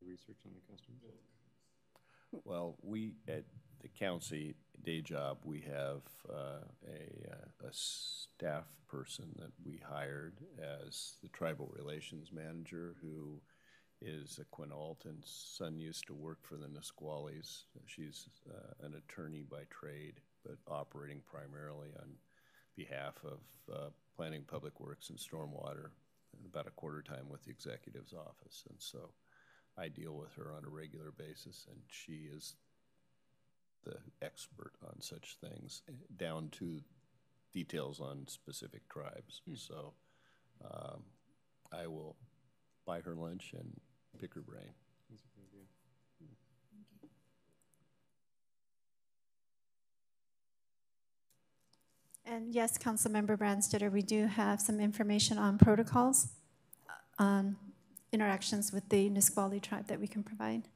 [SPEAKER 4] Research on the customs?
[SPEAKER 1] Well, we at the county day job, we have a staff person that we hired as the tribal relations manager, who is a Quinault, and son used to work for the Nisquallies. She's an attorney by trade, but operating primarily on behalf of planning, public works, and stormwater, and about a quarter time with the executive's office. And so I deal with her on a regular basis, and she is the expert on such things, down to details on specific tribes. So I will buy her lunch and pick her brain.
[SPEAKER 4] That's a good idea.
[SPEAKER 14] And yes, Councilmember Brandstetter, we do have some information on protocols, on interactions with the Nisqually tribe that we can provide.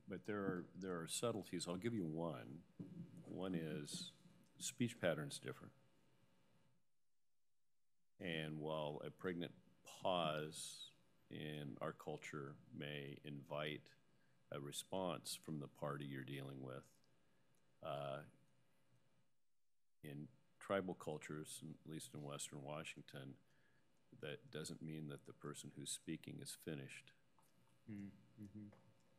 [SPEAKER 1] But there are subtleties. I'll give you one. One is speech pattern's different. And while a pregnant pause in our culture may invite a response from the party you're dealing with, in tribal cultures, at least in Western Washington, that doesn't mean that the person who's speaking is finished.
[SPEAKER 4] Mm-hmm.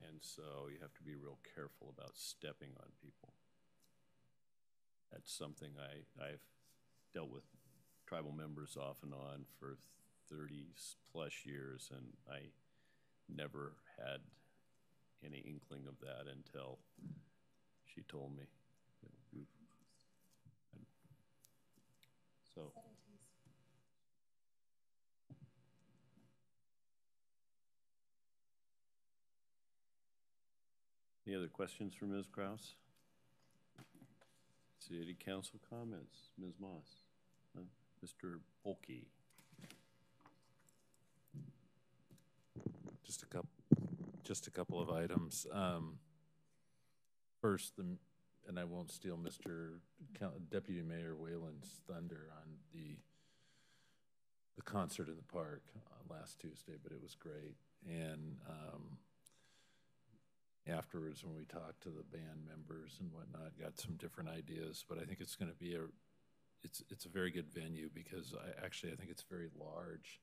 [SPEAKER 1] And so you have to be real careful about stepping on people. That's something I've dealt with tribal members off and on for 30 plus years, and I never had any inkling of that until she told me. So. Any other questions for Ms. Kraus? City Council comments, Ms. Moss, Mr. Polkey.
[SPEAKER 12] Just a couple of items. First, and I won't steal Mr. Deputy Mayor Whalen's thunder on the concert in the park last Tuesday, but it was great. And afterwards, when we talked to the band members and whatnot, got some different ideas. But I think it's going to be it's a very good venue, because I think it's very large,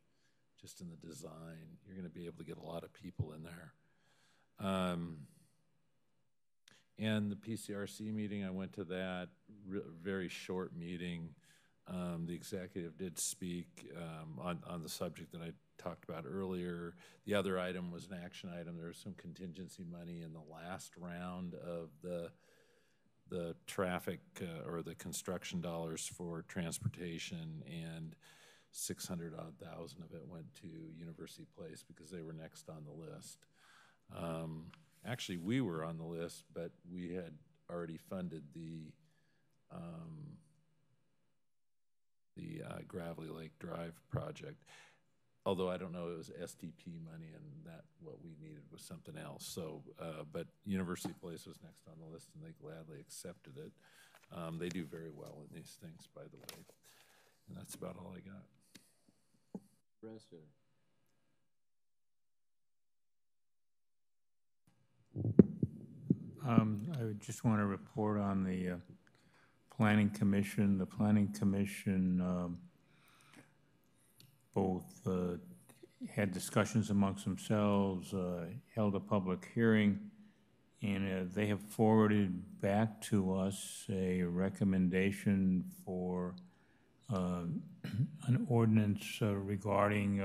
[SPEAKER 12] just in the design. You're going to be able to get a lot of people in there. And the PCRC meeting, I went to that, very short meeting. The executive did speak on the subject that I talked about earlier. The other item was an action item. There was some contingency money in the last round of the traffic or the construction dollars for transportation, and 600,000 of it went to University Place because they were next on the list. Actually, we were on the list, but we had already funded the Gravelly Lake Drive project. Although I don't know, it was STP money, and that what we needed was something else. So, but University Place was next on the list, and they gladly accepted it. They do very well in these things, by the way. And that's about all I got.
[SPEAKER 11] I would just want to report on the Planning Commission. The Planning Commission both had discussions amongst themselves, held a public hearing, and they have forwarded back to us a recommendation for an ordinance regarding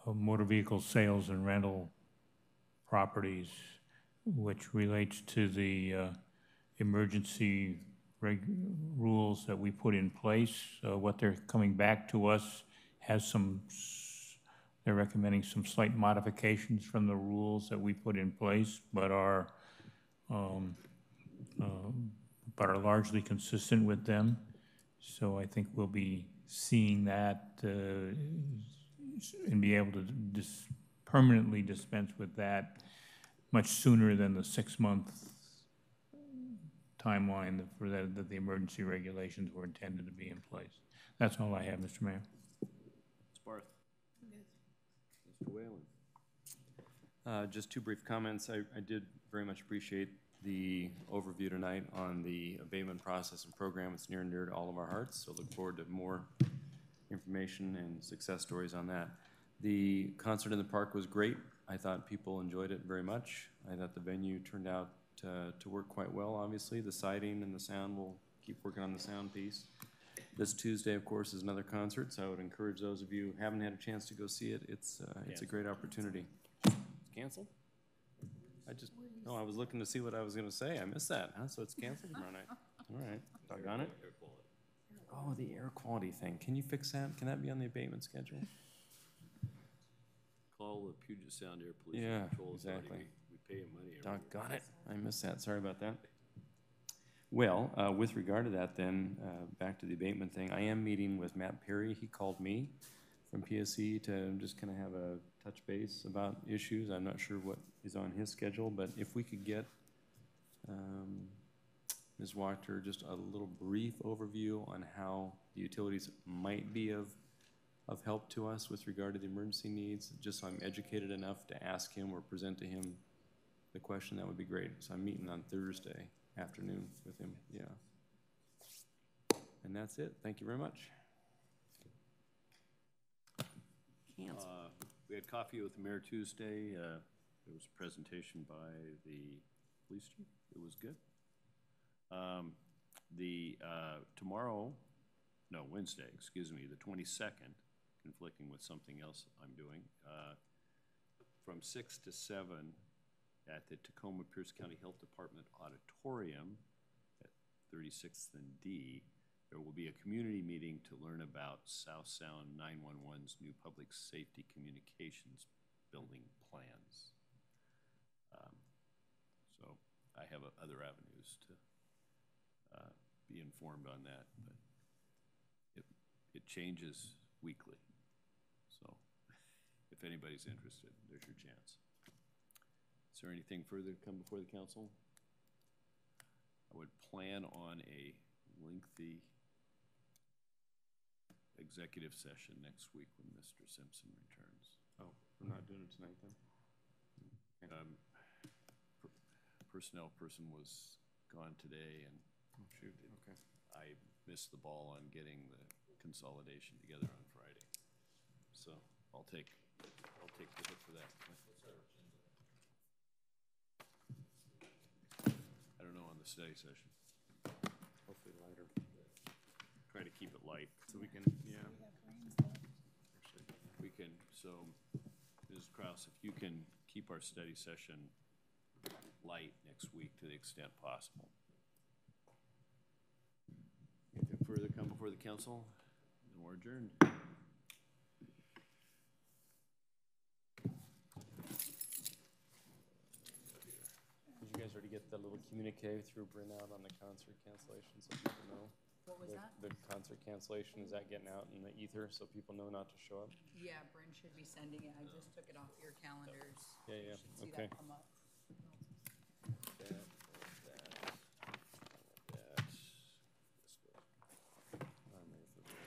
[SPEAKER 11] motor vehicle sales and rental properties, which relates to the emergency rules that we put in place. What they're coming back to us has some, they're recommending some slight modifications from the rules that we put in place, but are largely consistent with them. So I think we'll be seeing that and be able to permanently dispense with that much sooner than the 6-month timeline for that the emergency regulations were intended to be in place. That's all I have, Mr. Mayor.
[SPEAKER 1] Ms. Barth. Mr. Whalen.
[SPEAKER 4] Just 2 brief comments. I did very much appreciate the overview tonight on the abatement process and program. It's near and dear to all of our hearts, so look forward to more information and success stories on that. The concert in the park was great. I thought people enjoyed it very much. I thought the venue turned out to work quite well, obviously. The sighting and the sound, we'll keep working on the sound piece. This Tuesday, of course, is another concert, so I would encourage those of you who haven't had a chance to go see it. It's a great opportunity. It's canceled? I was looking to see what I was going to say. I missed that, huh? So it's canceled tomorrow night. All right. Doggone it. Oh, the air quality thing. Can you fix that? Can that be on the abatement schedule?
[SPEAKER 1] Call the Puget Sound Air Pollution
[SPEAKER 4] Yeah,
[SPEAKER 1] Control Authority.
[SPEAKER 4] exactly.
[SPEAKER 1] We pay them money every
[SPEAKER 4] Doggone it. I missed that. Sorry about that. Well, with regard to that then, back to the abatement thing, I am meeting with Matt Perry. He called me from PSC to just kind of have a touch base about issues. I'm not sure what is on his schedule, but if we could get Ms. Wachter just a little brief overview on how the utilities might be of help to us with regard to the emergency needs, just so I'm educated enough to ask him or present to him the question, that would be great. So I'm meeting on Thursday afternoon with him, yeah. And that's it. Thank you very much.
[SPEAKER 1] We had coffee with the mayor Tuesday. There was a presentation by the police chief. It was good. Wednesday, excuse me, the 22nd, conflicting with something else I'm doing, from 6 to 7 at the Tacoma Pierce County Health Department Auditorium at 36th and D. There will be a community meeting to learn about South Sound 911's new public safety communications building plans. So I have other avenues to be informed on that, but it changes weekly. So if anybody's interested, there's your chance. Is there anything further to come before the council? I would plan on a lengthy executive session next week when Mr. Simpson returns.
[SPEAKER 4] Oh, we're not doing it tonight then?
[SPEAKER 1] Okay. Personnel person was gone today, and
[SPEAKER 4] shoot, okay.
[SPEAKER 1] I missed the ball on getting the consolidation together on Friday. So I'll take the hit for that. the study session.
[SPEAKER 4] Hopefully lighter.
[SPEAKER 1] Try to keep it light.
[SPEAKER 4] So we can, yeah.
[SPEAKER 1] We can, so, Mrs. Kraus, if you can keep our study session light next week to the extent possible. Anything further come before the council? Then we're adjourned.
[SPEAKER 4] Did you guys already get the little communique through Bryn out on the concert cancellation so people know?
[SPEAKER 2] What was that?
[SPEAKER 4] The concert cancellation, is that getting out in the ether so people know not to show up?
[SPEAKER 2] Yeah, Bryn should be sending it. I just took it off your calendars.
[SPEAKER 4] Yeah, yeah,
[SPEAKER 2] You should see
[SPEAKER 4] okay.
[SPEAKER 2] that come up.